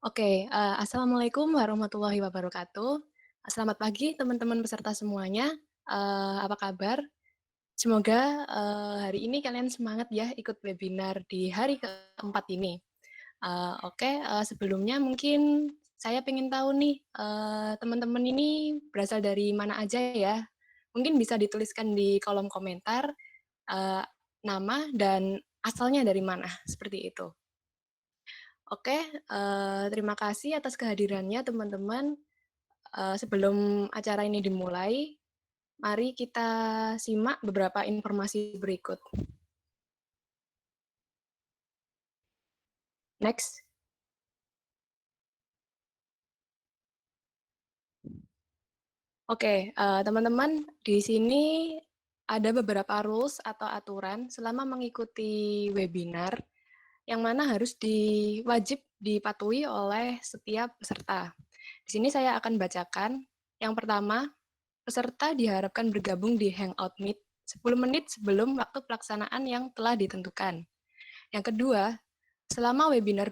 Oke, assalamualaikum warahmatullahi wabarakatuh. Selamat pagi teman-teman peserta semuanya. Apa kabar? Semoga hari ini kalian semangat ya ikut webinar di hari keempat ini. Sebelumnya mungkin saya pengen tahu nih, teman-teman ini berasal dari mana aja ya? Mungkin bisa dituliskan di kolom komentar eh, nama dan asalnya dari mana, seperti itu. Oke, terima kasih atas kehadirannya teman-teman. Sebelum acara ini dimulai, mari kita simak beberapa informasi berikut. Next. Oke, teman-teman, di sini ada beberapa rules atau aturan selama mengikuti webinar yang mana harus wajib dipatuhi oleh setiap peserta. Di sini saya akan bacakan. Yang pertama, peserta diharapkan bergabung di Hangout Meet 10 menit sebelum waktu pelaksanaan yang telah ditentukan. Yang kedua, selama webinar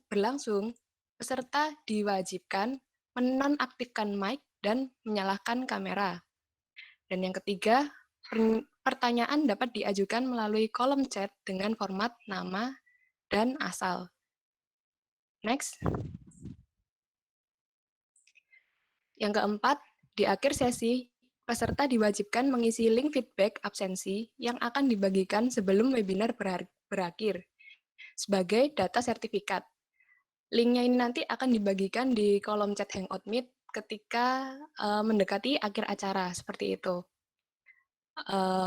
berlangsung, peserta diwajibkan menonaktifkan mic dan menyalakan kamera. Dan yang ketiga, pertanyaan dapat diajukan melalui kolom chat dengan format nama dan asal. Next. Yang keempat, di akhir sesi, peserta diwajibkan mengisi link feedback absensi yang akan dibagikan sebelum webinar berakhir sebagai data sertifikat. Linknya ini nanti akan dibagikan di kolom chat Hangout Meet ketika mendekati akhir acara, seperti itu.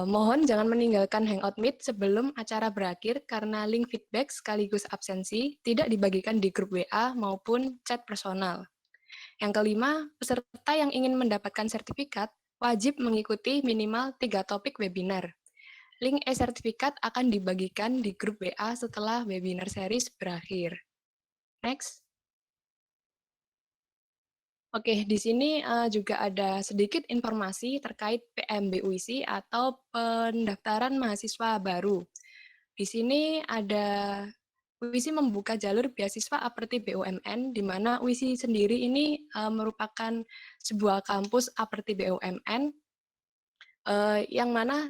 Mohon jangan meninggalkan Hangout Meet sebelum acara berakhir karena link feedback sekaligus absensi tidak dibagikan di grup WA maupun chat personal. Yang kelima, peserta yang ingin mendapatkan sertifikat wajib mengikuti minimal 3 topik webinar. Link e-sertifikat akan dibagikan di grup WA setelah webinar series berakhir. Next. Oke, di sini juga ada sedikit informasi terkait PMBUIC atau pendaftaran mahasiswa baru. Di sini ada UISI membuka jalur beasiswa Aperti BUMN, di mana UISI sendiri ini merupakan sebuah kampus Aperti BUMN yang mana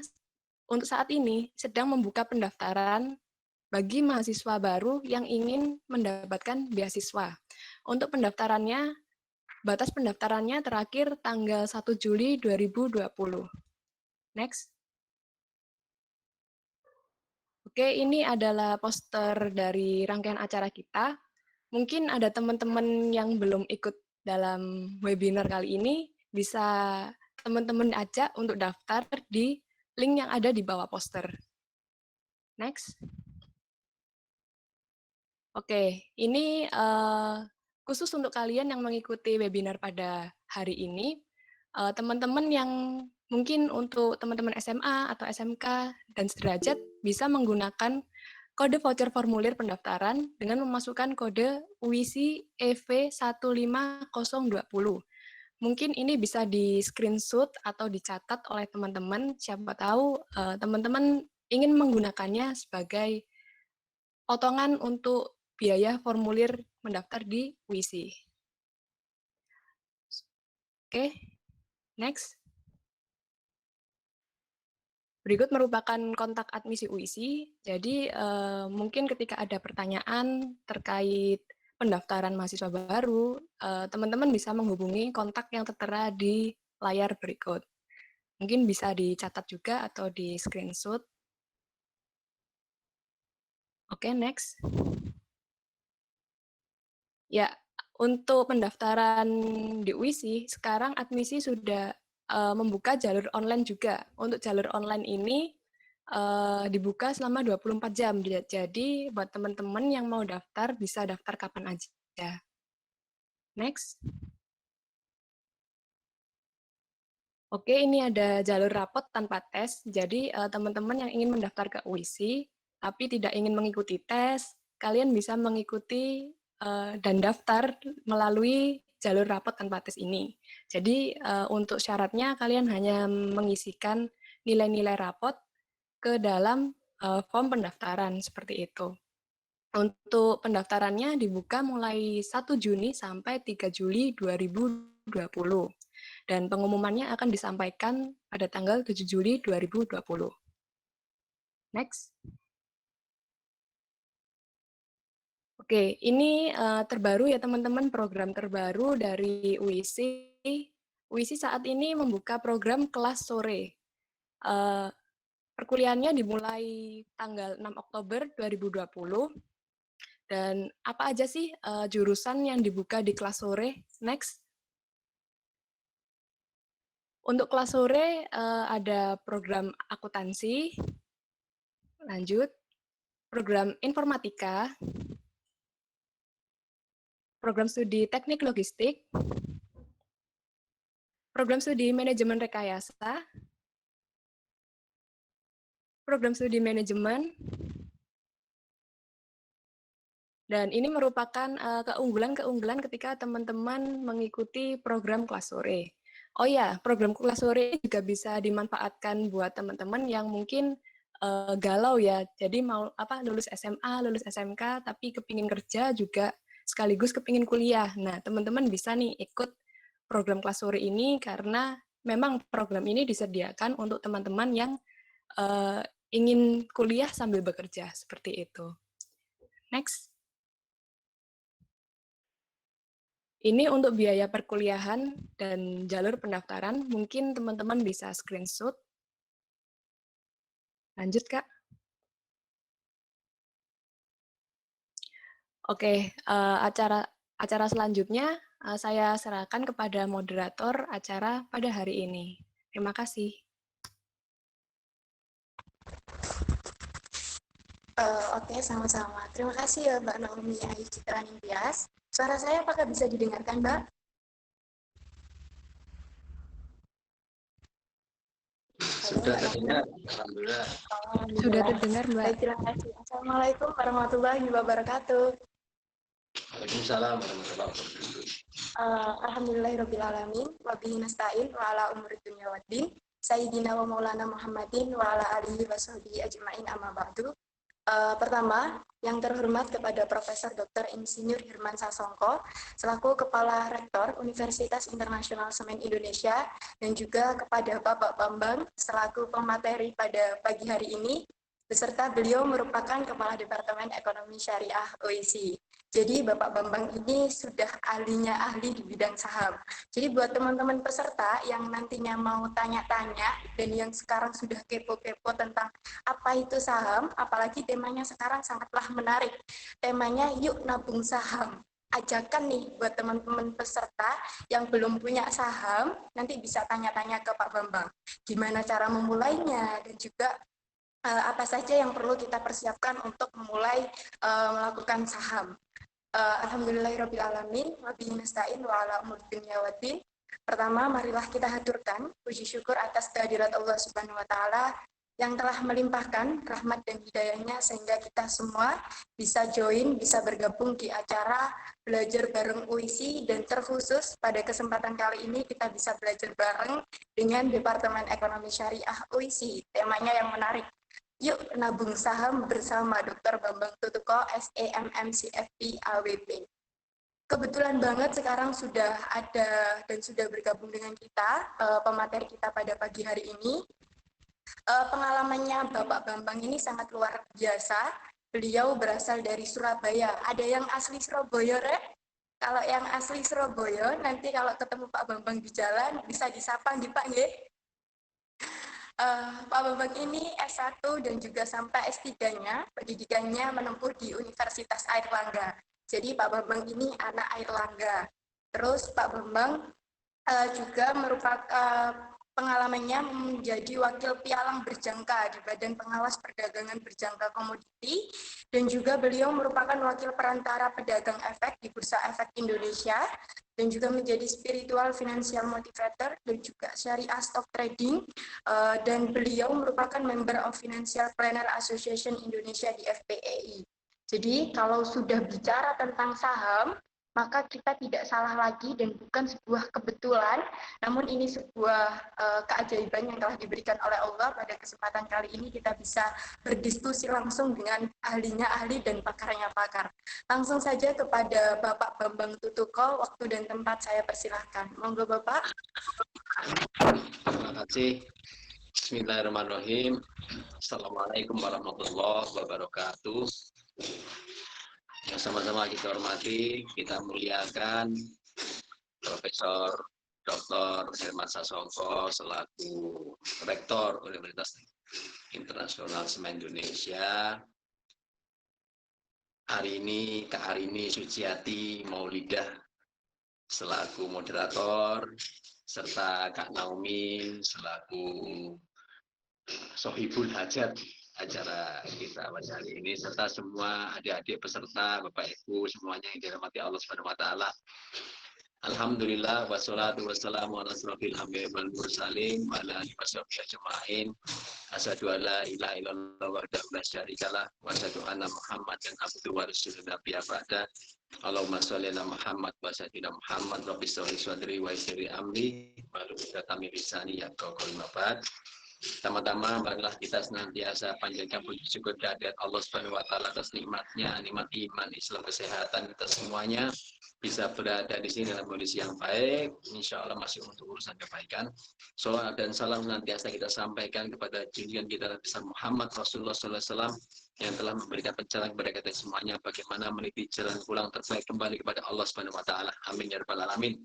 untuk saat ini sedang membuka pendaftaran bagi mahasiswa baru yang ingin mendapatkan beasiswa. Untuk pendaftarannya, batas pendaftarannya terakhir tanggal 1 Juli 2020. Next. Oke, ini adalah poster dari rangkaian acara kita. Mungkin ada teman-teman yang belum ikut dalam webinar kali ini, bisa teman-teman ajak untuk daftar di link yang ada di bawah poster. Next. Oke, ini khusus untuk kalian yang mengikuti webinar pada hari ini, teman-teman yang mungkin untuk teman-teman SMA atau SMK dan sederajat bisa menggunakan kode voucher formulir pendaftaran dengan memasukkan kode UISI EV15020. Mungkin ini bisa di screenshot atau dicatat oleh teman-teman, siapa tahu teman-teman ingin menggunakannya sebagai potongan untuk biaya formulir mendaftar di UISI. Oke, next. Berikut merupakan kontak admisi UISI. Jadi mungkin ketika ada pertanyaan terkait pendaftaran mahasiswa baru, teman-teman bisa menghubungi kontak yang tertera di layar berikut. Mungkin bisa dicatat juga atau di screenshot. Oke, next. Ya, untuk pendaftaran di UISI, sekarang admisi sudah membuka jalur online juga. Untuk jalur online ini dibuka selama 24 jam. Jadi buat teman-teman yang mau daftar, bisa daftar kapan aja. Next. Oke, ini ada jalur rapot tanpa tes. Jadi teman-teman yang ingin mendaftar ke UISI, tapi tidak ingin mengikuti tes, kalian bisa mengikuti dan daftar melalui jalur rapot tanpa tes ini. Jadi untuk syaratnya kalian hanya mengisikan nilai-nilai rapot ke dalam form pendaftaran seperti itu. Untuk pendaftarannya dibuka mulai 1 Juni sampai 3 Juli 2020. Dan pengumumannya akan disampaikan pada tanggal 7 Juli 2020. Next. Oke, ini terbaru ya teman-teman, program terbaru dari UISI. UISI saat ini membuka program kelas sore. Perkuliahannya dimulai tanggal 6 Oktober 2020. Dan apa aja sih jurusan yang dibuka di kelas sore? Next. Untuk kelas sore ada program akuntansi, lanjut, program informatika, program studi teknik logistik, program studi manajemen rekayasa, program studi manajemen, dan ini merupakan keunggulan-keunggulan ketika teman-teman mengikuti program kelas sore. Oh ya, program kelas sore juga bisa dimanfaatkan buat teman-teman yang mungkin galau ya. Jadi mau lulus SMA, lulus SMK, tapi kepingin kerja juga sekaligus kepingin kuliah. Nah, teman-teman bisa nih ikut program kelas sore ini karena memang program ini disediakan untuk teman-teman yang ingin kuliah sambil bekerja, seperti itu. Next. Ini untuk biaya perkuliahan dan jalur pendaftaran, mungkin teman-teman bisa screenshot. Lanjut, Kak. Oke, acara selanjutnya saya serahkan kepada moderator acara pada hari ini. Terima kasih. Oke, sama-sama. Terima kasih ya Mbak Naomi Ayu Citra Ningtyas. Suara saya apakah bisa didengarkan, Mbak? Sudah terdengar, alhamdulillah. Sudah terdengar, Mbak. Baik, terima kasih. Assalamualaikum warahmatullahi wabarakatuh. Waalaikumsalam warahmatullahi wabarakatuh. Alhamdulillahirrabbilalamin. Wabihi nasta'in wa ala umuri dunya waddin. Sayyidina wa maulana Muhammadin wa ala alihi wa sahbihi ajma'in amma ba'du. Pertama, yang terhormat kepada Profesor Dr. Insinyur Hirman Sasongko selaku Kepala Rektor Universitas Internasional Semen Indonesia dan juga kepada Bapak Bambang selaku pemateri pada pagi hari ini beserta beliau merupakan Kepala Departemen Ekonomi Syariah OISI. Jadi Bapak Bambang ini sudah ahlinya ahli di bidang saham. Jadi buat teman-teman peserta yang nantinya mau tanya-tanya dan yang sekarang sudah kepo-kepo tentang apa itu saham, apalagi temanya sekarang sangatlah menarik. Temanya yuk nabung saham. Ajakan nih buat teman-teman peserta yang belum punya saham, nanti bisa tanya-tanya ke Pak Bambang. Gimana cara memulainya dan juga apa saja yang perlu kita persiapkan untuk memulai melakukan saham. Alhamdulillahirrabbilalamin, wabihi nasta'in wa ala umuri dunya waddin. Pertama, marilah kita haturkan puji syukur atas kehadirat Allah Subhanahu wa taala yang telah melimpahkan rahmat dan hidayahnya sehingga kita semua bisa join, bisa bergabung di acara belajar bareng UISI, dan terkhusus pada kesempatan kali ini kita bisa belajar bareng dengan Departemen Ekonomi Syariah UISI. Temanya yang menarik. Yuk nabung saham bersama Dr. Bambang Tutuko, SEMM CFP AWP. Kebetulan banget sekarang sudah ada dan sudah bergabung dengan kita, pemateri kita pada pagi hari ini. Pengalamannya Bapak Bambang ini sangat luar biasa. Beliau berasal dari Surabaya. Ada yang asli Surabaya, Rek? Kalau yang asli Surabaya, nanti kalau ketemu Pak Bambang di jalan, bisa disapa nih Pak, nggih? Pak Bambang ini S1 dan juga sampai S3-nya, pendidikannya menempuh di Universitas Airlangga. Jadi Pak Bambang ini anak Airlangga. Terus Pak Bambang juga merupakan pengalamannya menjadi wakil pialang berjangka di Badan Pengawas Perdagangan Berjangka Komoditi, dan juga beliau merupakan wakil perantara pedagang efek di Bursa Efek Indonesia, dan juga menjadi spiritual financial motivator dan juga syariah stock trading, dan beliau merupakan member of Financial Planner Association Indonesia di FPEI. Jadi kalau sudah bicara tentang saham, maka kita tidak salah lagi dan bukan sebuah kebetulan, namun ini sebuah keajaiban yang telah diberikan oleh Allah. Pada kesempatan kali ini kita bisa berdiskusi langsung dengan ahlinya ahli dan pakarnya pakar. Langsung saja kepada Bapak Bambang Tutuko, waktu dan tempat saya persilahkan. Monggo Bapak. Terima kasih. Bismillahirrahmanirrahim. Assalamualaikum warahmatullahi wabarakatuh. Yang sama-sama kita hormati, kita muliakan Profesor Dr. Herman Sasongko selaku Rektor Universitas Internasional Semen Indonesia. Hari ini Kak Arini Suciati Maulidah selaku moderator, serta Kak Naomi selaku Sohibul Hajat acara kita pada hari ini, serta semua adik-adik peserta, Bapak Ibu semuanya yang dirahmati Allah Subhanahu wa taala. Alhamdulillah wassalatu wassalamu ala asrofil anbiya'i wal mursalin wa ala alihi washabihi ajma'in. Asyhadu an la ilaha illallah wahdahu la syarikalah wa asyhadu anna Muhammadan abduhu wa rasuluhu nabiyya ba'da. Allahumma sholli ala Muhammad wa sayyidina Muhammad rabbi sholli sadri wa yassir amri wa hlul 'uqdatam min lisani yafqahu qawli. Pertama-tama marilah kita senantiasa panjatkan puji syukur kehadirat Allah Subhanahu wa taala atas nikmatnya, nikmat iman, Islam, kesehatan kita semuanya bisa berada di sini dalam kondisi yang baik, insya Allah masih untuk urusan kebaikan. Salawat dan salam senantiasa kita sampaikan kepada junjungan kita besar Muhammad Rasulullah SAW yang telah memberikan pencerahan kepada kita semuanya bagaimana meniti jalan pulang terbaik kembali kepada Allah Subhanahu wa taala. Amin ya rabbal alamin.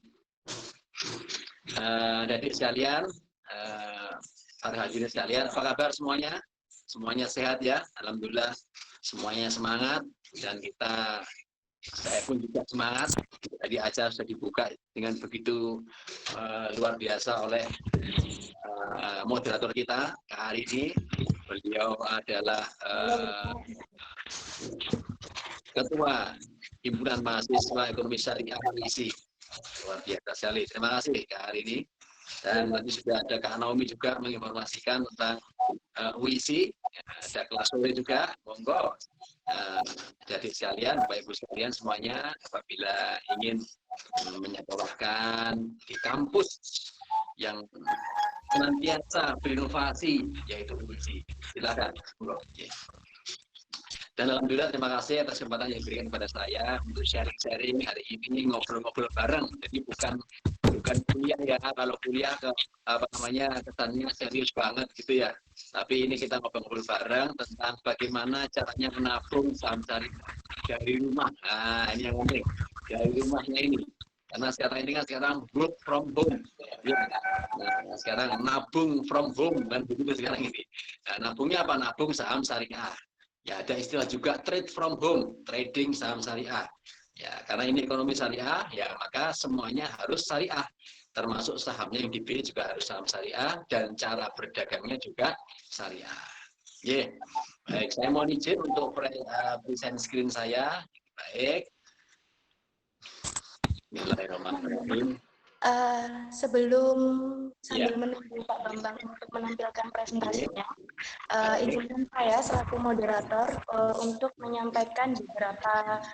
Adik sekalian, para hadirin sekalian, apa kabar semuanya? Semuanya sehat ya? Alhamdulillah, semuanya semangat dan saya pun juga semangat. Jadi acara sudah dibuka dengan begitu luar biasa oleh moderator kita hari ini. Beliau adalah Ketua Himpunan Mahasiswa Ekonomi Syariah UISI. Luar biasa sekali. Terima kasih Kak hari ini. Dan nanti sudah ada Kak Naomi juga menginformasikan tentang UISI. Ada kelas sore juga, monggo. Jadi sekalian, Bapak Ibu sekalian semuanya, apabila ingin menyekolahkan di kampus yang senantiasa berinovasi, yaitu UISI, silakan. Dan alhamdulillah terima kasih atas kesempatan yang diberikan kepada saya untuk sharing-sharing hari ini, ngobrol-ngobrol bareng. Jadi bukan kuliah ya, kalau kuliah kesannya serius banget gitu ya. Tapi ini kita ngobrol-ngobrol bareng tentang bagaimana caranya menabung saham syariah dari rumah. Nah, ini yang penting, dari rumahnya ini. Karena sekarang ini kan work from home. Ya. Nah, sekarang nabung from home kan begitu sekarang ini. Nah, nabungnya apa? Nabung saham syariah. Ya, ada istilah juga trade from home, trading saham syariah. Ya, karena ini ekonomi syariah, ya maka semuanya harus syariah. Termasuk sahamnya yang dipilih juga harus saham syariah dan cara berdagangnya juga syariah. Yeah. Baik, saya mohon izin untuk present screen saya. Baik. Bismillahirrahmanirrahim. Sebelum sambil menunggu Pak Bambang untuk menampilkan presentasinya, izinkan saya selaku moderator untuk menyampaikan beberapa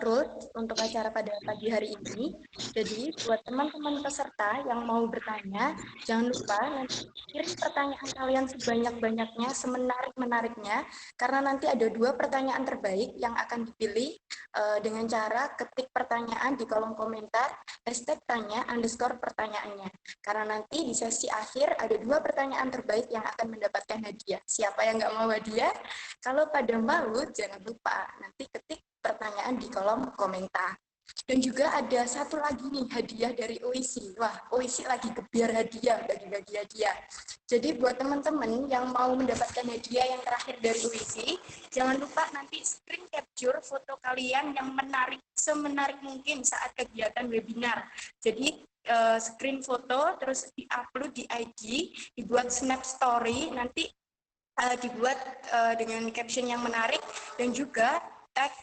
rules untuk acara pada pagi hari ini. Jadi buat teman-teman peserta yang mau bertanya, jangan lupa nanti kirim pertanyaan kalian sebanyak-banyaknya, semenarik-menariknya, karena nanti ada 2 pertanyaan terbaik yang akan dipilih dengan cara ketik pertanyaan di kolom komentar, #tanya _pertanyaannya. Karena nanti di sesi akhir ada 2 pertanyaan terbaik yang akan mendapatkan hadiah. Siapa yang nggak mau hadiah? Kalau pada mau, jangan lupa nanti ketik pertanyaan di kolom komentar. Dan juga ada satu lagi nih hadiah dari UISI. Wah, UISI lagi gebiar hadiah, bagi-bagi hadiah. Jadi buat teman-teman yang mau mendapatkan hadiah yang terakhir dari UISI, jangan lupa nanti screen capture foto kalian yang menarik, semenarik mungkin saat kegiatan webinar. Jadi screen foto, terus di-upload di IG, dibuat snap story, nanti dibuat dengan caption yang menarik, dan juga tag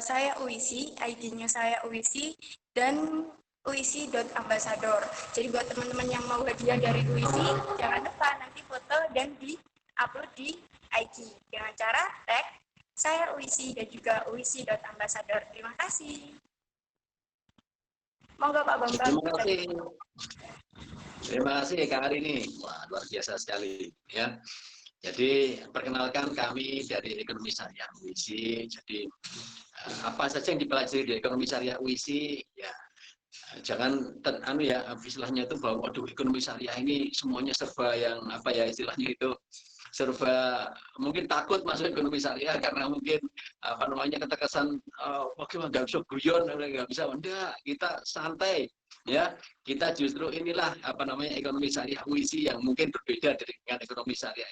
saya UISI, ID-nya saya UISI, dan uisi.ambassador. Jadi buat teman-teman yang mau hadiah dari UISI, jangan lupa nanti foto dan di-upload di IG dengan cara tag saya UISI dan juga uisi.ambassador. Terima kasih. Monggo Pak Bambang. Terima kasih. Terima kasih Kak Arini. Wah, luar biasa sekali ya. Jadi perkenalkan kami dari Ekonomi Syariah UISI. Jadi apa saja yang dipelajari di Ekonomi Syariah UISI ya, jangan istilahnya itu bahwa waduh ekonomi syariah ini semuanya serba yang apa ya istilahnya itu serba mungkin takut masuk ekonomi syariah karena mungkin apa namanya keterkesan bagaimana nggak bisa guyon nggak bisa enggak, kita santai ya, kita justru inilah apa namanya ekonomi syariah UISI yang mungkin berbeda dengan ekonomi syariah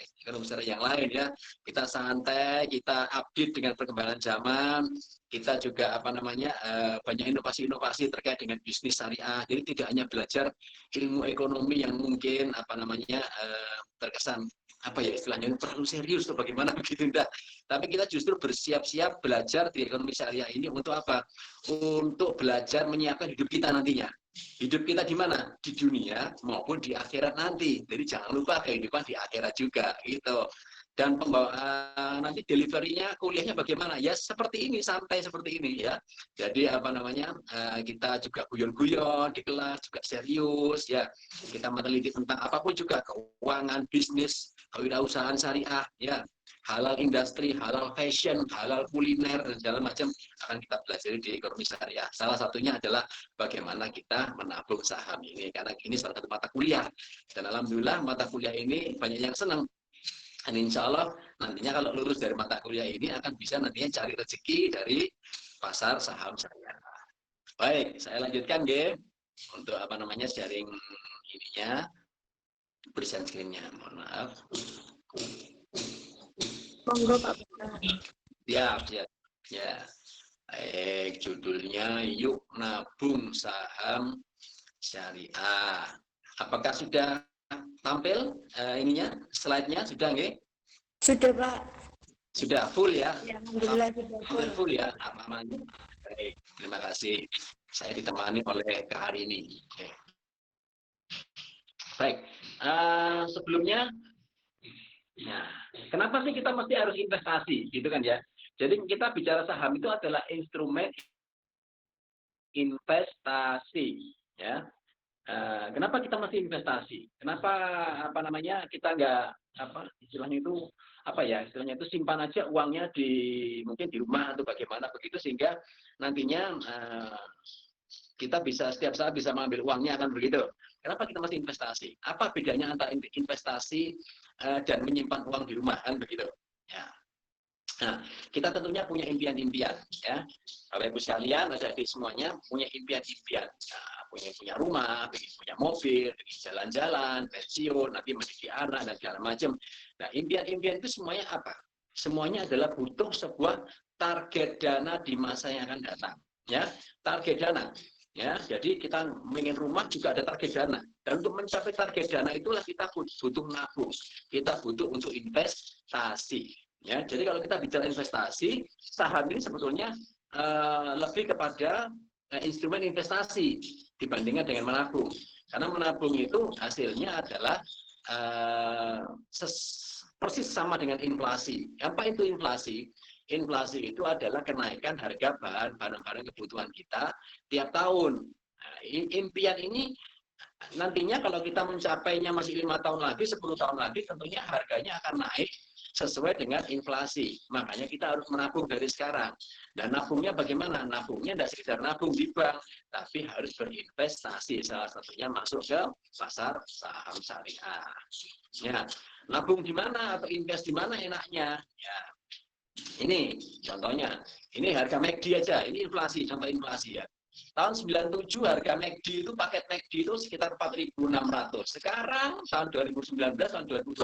yang lain ya. Kita santai, kita update dengan perkembangan zaman, kita juga apa namanya banyak inovasi-inovasi terkait dengan bisnis syariah. Jadi tidak hanya belajar ilmu ekonomi yang mungkin apa namanya terkesan apa ya istilahnya terlalu serius atau bagaimana begitu enggak. Tapi kita justru bersiap-siap belajar di ekonomi syariah ini untuk apa? Untuk belajar menyiapkan hidup kita nantinya. Hidup kita di mana? Di dunia maupun di akhirat nanti. Jadi jangan lupa kehidupan di akhirat juga gitu. Dan nanti deliverynya kuliahnya bagaimana ya, seperti ini, santai seperti ini ya. Jadi apa namanya kita juga guyon-guyon di kelas, juga serius ya, kita meneliti tentang apapun juga keuangan, bisnis, kewirausahaan syariah ya, halal industri, halal fashion, halal kuliner dan segala macam akan kita pelajari di ekonomi syariah. Salah satunya adalah bagaimana kita menabung saham ini, karena ini salah satu mata kuliah dan alhamdulillah mata kuliah ini banyak yang senang. Dan insya Allah nantinya kalau lulus dari mata kuliah ini akan bisa nantinya cari rezeki dari pasar saham syariah. Baik, saya lanjutkan game untuk apa namanya sharing ininya, present screen-nya. Mohon maaf. Monggo Pak Bambang. Siap. Ya. Baik, judulnya yuk nabung saham syariah. Apakah sudah tampil ininya, slide-nya sudah nggih? Sudah Pak. Sudah full ya? Ya, alhamdulillah sudah full. Full ya, aman. Baik, terima kasih. Saya ditemani oleh Kak Arini. Oke. Baik, sebelumnya, ya, kenapa sih kita mesti harus investasi, gitu kan ya? Jadi kita bicara saham itu adalah instrumen investasi, ya. Kenapa kita masih investasi? Kenapa apa namanya kita nggak apa istilahnya itu apa ya istilahnya itu simpan aja uangnya mungkin di rumah atau bagaimana begitu sehingga nantinya kita bisa setiap saat bisa mengambil uangnya kan begitu. Kenapa kita masih investasi? Apa bedanya antara investasi dan menyimpan uang di rumah kan begitu? Ya. Nah, kita tentunya punya impian-impian ya. Bapak Ibu sekalian, adik-adik semuanya punya impian-impian. Nah, punya rumah, pengen punya mobil, pengen jalan-jalan, pensiun, nanti mendidik anak dan segala macam. Nah, impian-impian itu semuanya apa? Semuanya adalah butuh sebuah target dana di masa yang akan datang. Ya, target dana. Ya, jadi kita ingin rumah juga ada target dana. Dan untuk mencapai target dana itulah kita butuh nabung. Kita butuh untuk investasi. Ya, jadi kalau kita bicara investasi, saham ini sebetulnya lebih kepada instrumen investasi dibandingkan dengan menabung. Karena menabung itu hasilnya adalah persis sama dengan inflasi. Apa itu inflasi? Inflasi itu adalah kenaikan harga barang-barang kebutuhan kita tiap tahun. Nah, impian ini nantinya kalau kita mencapainya masih 5 tahun lagi, 10 tahun lagi, tentunya harganya akan naik sesuai dengan inflasi. Makanya kita harus menabung dari sekarang. Dan nabungnya bagaimana? Nabungnya tidak sekedar nabung di bank, tapi harus berinvestasi. Salah satunya masuk ke pasar saham syariah. Ya, nabung di mana atau invest di mana enaknya? Ya, ini contohnya. Ini harga McD aja. Ini inflasi, contoh inflasi ya. Tahun 97 harga McD itu paket McD itu sekitar 4.600. Sekarang tahun 2019 tahun 2020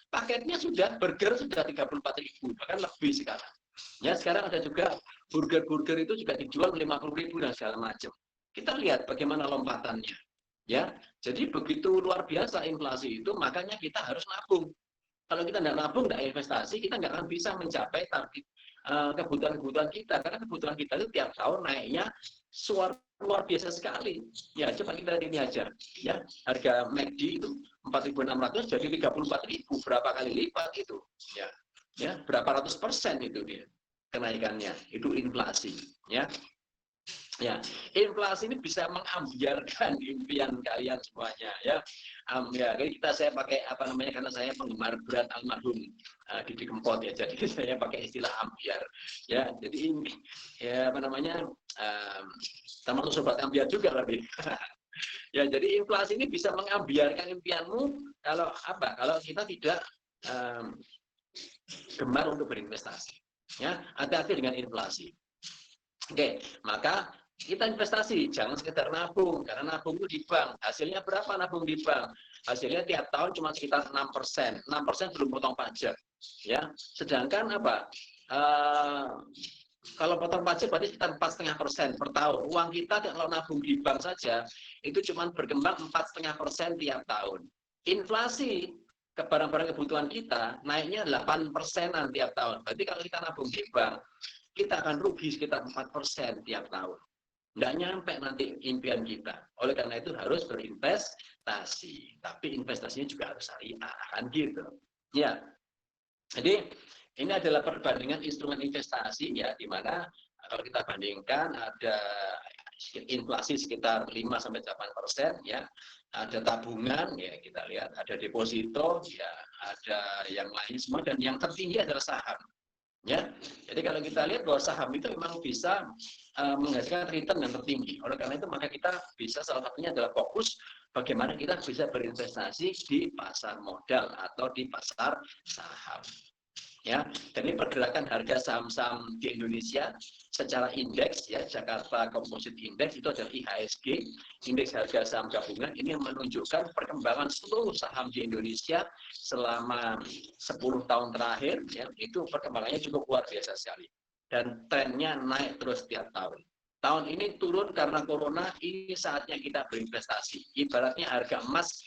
paketnya sudah burger sudah 34.000 bahkan lebih sekarang. Ya sekarang ada juga burger itu juga dijual 50.000 dan segala macam. Kita lihat bagaimana lompatannya. Ya, jadi begitu luar biasa inflasi itu makanya kita harus nabung. Kalau kita tidak nabung, tidak investasi, kita nggak akan bisa mencapai target kebutuhan kita, karena kebutuhan kita itu tiap tahun naiknya luar biasa sekali. Ya, coba kita lihat ini aja. Ya, harga McD itu 4.600 jadi 34.000, berapa kali lipat itu? Ya, berapa ratus % itu dia kenaikannya? Itu inflasi. Ya. Ya, inflasi ini bisa mengambiarkan impian kalian semuanya ya. Ya, saya pakai apa namanya karena saya penggemar berat almarhum Didi Kempot ya, jadi saya pakai istilah ambiar ya. Jadi ini ya apa namanya termasuk sobat ambiar juga lebih. Ya, jadi inflasi ini bisa mengambiarkan impianmu kalau apa? Kalau kita tidak gemar untuk berinvestasi. Ya, hati-hati dengan inflasi. Oke, maka kita investasi, jangan sekedar nabung, karena nabung itu di bank. Hasilnya berapa nabung di bank? Hasilnya tiap tahun cuma sekitar 6%. 6% belum potong pajak. Ya, sedangkan apa? Kalau potong pajak berarti sekitar 4,5% per tahun. Uang kita kalau nabung di bank saja itu cuma berkembang 4,5% tiap tahun. Inflasi ke barang-barang kebutuhan kita naiknya 8%-an tiap tahun. Berarti kalau kita nabung di bank, kita akan rugi sekitar 4% tiap tahun. Nggak nyampe nanti impian kita. Oleh karena itu harus berinvestasi. Tapi investasinya juga harus syariah, kan gitu. Ya, jadi ini adalah perbandingan instrumen investasi ya, di mana kalau kita bandingkan ada inflasi sekitar 5-8% ya, ada tabungan ya kita lihat, ada deposito ya, ada yang lain semua, dan yang tertinggi adalah saham. Ya, jadi kalau kita lihat bahwa saham itu memang bisa menghasilkan return yang tertinggi. Oleh karena itu maka kita bisa salah satunya adalah fokus bagaimana kita bisa berinvestasi di pasar modal atau di pasar saham. Ya, jadi pergerakan harga saham-saham di Indonesia secara indeks ya, Jakarta Composite Index itu adalah IHSG, indeks harga saham gabungan, ini menunjukkan perkembangan seluruh saham di Indonesia selama 10 tahun terakhir ya, itu perkembangannya cukup luar biasa sekali dan trennya naik terus setiap tahun. Tahun ini turun karena corona, ini saatnya kita berinvestasi. Ibaratnya harga emas,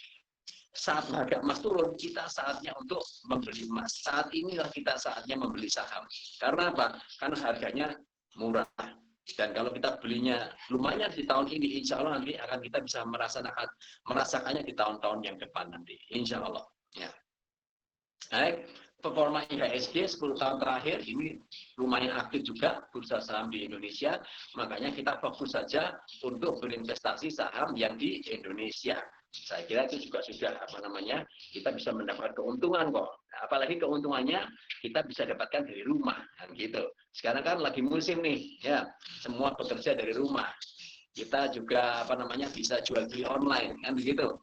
saat harga emas turun, kita saatnya untuk membeli emas. Saat inilah kita saatnya membeli saham. Karena apa? Karena harganya murah. Dan kalau kita belinya lumayan di tahun ini, insya Allah nanti akan kita bisa merasakannya di tahun-tahun yang depan nanti. Insya Allah. Ya. Baik, performa IHSG 10 tahun terakhir ini lumayan aktif juga bursa saham di Indonesia. Makanya kita fokus saja untuk berinvestasi saham yang di Indonesia. Saya kira itu juga sudah apa namanya, kita bisa mendapat keuntungan kok. Apalagi keuntungannya kita bisa dapatkan dari rumah kan gitu. Sekarang kan lagi musim nih ya, semua bekerja dari rumah. Kita juga apa namanya bisa jual beli online kan begitu.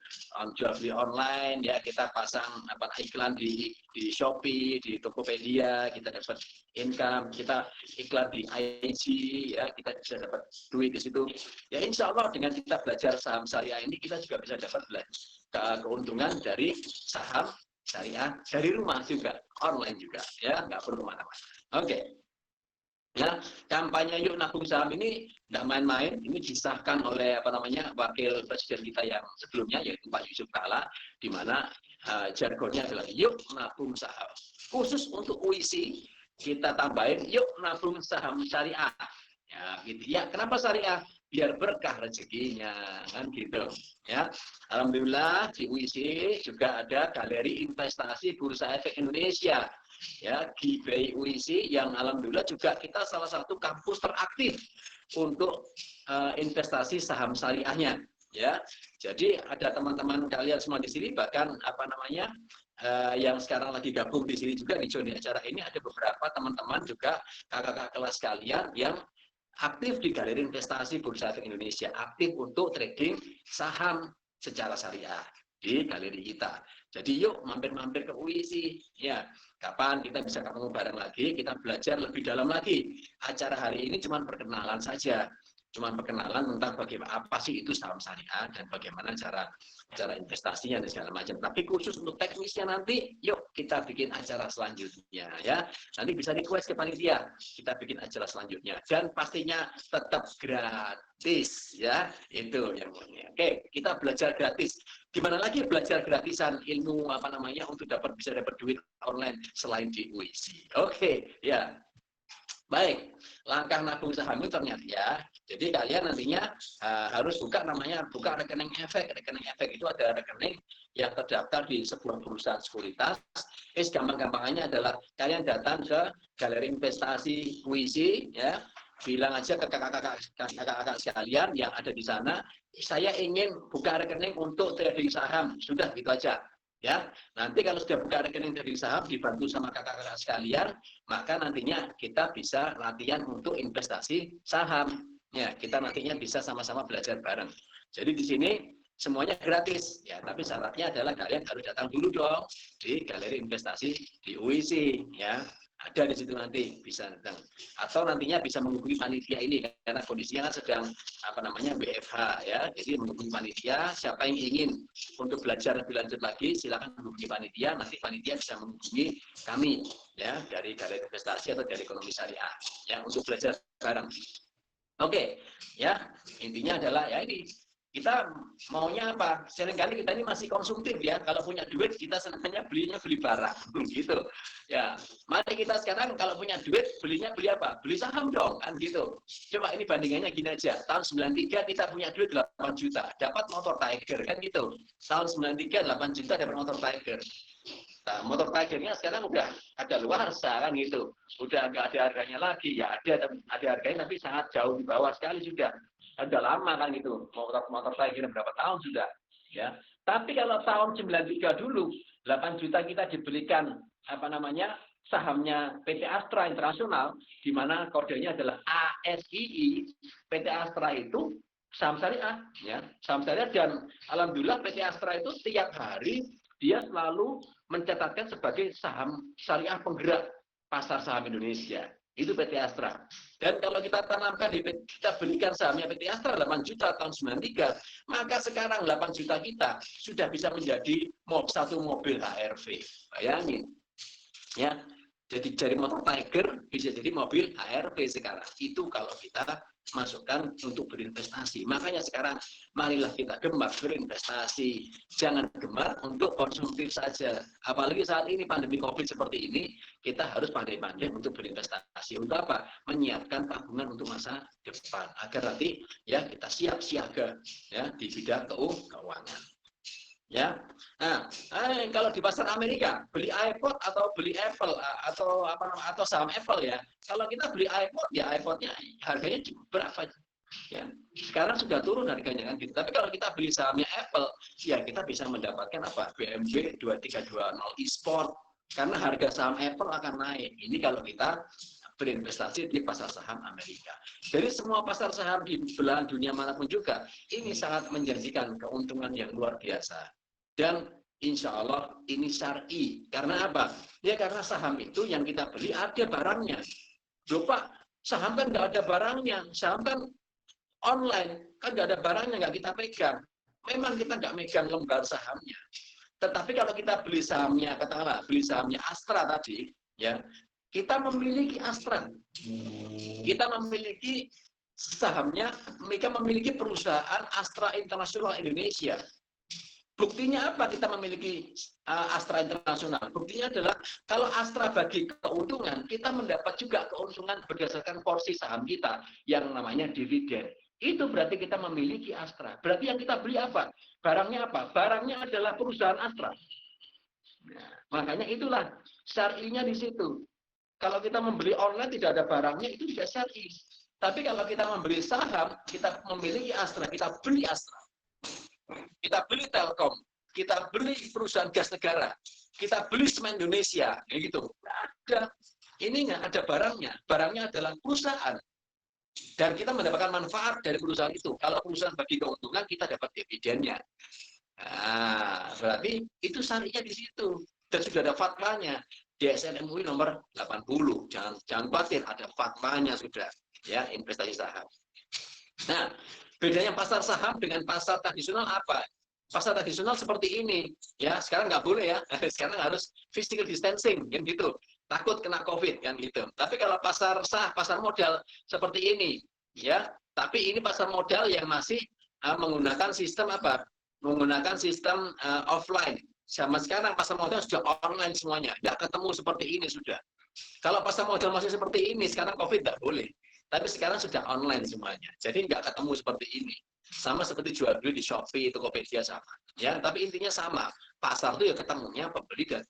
Jual beli online ya, kita pasang apa iklan di Shopee, di Tokopedia, kita dapat income, kita iklan di IG ya, kita bisa dapat duit di situ. Ya insya Allah dengan kita belajar saham syariah ini kita juga bisa dapat keuntungan dari saham syariah dari rumah juga, online juga ya, nggak perlu kemana-mana. Oke. Ya, kampanye Yuk Nabung Saham ini tidak main-main. Ini disahkan oleh apa namanya wakil presiden kita yang sebelumnya yaitu Pak Yusuf Kala, di mana jargonnya adalah Yuk Nabung Saham. Khusus untuk UISI kita tambahin Yuk Nabung Saham Syariah. Ya, gitu ya. Kenapa syariah? Biar berkah rezekinya, kan gitu. Ya, alhamdulillah di UISI juga ada Galeri Investasi Bursa Efek Indonesia. Ya, GBI UISI yang alhamdulillah juga kita salah satu kampus teraktif untuk investasi saham syariahnya. Ya, jadi ada teman-teman kalian semua di sini, bahkan apa namanya yang sekarang lagi gabung di sini juga di acara ini ada beberapa teman-teman juga kakak-kakak kelas kalian yang aktif di Galeri Investasi Bursa Efek Indonesia, aktif untuk trading saham secara syariah di galeri kita. Jadi yuk mampir-mampir ke UISI ya. Kapan kita bisa ketemu bareng lagi, kita belajar lebih dalam lagi. Acara hari ini cuma perkenalan saja. Cuma perkenalan tentang bagaimana apa sih itu saham syariah dan bagaimana cara investasinya dan segala macam. Tapi khusus untuk teknisnya nanti, yuk kita bikin acara selanjutnya ya. Nanti bisa request ke panitia, kita bikin acara selanjutnya dan pastinya tetap gratis ya. Itu yang penting. Oke, kita belajar gratis. Gimana lagi belajar gratisan ilmu apa namanya untuk bisa dapat duit online selain di UISI. Oke, ya. Baik, langkah nabung saham itu ternyata ya. Jadi kalian nantinya harus buka rekening efek. Rekening efek itu ada rekening yang terdaftar di sebuah perusahaan sekuritas. Gampang-gampangannya adalah kalian datang ke Galeri Investasi UISI ya. bilang aja ke kakak-kakak sekalian yang ada di sana, saya ingin buka rekening untuk trading saham, sudah gitu aja. Ya, nanti kalau sudah buka rekening trading saham dibantu sama kakak-kakak sekalian, maka nantinya kita bisa latihan untuk investasi saham. Ya, kita nantinya bisa sama-sama belajar bareng. Jadi di sini semuanya gratis ya, tapi syaratnya adalah kalian harus datang dulu dong di galeri investasi di UISI ya. Ada di situ nanti bisa datang. Atau nantinya bisa menghubungi panitia ini karena kondisinya kan sedang WFH ya. Jadi menghubungi panitia, siapa yang ingin untuk belajar lebih lanjut lagi silakan menghubungi panitia, nanti panitia bisa menghubungi kami ya dari galeri investasi atau dari ekonomi syariah ya untuk belajar bareng. Oke, ya intinya adalah ya ini kita maunya apa? Seringkali kita ini masih konsumtif ya. Kalau punya duit kita senangnya belinya beli barang, gitu. Ya, mari kita sekarang kalau punya duit belinya beli apa? Beli saham dong, kan gitu. Coba ini bandingannya gini aja. Tahun 93 kita punya duit 8 juta, dapat motor Tiger kan gitu. Tahun 93 8 juta dapat motor Tiger. Nah, motor Tigernya sekarang udah ada luarsa kan gitu. Udah nggak ada harganya lagi, ya ada harganya tapi sangat jauh di bawah sekali sudah. Udah lama kan gitu. Motor Tiger berapa tahun sudah, ya. Tapi kalau tahun 93 dulu 8 juta kita dibelikan sahamnya PT Astra Internasional di mana kodenya adalah ASII. PT Astra itu saham syariah ya, saham syariah dan alhamdulillah PT Astra itu tiap hari dia selalu mencatatkan sebagai saham syariah penggerak pasar saham Indonesia. Itu PT Astra. Dan kalau kita tanamkan, kita belikan sahamnya PT Astra 8 juta tahun 93, maka sekarang 8 juta kita sudah bisa menjadi satu mobil HRV. Bayangin. Ya, jadi dari motor Tiger bisa jadi mobil HRV sekarang. Itu kalau kita masukkan untuk berinvestasi. Makanya sekarang marilah kita gemar berinvestasi. Jangan gemar untuk konsumtif saja. Apalagi saat ini pandemi Covid seperti ini, kita harus pandai-pandai untuk berinvestasi. Untuk apa? Menyiapkan tabungan untuk masa depan agar nanti ya kita siap siaga ya di bidang keuangan. Ya, nah, kalau di pasar Amerika beli iPod atau beli Apple atau saham Apple ya. Kalau kita beli iPod ya iPodnya harganya berapa? Ya, sekarang sudah turun harganya kan gitu. Tapi kalau kita beli sahamnya Apple, ya kita bisa mendapatkan apa? BMW 2320 eSport karena harga saham Apple akan naik. Ini kalau kita berinvestasi di pasar saham Amerika. Jadi semua pasar saham di belahan dunia manapun juga ini sangat menjanjikan keuntungan yang luar biasa. Dan insya Allah ini syar'i. Karena apa? Ya karena saham itu yang kita beli ada barangnya. Loh Pak, saham kan nggak ada barangnya. Saham kan online, kan nggak ada barangnya, nggak kita pegang. Memang kita nggak megang lembar sahamnya. Tetapi kalau kita beli sahamnya, katakanlah beli sahamnya Astra tadi, ya kita memiliki Astra. Kita memiliki sahamnya, mereka memiliki perusahaan Astra Internasional Indonesia. Buktinya apa kita memiliki Astra Internasional? Buktinya adalah kalau Astra bagi keuntungan, kita mendapat juga keuntungan berdasarkan porsi saham kita yang namanya dividen. Itu berarti kita memiliki Astra. Berarti yang kita beli apa? Barangnya apa? Barangnya adalah perusahaan Astra. Nah, makanya itulah syar'inya di situ. Kalau kita membeli online tidak ada barangnya, itu tidak syar'i. Tapi kalau kita membeli saham, kita memiliki Astra, kita beli Astra. Kita beli Telkom, kita beli perusahaan gas negara, kita beli semen Indonesia, kayak gitu. Ada, ini nggak ada barangnya. Barangnya adalah perusahaan. Dan kita mendapatkan manfaat dari perusahaan itu. Kalau perusahaan bagi keuntungan, kita dapat dividennya. Nah, berarti itu syariahnya di situ. Dan sudah ada fatwanya. DSN MUI nomor 80. Jangan khawatir, ada fatwanya sudah. Ya, investasi saham. Nah, bedanya pasar saham dengan pasar tradisional apa? Pasar tradisional seperti ini, ya sekarang nggak boleh ya, sekarang harus physical distancing, kan gitu. Takut kena COVID kan gitu. Tapi kalau pasar modal seperti ini, ya, tapi ini pasar modal yang masih menggunakan sistem apa? Menggunakan sistem offline. Sama sekarang pasar modal sudah online semuanya, nggak ketemu seperti ini sudah. Kalau pasar modal masih seperti ini, sekarang COVID nggak boleh. Tapi sekarang sudah online semuanya. Jadi nggak ketemu seperti ini. Sama seperti jual beli di Shopee, Tokopedia sama. Ya, tapi intinya sama. Pasar itu ya ketemunya pembeli dan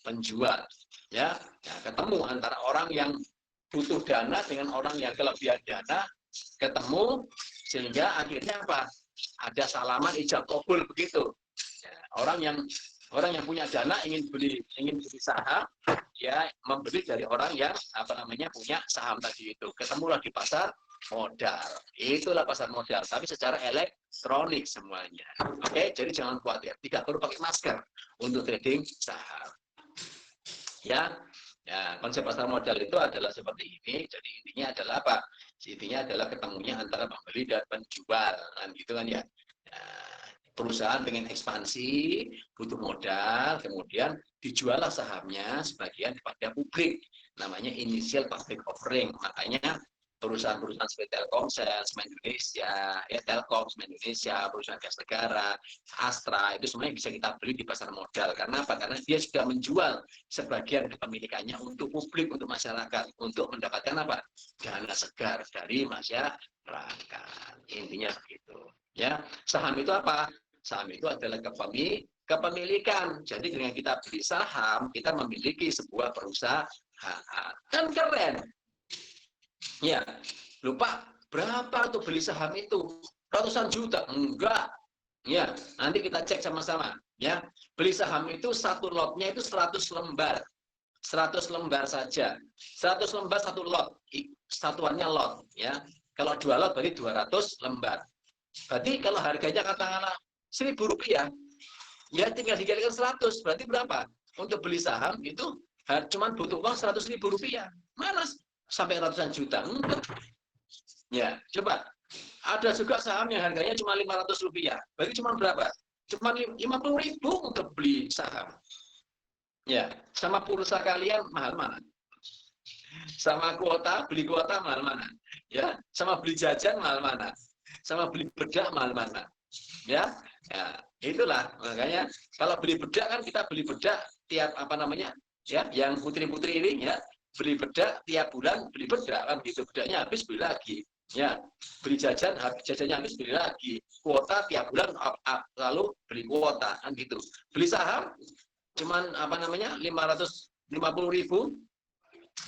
penjual. Ya, ketemu antara orang yang butuh dana dengan orang yang kelebihan dana ketemu, sehingga akhirnya apa? Ada salaman ijab kabul begitu. Ya, orang yang punya dana ingin beli saham, ya membeli dari orang yang punya saham tadi itu. Ketemulah di pasar modal. Itulah pasar modal, tapi secara elektronik semuanya. Oke, jadi jangan khawatir, tidak perlu pakai masker untuk trading saham. Ya, konsep pasar modal itu adalah seperti ini. Jadi intinya adalah apa? Intinya adalah ketemunya antara pembeli dan penjual, kan gitu kan ya. Perusahaan pengen ekspansi, butuh modal, kemudian dijuallah sahamnya sebagian kepada publik. Namanya initial public offering. Makanya perusahaan-perusahaan seperti Telkomsel, Semen Indonesia, Telkom, Semen Indonesia, perusahaan gas negara, Astra, itu semuanya bisa kita beli di pasar modal. Karena apa? Karena dia sudah menjual sebagian kepemilikannya untuk publik, untuk masyarakat, untuk mendapatkan apa? Dana segar dari masyarakat. Intinya begitu. Ya, saham itu apa? Saham itu adalah kepemilikan. Jadi dengan kita beli saham, kita memiliki sebuah perusahaan. Kan keren. Ya, lupa berapa tuh beli saham itu? Ratusan juta? Enggak. Ya, nanti kita cek sama-sama. Ya, beli saham itu satu lotnya itu 100 lembar. 100 lembar saja. 100 lembar satu lot. Satuannya lot. Ya, kalau 2 lot berarti 200 lembar. Berarti kalau harganya katakanlah Rp1.000, ya tinggal dikalikan 100, berarti berapa? Untuk beli saham itu cuma butuh uang Rp100.000. Mana sampai ratusan juta? Enggak. Ya, coba. Ada juga saham yang harganya cuma Rp500. Berarti cuma berapa? Cuma 50.000 untuk beli saham. Ya, sama pulsa kalian mahal mana? Sama beli kuota mahal mana? Ya, sama beli jajan mahal mana? Sama beli bedak mahal mana? Ya, itulah makanya kalau beli bedak kan kita beli bedak tiap ya, yang putri-putri ini ya beli bedak tiap bulan beli bedak kan gitu, bedaknya habis beli lagi. Ya, beli jajannya habis beli lagi. Kuota tiap bulan lalu beli kuota kan gitu. Beli saham cuman 550.000.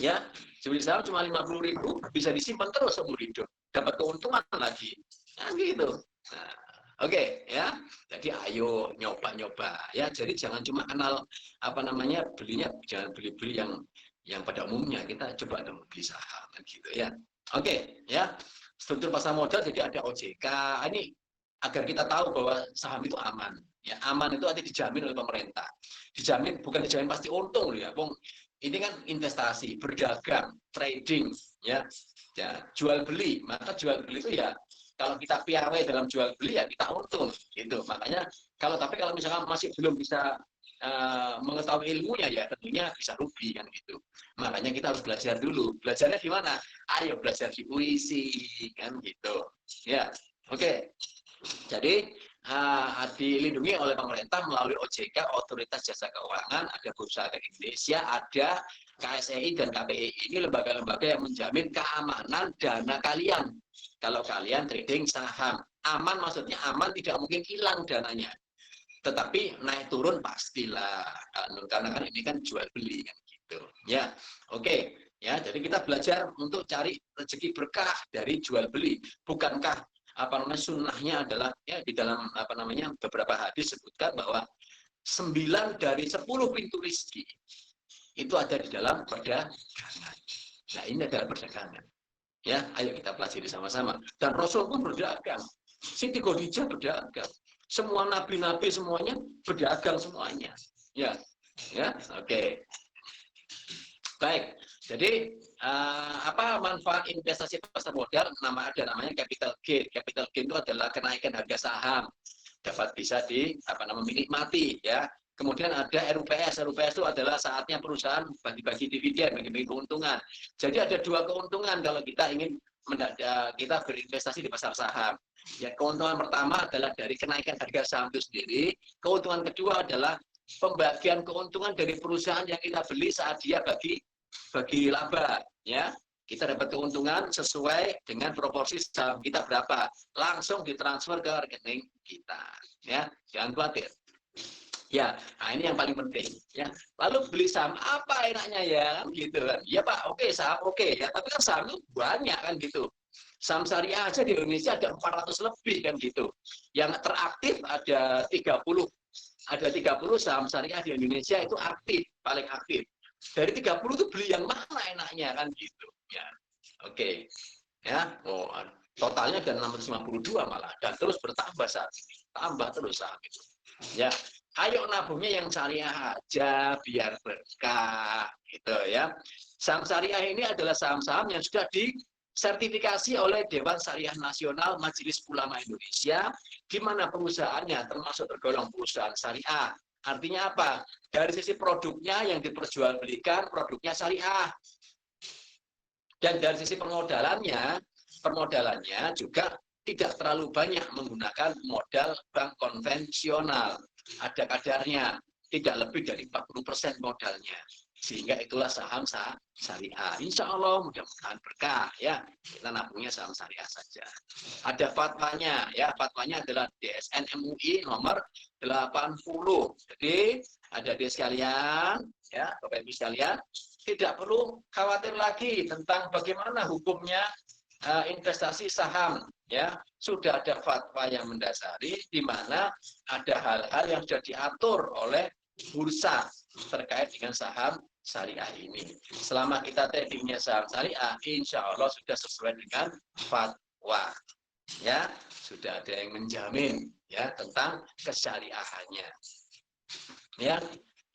Ya, beli saham cuma 50.000 bisa disimpan terus seumur hidup, dapat keuntungan lagi. Nah, gitu. Nah, oke, ya. Jadi ayo nyoba-nyoba ya. Jadi jangan cuma kenal belinya, jangan beli-beli yang pada umumnya. Kita coba beli saham gitu ya. Oke, ya. Struktur pasar modal jadi ada OJK. Ini agar kita tahu bahwa saham itu aman. Ya, aman itu artinya dijamin oleh pemerintah. Dijamin, bukan dijamin pasti untung ya. Ini kan investasi, berdagang, trading, ya. Ya, jual beli. Maka jual beli itu ya kalau kita piawai dalam jual beli ya kita untung gitu. Makanya kalau misalkan masih belum bisa mengetahui ilmunya ya tentunya bisa rugi kan gitu. Makanya kita harus belajar dulu. Belajarnya di mana? Ayo belajar di puisi kan gitu. Ya, oke. Jadi dilindungi oleh pemerintah melalui OJK, Otoritas Jasa Keuangan, ada Bursa Efek Indonesia, ada KSEI dan KPI. Ini lembaga-lembaga yang menjamin keamanan dana kalian. Kalau kalian trading saham, aman maksudnya aman, tidak mungkin hilang dananya. Tetapi naik turun pastilah, karena kan ini kan jual beli kan gitu. Ya, oke. Ya, jadi kita belajar untuk cari rezeki berkah dari jual beli. Bukankah sunnahnya adalah ya di dalam beberapa hadis sebutkan bahwa 9 dari 10 pintu rezeki itu ada di dalam perdagangan. Nah, ini adalah perdagangan. Ya, ayo kita pelajari sama-sama. Dan Rasul pun berdagang. Siti Khadijah berdagang. Semua nabi-nabi semuanya berdagang semuanya. Ya, oke. Baik. Jadi apa manfaat investasi pasar modal? Namanya capital gain. Capital gain itu adalah kenaikan harga saham. Dapat bisa menikmati ya. Kemudian ada RUPS. RUPS itu adalah saatnya perusahaan bagi-bagi dividen, bagi-bagi keuntungan. Jadi ada 2 keuntungan kalau kita ingin kita berinvestasi di pasar saham. Ya, keuntungan pertama adalah dari kenaikan harga saham itu sendiri. Keuntungan kedua adalah pembagian keuntungan dari perusahaan yang kita beli saat dia bagi laba. Ya, kita dapat keuntungan sesuai dengan proporsi saham kita berapa. Langsung ditransfer ke rekening kita. Ya, jangan khawatir. Ya, nah ini yang paling penting ya. Lalu beli saham apa enaknya ya kan gitu kan. Ya Pak, oke saham oke ya, tapi kan saham itu banyak kan gitu. Saham syariah aja di Indonesia ada 400 lebih kan gitu. Yang teraktif ada 30. Ada 30 saham syariah di Indonesia itu aktif, paling aktif. Dari 30 itu beli yang mana enaknya kan gitu. Ya. Oke. Ya. Oh, totalnya ada 652 malah dan terus bertambah saat ini. Tambah terus saham itu. Ya, ayo nabungnya yang syariah aja biar berkah gitu ya. Saham syariah ini adalah saham-saham yang sudah disertifikasi oleh Dewan Syariah Nasional Majelis Ulama Indonesia, di mana perusahaannya termasuk tergolong perusahaan syariah. Artinya apa? Dari sisi produknya yang diperjualbelikan produknya syariah, dan dari sisi permodalannya juga tidak terlalu banyak menggunakan modal bank konvensional. Ada kadarnya, tidak lebih dari 40% modalnya. Sehingga itulah saham syariah. Insya Allah mudah-mudahan berkah ya. Kita nabungnya saham syariah saja. Ada fatwanya ya, fatwanya adalah DSN MUI nomor 80. Jadi ada di sekalian ya, Bapak Ibu sekalian, tidak perlu khawatir lagi tentang bagaimana hukumnya investasi saham ya, sudah ada fatwa yang mendasari di mana ada hal-hal yang sudah diatur oleh bursa terkait dengan saham syariah ini. Selama kita tradingnya saham syariah, insya Allah sudah sesuai dengan fatwa ya, sudah ada yang menjamin ya tentang kesyariahannya ya.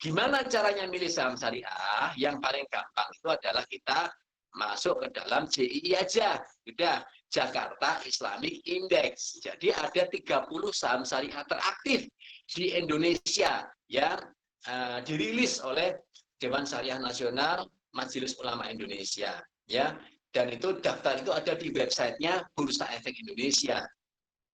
Gimana caranya milih saham syariah? Yang paling gampang itu adalah kita masuk ke dalam JII aja. Udah, Jakarta Islamic Index. Jadi ada 30 saham syariah teraktif di Indonesia yang dirilis oleh Dewan Syariah Nasional Majelis Ulama Indonesia. Ya, dan itu daftar itu ada di websitenya Bursa Efek Indonesia.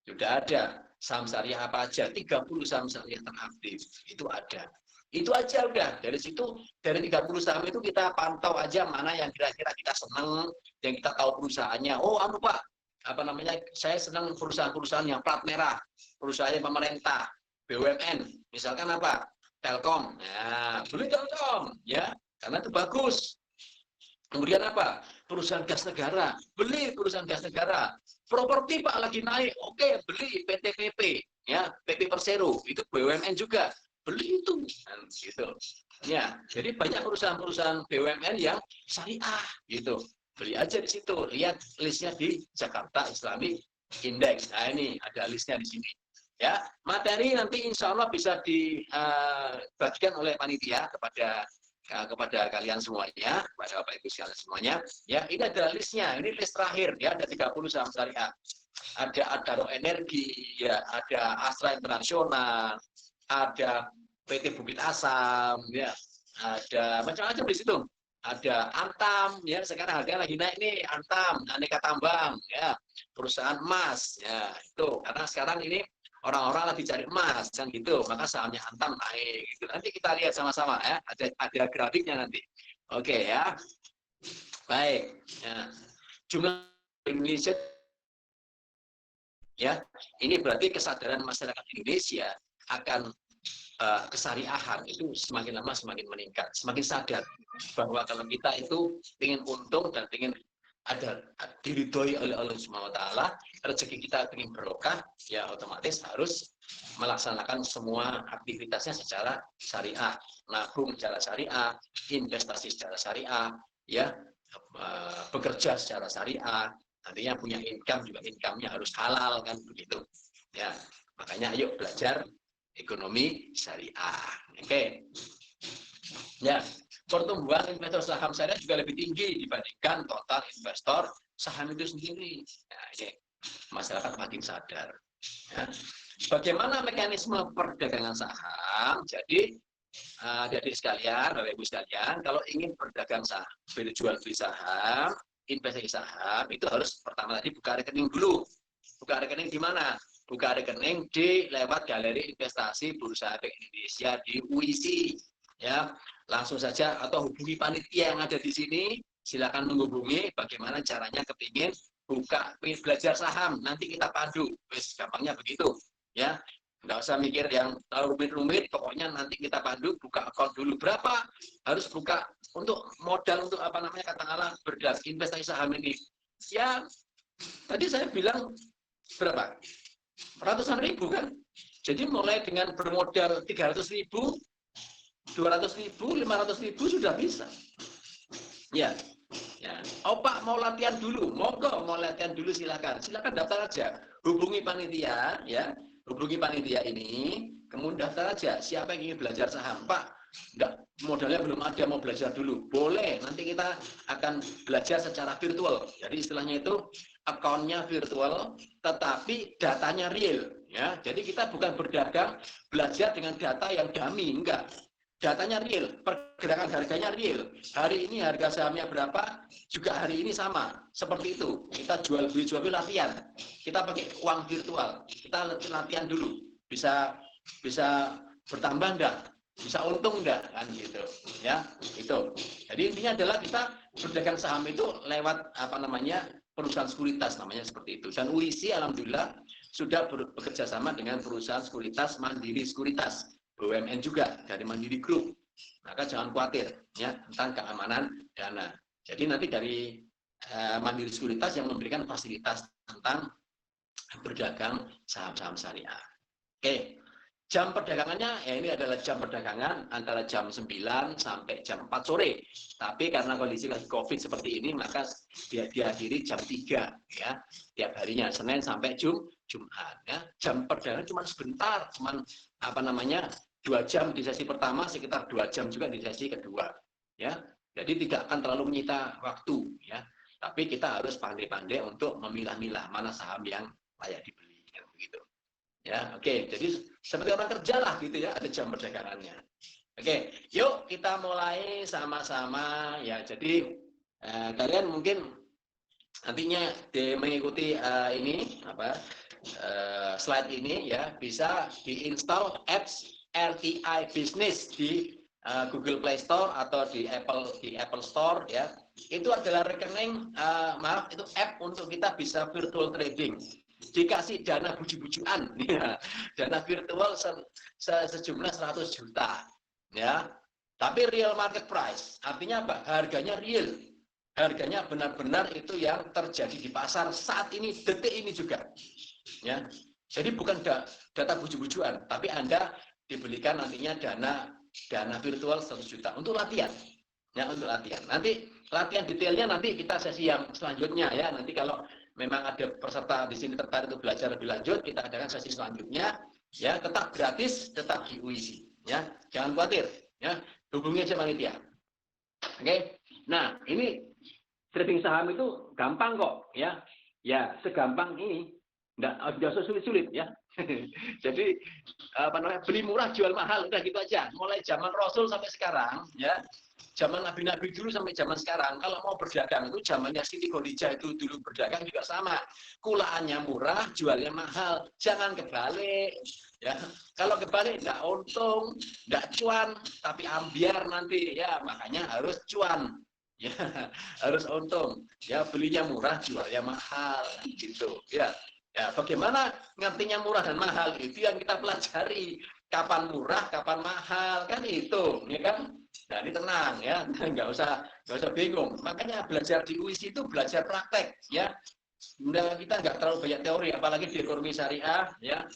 Sudah ada saham syariah apa aja, 30 saham syariah teraktif. Itu ada. Itu aja udah. Dari situ, dari 30 saham itu kita pantau aja mana yang kira-kira kita senang, yang kita tahu perusahaannya. Oh, Pak, apa namanya? Saya senang perusahaan-perusahaan yang plat merah, perusahaan pemerintah, BUMN. Misalkan apa? Telkom. Nah, beli Telkom, ya, karena itu bagus. Kemudian apa? Perusahaan gas negara. Beli perusahaan gas negara. Properti Pak lagi naik. Oke, beli PT-PP. Ya, PP Persero. Itu BUMN juga. Beli itu. Gitu. Ya, jadi banyak perusahaan-perusahaan BUMN yang syariah. Gitu. Beli aja di situ. Lihat listnya di Jakarta Islamic Index. Nah, ini ada listnya di sini. Ya, materi nanti insya Allah bisa dibagikan oleh panitia kepada kalian semuanya, kepada Bapak Ibu sekalian semuanya. Ya, ini adalah listnya. Ini list terakhir ya, ada 30 saham syariah. Ada Adaro Energi, ya, ada Astra Internasional, ada PT Bukit Asam, ya, ada macam-macam di situ. Ada Antam, ya, sekarang harga lagi naik nih, Antam, Aneka Tambang, ya, perusahaan emas, ya, itu karena sekarang ini orang-orang lagi cari emas kan gitu, maka sahamnya Antam naik gitu. Nanti kita lihat sama-sama ya, ada grafiknya nanti. Oke ya, baik. Ya. Jumlah Indonesia ya, ini berarti kesadaran masyarakat Indonesia akan kesariahan itu semakin lama semakin meningkat, semakin sadar bahwa kalau kita itu ingin untung dan ingin ada diridhoi oleh Allah Subhanahu wa taala, rezeki kita ingin berkah, ya otomatis harus melaksanakan semua aktivitasnya secara syariah, nabung secara syariah, investasi secara syariah, ya, bekerja secara syariah, nantinya punya income juga income-nya harus halal kan begitu. Ya, makanya ayo belajar ekonomi syariah. Oke. Ya, pertumbuhan investor saham syariah juga lebih tinggi dibandingkan total investor saham itu sendiri. Nah, ini masyarakat makin sadar. Ya. Bagaimana mekanisme perdagangan saham? Jadi, adik-adik sekalian, Bapak Ibu sekalian, kalau ingin berdagang saham, jual beli saham, investasi saham, itu harus pertama tadi buka rekening dulu. Buka rekening di mana? Buka rekening di lewat galeri investasi Bursa Efek Indonesia di UIC. Ya, langsung saja atau hubungi panitia yang ada di sini. Silakan menghubungi bagaimana caranya kepingin buka, pengen belajar saham. Nanti kita pandu. Wes, gampangnya begitu. Ya, Nggak usah mikir yang terlalu rumit-rumit, pokoknya nanti kita pandu buka account dulu. Berapa harus buka untuk modal untuk apa namanya katakanlah investasi saham ini. Ya, tadi saya bilang berapa? Ratusan ribu kan? Jadi mulai dengan bermodal 300.000, 200.000, 500.000 sudah bisa. Ya, ya. Oh Pak mau latihan dulu, monggo mau latihan dulu silakan daftar aja. Hubungi panitia, ya, hubungi panitia ini, kemudian daftar aja. Siapa yang ingin belajar saham, Pak? Enggak, modalnya belum ada, mau belajar dulu. Boleh, nanti kita akan belajar secara virtual. Jadi istilahnya itu akunnya virtual, tetapi datanya real. Ya, jadi kita bukan berdagang, belajar dengan data yang dummy, enggak. Datanya real, pergerakan harganya real. Hari ini harga sahamnya berapa, juga hari ini sama. Seperti itu. Kita jual beli latihan. Kita pakai uang virtual. Kita latihan dulu. Bisa bertambah enggak? Bisa untung enggak? Kan gitu. Ya, itu. Jadi intinya adalah kita berdagang saham itu lewat apa namanya? Perusahaan sekuritas namanya seperti itu. Dan UISI alhamdulillah sudah bekerja sama dengan perusahaan sekuritas Mandiri Sekuritas. BUMN juga dari Mandiri Group, maka jangan khawatir ya tentang keamanan dana. Jadi nanti dari Mandiri Sekuritas yang memberikan fasilitas tentang berdagang saham-saham syariah. Oke, jam perdagangannya ya ini adalah jam perdagangan antara jam 9 sampai jam 4 sore. Tapi karena kondisi lagi COVID seperti ini maka dia diakhiri jam 3 ya tiap harinya Senin sampai Jumat ya. Jam perdagangan cuma sebentar, cuma apa namanya 2 jam di sesi pertama, sekitar 2 jam juga di sesi kedua ya. Jadi tidak akan terlalu menyita waktu ya. Tapi kita harus pandai-pandai untuk memilah-milah mana saham yang layak dibeli kan begitu. Ya, oke. Jadi seperti orang kerja lah gitu ya, ada jam perdagangannya. Oke, yuk kita mulai sama-sama ya. Jadi kalian mungkin nantinya mengikuti ini apa slide ini ya, bisa diinstal apps RTI Business di Google Play Store atau di Apple Store ya. Itu adalah rekening itu app untuk kita bisa virtual trading. Dikasih dana buju-bujuan ya. Dana virtual sejumlah 100 juta ya. Tapi real market price artinya apa? Harganya real. Harganya benar-benar itu yang terjadi di pasar saat ini, detik ini juga ya. Jadi bukan data buju-bujuan, tapi Anda dibelikan nantinya dana virtual 100 juta untuk latihan. Ya, untuk latihan. Nanti latihan detailnya nanti kita sesi yang selanjutnya ya. Nanti kalau memang ada peserta di sini tertarik untuk belajar lebih lanjut, kita adakan sesi selanjutnya ya, tetap gratis, tetap di UISI ya. Jangan khawatir ya. Hubungi aja panitia. Oke. Nah, ini trading saham itu gampang kok ya. Ya, segampang ini. Enggak usah sulit-sulit ya. Jadi apa namanya, beli murah jual mahal, udah gitu aja. Mulai zaman Rasul sampai sekarang ya. Zaman nabi-nabi dulu sampai zaman sekarang, kalau mau berdagang itu zamannya Siti Khadijah itu dulu berdagang juga sama. Kulaannya murah, jualnya mahal. Jangan kebalik ya. Kalau kebalik enggak untung, enggak cuan, tapi ambiar nanti ya. Makanya harus cuan. Ya, harus untung. Ya, belinya murah, jualnya mahal gitu. Ya. Ya, bagaimana ngertinya murah dan mahal itu yang kita pelajari. Kapan murah, kapan mahal, kan itu, ya kan? Nah, ini tenang ya, nggak usah bingung. Makanya belajar di UISI itu belajar praktek, ya. Nah, kita nggak terlalu banyak teori, apalagi di ekonomi syariah, ya.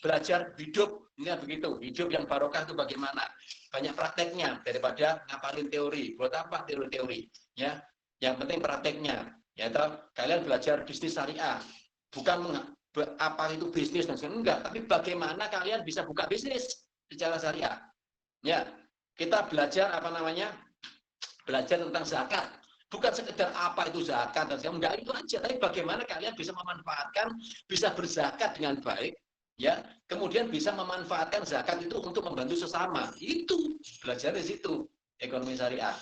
Belajar hidup, ya begitu. Hidup yang barokah itu bagaimana? Banyak prakteknya daripada ngapalin teori. Buat apa teori-teori? Ya, yang penting prakteknya. Ya, toh, kalian belajar bisnis syariah. Bukan apa itu bisnis dan sebagainya, enggak, tapi bagaimana kalian bisa buka bisnis secara syariah. Ya, kita belajar apa namanya? Belajar tentang zakat. Bukan sekedar apa itu zakat dan sebagainya, enggak itu aja, tapi bagaimana kalian bisa memanfaatkan, bisa berzakat dengan baik, ya. Kemudian bisa memanfaatkan zakat itu untuk membantu sesama. Itu belajar di situ ekonomi syariah.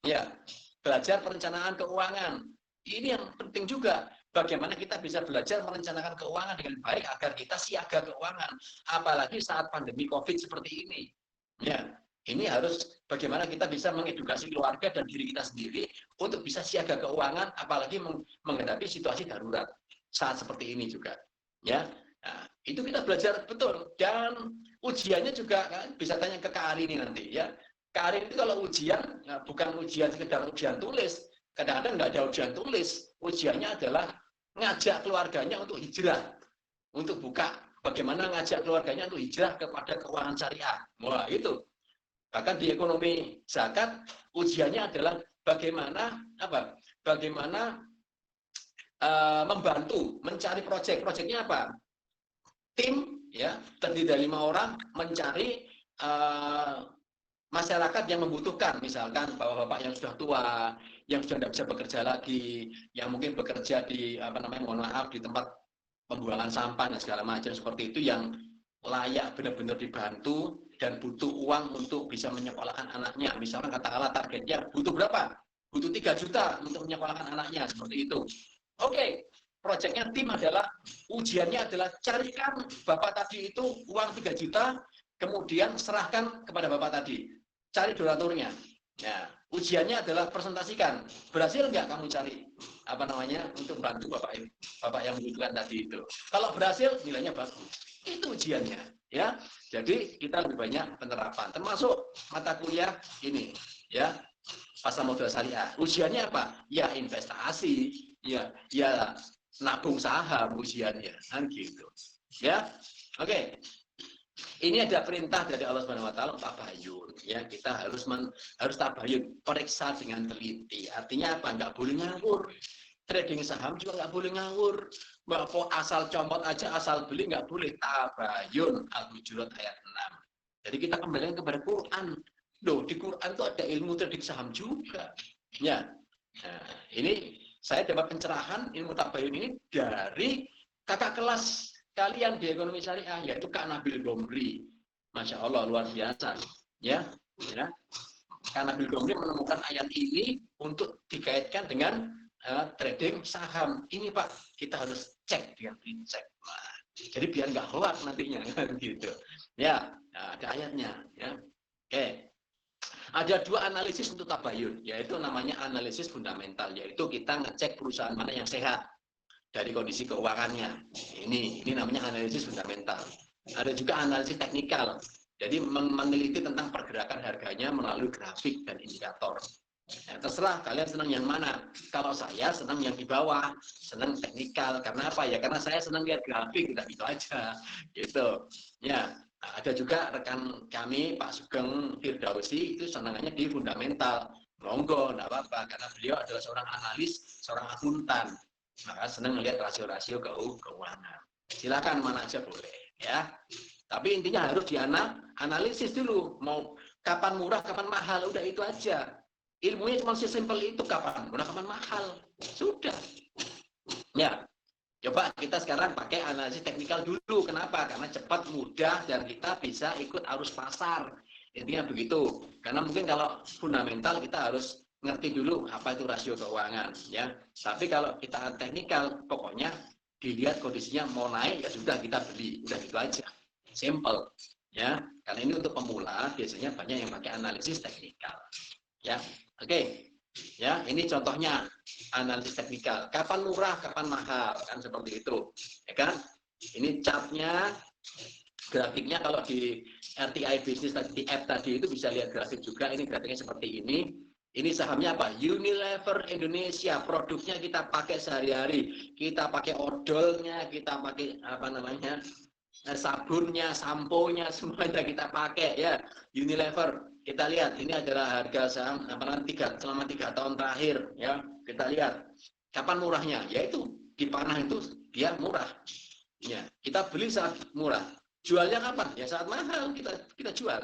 Ya, belajar perencanaan keuangan. Ini yang penting juga. Bagaimana kita bisa belajar merencanakan keuangan dengan baik agar kita siaga keuangan, apalagi saat pandemi COVID seperti ini. Ya, ini harus bagaimana kita bisa mengedukasi keluarga dan diri kita sendiri untuk bisa siaga keuangan, apalagi menghadapi situasi darurat saat seperti ini juga. Ya, nah, Itu kita belajar betul. Dan ujiannya juga kan bisa tanya ke Kak Arin ini nanti ya. Kak Arin itu kalau ujian, nah, bukan ujian sekedar ujian tulis. Kadang-kadang nggak ada ujian tulis. Ujiannya adalah ngajak keluarganya untuk hijrah. Untuk buka, bagaimana ngajak keluarganya untuk hijrah kepada keuangan syariah. Wah, itu. Bahkan di ekonomi zakat, ujiannya adalah bagaimana apa? Bagaimana membantu mencari proyek. Proyeknya apa? Tim ya terdiri dari 5 orang mencari masyarakat yang membutuhkan, misalkan bapak-bapak yang sudah tua, yang sudah tidak bisa bekerja lagi, yang mungkin bekerja di apa namanya, mohon maaf, di tempat pembuangan sampah dan segala macam seperti itu, yang layak benar-benar dibantu dan butuh uang untuk bisa menyekolahkan anaknya. Misalkan katakanlah targetnya butuh berapa? Butuh 3 juta untuk menyekolahkan anaknya, seperti itu. Oke, proyeknya tim adalah, ujiannya adalah carikan bapak tadi itu uang 3 juta, kemudian serahkan kepada bapak tadi. Cari donaturnya. Nah, ujiannya adalah presentasikan. Berhasil nggak kamu cari apa namanya untuk bantu bapak yang membutuhkan tadi itu. Kalau berhasil, nilainya bagus. Itu ujiannya, ya. Jadi kita lebih banyak penerapan, termasuk mata kuliah ini, ya. Pasar modal syariah. Ujiannya apa? Ya investasi, ya nabung saham ujiannya, kan gitu. Ya. Oke. Ini ada perintah dari Allah Subhanahu wa taala, tabayun, ya. Kita harus tabayun, periksa dengan teliti. Artinya apa? Enggak boleh ngawur. Trading saham juga nggak boleh ngawur. Mbak asal comot aja, asal beli nggak boleh. Tabayun, Al-Hujurat ayat 6. Jadi kita kembali kepada Quran. Loh, di Quran itu ada ilmu trading saham juga. Ya. Nah, ini saya dapat pencerahan ilmu tabayun ini dari kakak kelas kalian di ekonomi syariah, yaitu Kak Nabil Gomri. Masya Allah, luar biasa. Ya. Kak Nabil Gomri menemukan ayat ini untuk dikaitkan dengan trading saham. Ini Pak, kita harus cek dengan dicek. Nah, jadi biar nggak hoax nantinya kan gitu. Ya, ada ayatnya. Ya. Oke. Ada 2 analisis untuk tabayun, yaitu namanya analisis fundamental, yaitu kita ngecek perusahaan mana yang sehat dari kondisi keuangannya. Ini namanya analisis fundamental. Ada juga analisis teknikal. Jadi meneliti tentang pergerakan harganya melalui grafik dan indikator. Ya, terserah kalian senang yang mana. Kalau saya senang yang di bawah, senang teknikal. Karena apa ya? Karena saya senang lihat grafik, tidak gitu aja. Gitu. Ya, ada juga rekan kami Pak Sugeng Firdausi itu senangannya di fundamental. Monggo, tidak apa-apa. Karena beliau adalah seorang analis, seorang akuntan. Maka senang melihat rasio-rasio keuangan. Silakan mana aja boleh, ya. Tapi intinya harus dianalisis dulu. Mau kapan murah, kapan mahal, udah itu aja. Ilmunya cuma sesimpel itu, kapan murah, kapan mahal. Sudah. Ya. Coba kita sekarang pakai analisis teknikal dulu. Kenapa? Karena cepat, mudah, dan kita bisa ikut arus pasar. Intinya begitu. Karena mungkin kalau fundamental kita harus ngerti dulu apa itu rasio keuangan, ya. Tapi kalau kita teknikal, pokoknya dilihat kondisinya mau naik ya sudah kita beli, udah gitu aja. Simple, ya. Karena ini untuk pemula biasanya banyak yang pakai analisis teknikal, ya. Oke. Ya, ini contohnya analisis teknikal. Kapan murah, kapan mahal, kan seperti itu, ya kan? Ini chartnya, grafiknya kalau di RTI Business di app tadi itu bisa lihat grafik juga. Ini grafiknya seperti ini. Ini sahamnya apa? Unilever Indonesia. Produknya kita pakai sehari-hari. Kita pakai odolnya, kita pakai apa namanya? Sabunnya, sampo-nya, semuanya kita pakai ya. Unilever. Kita lihat ini adalah harga saham selama 3 tahun terakhir ya. Kita lihat kapan murahnya, yaitu di panah itu dia murah. Ya, kita beli saat murah. Jualnya kapan? Ya saat mahal kita jual.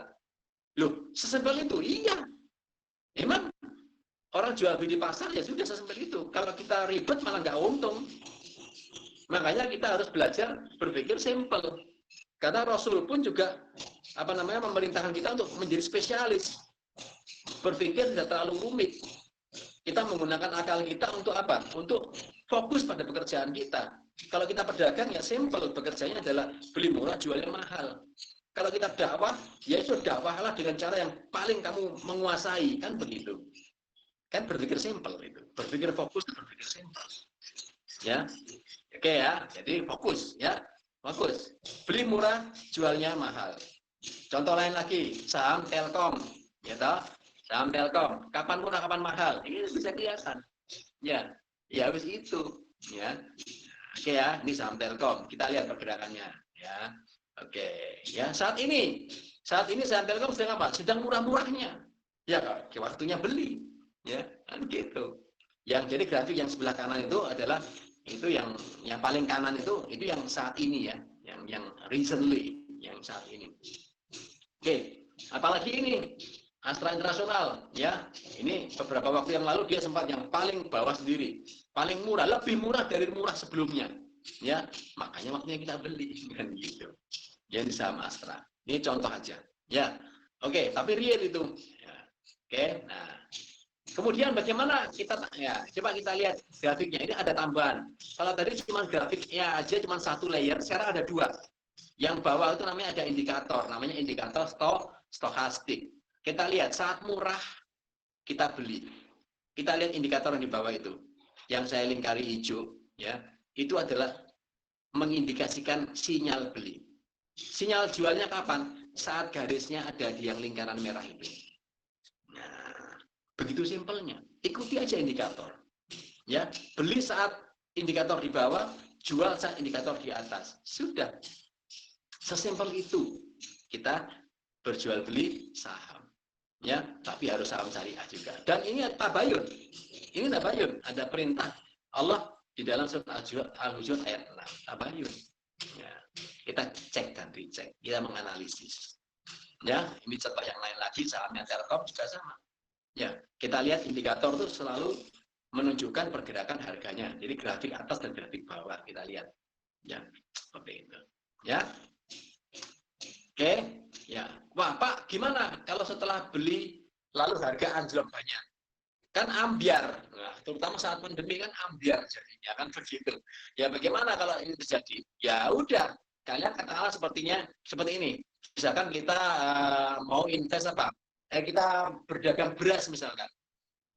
Loh, sesimpel itu? Iya. Emang orang jual beli di pasar ya sudah sesimpel itu. Kalau kita ribet malah nggak untung. Makanya kita harus belajar berpikir simpel. Karena Rasul pun juga memerintahkan kita untuk menjadi spesialis. Berpikir tidak terlalu rumit. Kita menggunakan akal kita untuk apa? Untuk fokus pada pekerjaan kita. Kalau kita pedagang ya simpel, pekerjaannya adalah beli murah, jualnya mahal. Kalau kita dakwah, ya itu dakwahlah dengan cara yang paling kamu menguasai, kan begitu. Kan berpikir simpel itu. Berpikir fokus, berpikir simpel. Ya. Oke ya, jadi fokus ya. Bagus. Beli murah, jualnya mahal. Contoh lain lagi, saham Telkom, ya toh? Saham Telkom, kapan murah, kapan mahal? Ini bisa kelihatan. Ya, ya habis itu, ya. Oke ya, ini saham Telkom. Kita lihat pergerakannya, ya. Oke, ya saat ini saham Telkom sedang apa? Sedang murah-murahnya. Ya, waktunya beli, ya, kan gitu. Yang jadi grafik yang sebelah kanan itu adalah itu yang paling kanan itu yang saat ini ya, yang recently, yang saat ini. Oke, apalagi ini Astra Internasional ya. Ini beberapa waktu yang lalu dia sempat yang paling bawah sendiri, paling murah, lebih murah dari murah sebelumnya. Ya, makanya waktunya kita beli kan gitu. Ya di saham Astra. Ini contoh aja. Ya. Oke, tapi real itu. Ya. Oke, nah. Kemudian bagaimana kita ya, coba kita lihat grafiknya. Ini ada tambahan. Kalau tadi cuma grafiknya aja cuma satu layer, sekarang ada dua. Yang bawah itu namanya ada indikator, namanya indikator stokastik. Kita lihat saat murah kita beli. Kita lihat indikator yang di bawah itu, yang saya lingkari hijau, ya, itu adalah mengindikasikan sinyal beli. Sinyal jualnya kapan? Saat garisnya ada di yang lingkaran merah itu. Nah, begitu simpelnya. Ikuti aja indikator. Ya, beli saat indikator di bawah, jual saat indikator di atas. Sudah. Sesimpel itu kita berjual beli saham, ya. Tapi harus saham syariah juga. Dan ini tabayun. Ini tabayun. Ada perintah Allah di dalam surat Al-Hujurat ayat 6. Tabayun. Ya. Kita cek dan dicek. Kita menganalisis. Ya. Ini contoh yang lain lagi. Sahamnya Telkom juga sama. Ya. Kita lihat indikator itu selalu menunjukkan pergerakan harganya. Jadi grafik atas dan grafik bawah kita lihat. Ya. Seperti itu. Ya. Oke, ya. Wah, Pak, gimana kalau setelah beli lalu harga anjlok banyak? Kan ambiar. Nah, terutama saat pandemi kan ambiar jadinya kan begitu. Ya bagaimana kalau ini terjadi? Ya udah, kalian katakanlah seperti ini. Misalkan kita mau invest apa? Kita berdagang beras misalkan.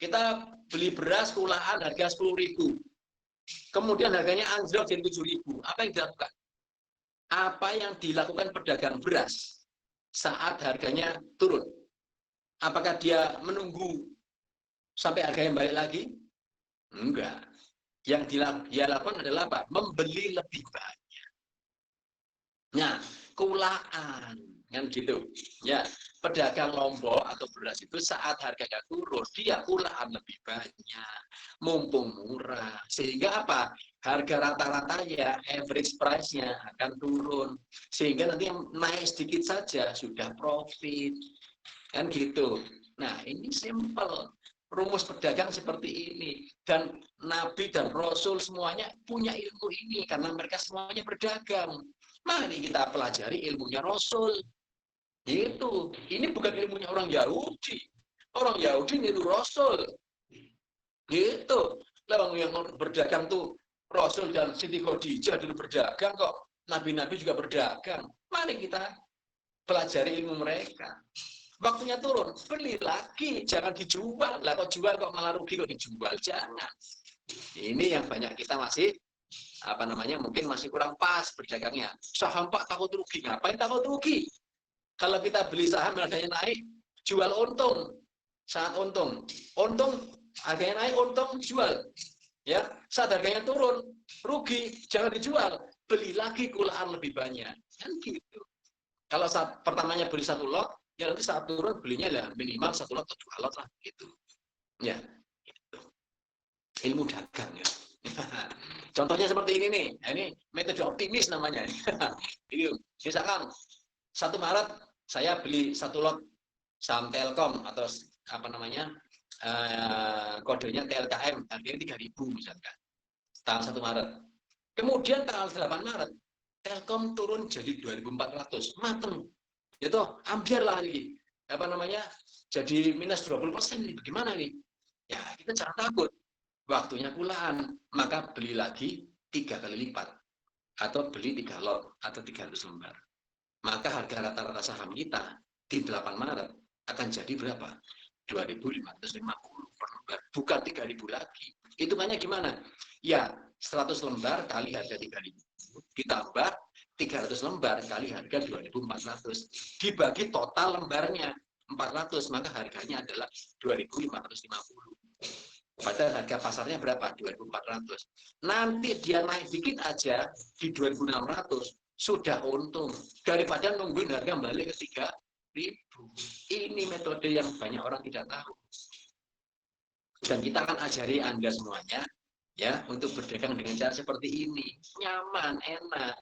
Kita beli beras kulaan harga 10.000. Kemudian harganya anjlok jadi 7.000. Apa yang dilakukan? Apa yang dilakukan pedagang beras saat harganya turun? Apakah dia menunggu sampai harganya balik lagi? Enggak. Yang dia lakukan adalah apa? Membeli lebih banyak. Nah, kulaan kan gitu. Ya, pedagang lombok atau beras itu saat harganya turun, dia kulaan lebih banyak, mumpung murah. Sehingga apa? Harga rata-ratanya, average price-nya akan turun. Sehingga nanti yang naik sedikit saja sudah profit. Kan gitu. Nah, ini simple. Rumus pedagang seperti ini. Dan Nabi dan Rasul semuanya punya ilmu ini. Karena mereka semuanya berdagang. Mari kita pelajari ilmunya Rasul. Itu. Ini bukan ilmunya orang Yahudi. Orang Yahudi niru Rasul. Gitu. Lah yang berdagang tuh Rasul dan Siti Khadijah dulu berdagang kok. Nabi-nabi juga berdagang. Mari kita pelajari ilmu mereka. Waktunya turun, beli lagi, jangan dijual. Lah kok jual kok malah rugi, kok dijual, jangan. Ini yang banyak kita masih mungkin masih kurang pas berdagangnya. Saham Pak takut rugi, ngapain takut rugi? Kalau kita beli saham harganya naik, jual untung. Saat untung harganya naik, untung jual. Ya, saat harganya turun, rugi, jangan dijual, beli lagi kulaan lebih banyak. Kan gitu. Kalau saat pertamanya beli satu lot, ya nanti saat turun belinya lah minimal 1 lot atau 2 lot lah gitu. Ya, gitu. Ilmu dagang ya. Contohnya seperti ini nih. Nah, ini metode optimis namanya. Ini misalkan 1 Maret saya beli 1 lot saham Telkom atau kodenya TLKM, harganya 3.000 misalkan. Tanggal 1 Maret. Kemudian tanggal 8 Maret Telkom turun jadi 2.400. Mateng. Itu ambiar lah ini. Jadi minus 20% nih. Bagaimana nih? Ya, kita jangan takut. Waktunya kulaan, maka beli lagi 3 kali lipat. Atau beli 3 lot atau 300 lembar. Maka harga rata-rata saham kita di 8 Maret akan jadi berapa? 2.550 per lembar. Bukan 3.000 lagi. Hitungannya gimana? Ya, 100 lembar kali harga 3.000 ditambah 3 200 lembar kali harga 2.400 dibagi total lembarnya 400, maka harganya adalah 2.550. Padahal harga pasarnya berapa? 2.400. Nanti dia naik dikit aja di 2.600 sudah untung daripada nungguin harga balik ke 3.000. Ini metode yang banyak orang tidak tahu. Dan kita akan ajari Anda semuanya ya untuk berdagang dengan cara seperti ini, nyaman, enak.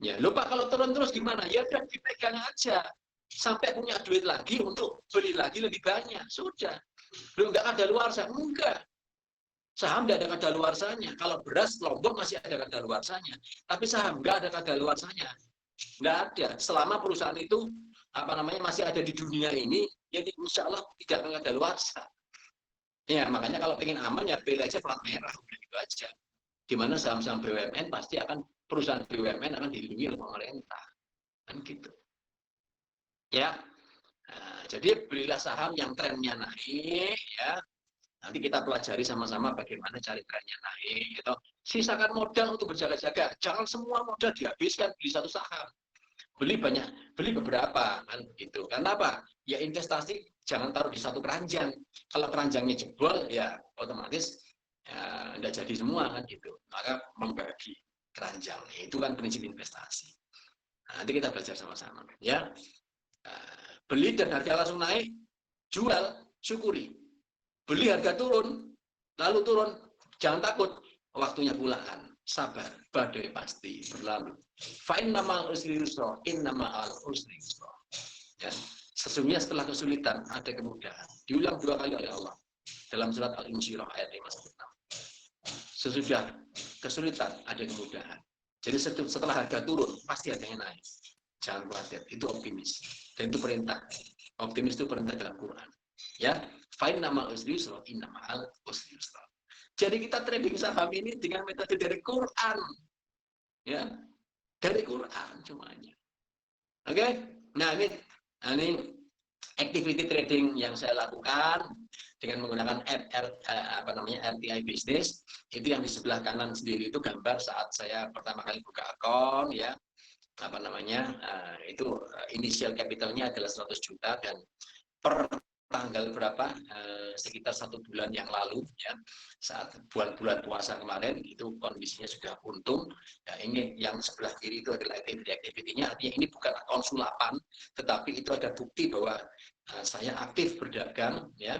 Ya, lupa kalau turun terus gimana? Ya udah dipegang aja sampai punya duit lagi untuk beli lagi lebih banyak. Sudah. Belum nggak ada luar sana, enggak. Saham tidak ada kadaluarsanya. Kalau beras Lombok masih ada kadaluarsanya, tapi saham nggak ada kadaluarsanya. Nggak ada. Selama perusahaan itu masih ada di dunia ini, jadi insya Allah tidak akan kadaluarsa. Ya, makanya kalau pengen aman ya pilih aja plat merah, udah gitu aja. Di mana saham-saham BUMN pasti akan perusahaan BUMN akan dilindungi oleh pemerintah, kan gitu. Ya, nah, jadi belilah saham yang trennya naik, ya. Nanti kita pelajari sama-sama bagaimana cari trennya naik, gitu. Sisakan modal untuk berjaga-jaga. Jangan semua modal dihabiskan beli satu saham. Beli banyak, beli beberapa, kan begitu. Karena apa? Ya investasi jangan taruh di satu keranjang. Kalau keranjangnya jebol, ya otomatis ya tidak jadi semua kan gitu. Maka membagi keranjang itu kan prinsip investasi. Nah, nanti kita belajar sama-sama, ya. Beli dan harga langsung naik, jual, syukuri. Beli harga turun, lalu turun, jangan takut, waktunya pulaan. Sabar, badai pasti berlalu. Fa'in nama usri yusra, in nama al usri yusra. Ya, sesungguhnya setelah kesulitan ada kemudahan. Diulang 2 kali oleh Allah dalam surat Al-Insyirah ayat 56. Sesudah kesulitan ada kemudahan. Jadi setelah harga turun pasti harganya naik. Jangan khawatir, itu optimis dan itu perintah. Optimis itu perintah dalam Quran. Ya, fa'in nama usri yusra, in nama al usri yusra. Jadi kita trading saham ini dengan metode dari Quran, ya, dari Quran semuanya. Oke, nah ini activity trading yang saya lakukan dengan menggunakan RTI Business. Itu yang di sebelah kanan sendiri itu gambar saat saya pertama kali buka akun, ya, itu initial capitalnya adalah 100 juta dan per tanggal berapa sekitar 1 bulan yang lalu, ya, saat bulan puasa kemarin itu kondisinya sudah untung. Ya, ini yang sebelah kiri itu adalah activity-nya, artinya ini bukan akun sulapan, tetapi itu ada bukti bahwa saya aktif berdagang, ya,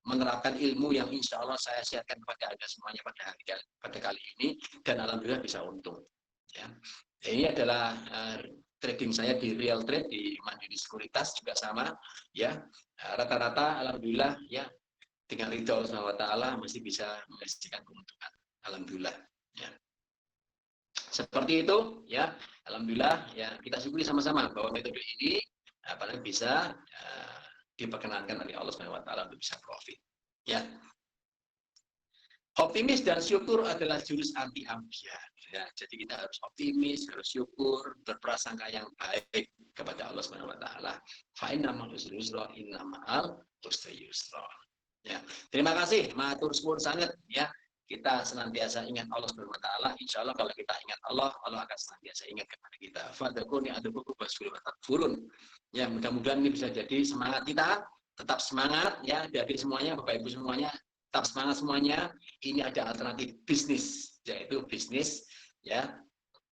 menerapkan ilmu yang insya Allah saya siarkan kepada Anda semuanya pada kali ini, dan alhamdulillah bisa untung. Ya. Ini adalah trading saya di Real Trade di Mandiri Sekuritas juga sama, ya, rata-rata alhamdulillah, ya, dengan ridho Allah SWT masih bisa menghasilkan keuntungan, alhamdulillah, ya. Seperti itu, ya, alhamdulillah, ya, kita syukuri sama-sama bahwa metode ini bisa diperkenankan oleh Allah SWT untuk bisa profit, ya. Optimis dan syukur adalah jurus anti ambiar. Ya, jadi kita harus optimis, harus syukur, berprasangka yang baik kepada Allah Subhanahu wa taala. Fa innamal usri yusra, innamal usri yusra. Ya, terima kasih, matur suwun sangat, ya. Kita senantiasa ingat Allah Subhanahu wa taala. Insyaallah kalau kita ingat Allah, Allah akan senantiasa ingat kepada kita. Fadakuni adubukum wasful wa takfurun. Ya, mudah-mudahan ini bisa jadi semangat kita, tetap semangat, ya, dari semuanya, Bapak Ibu semuanya, tetap semangat semuanya. Ini ada alternatif bisnis, yaitu bisnis, ya,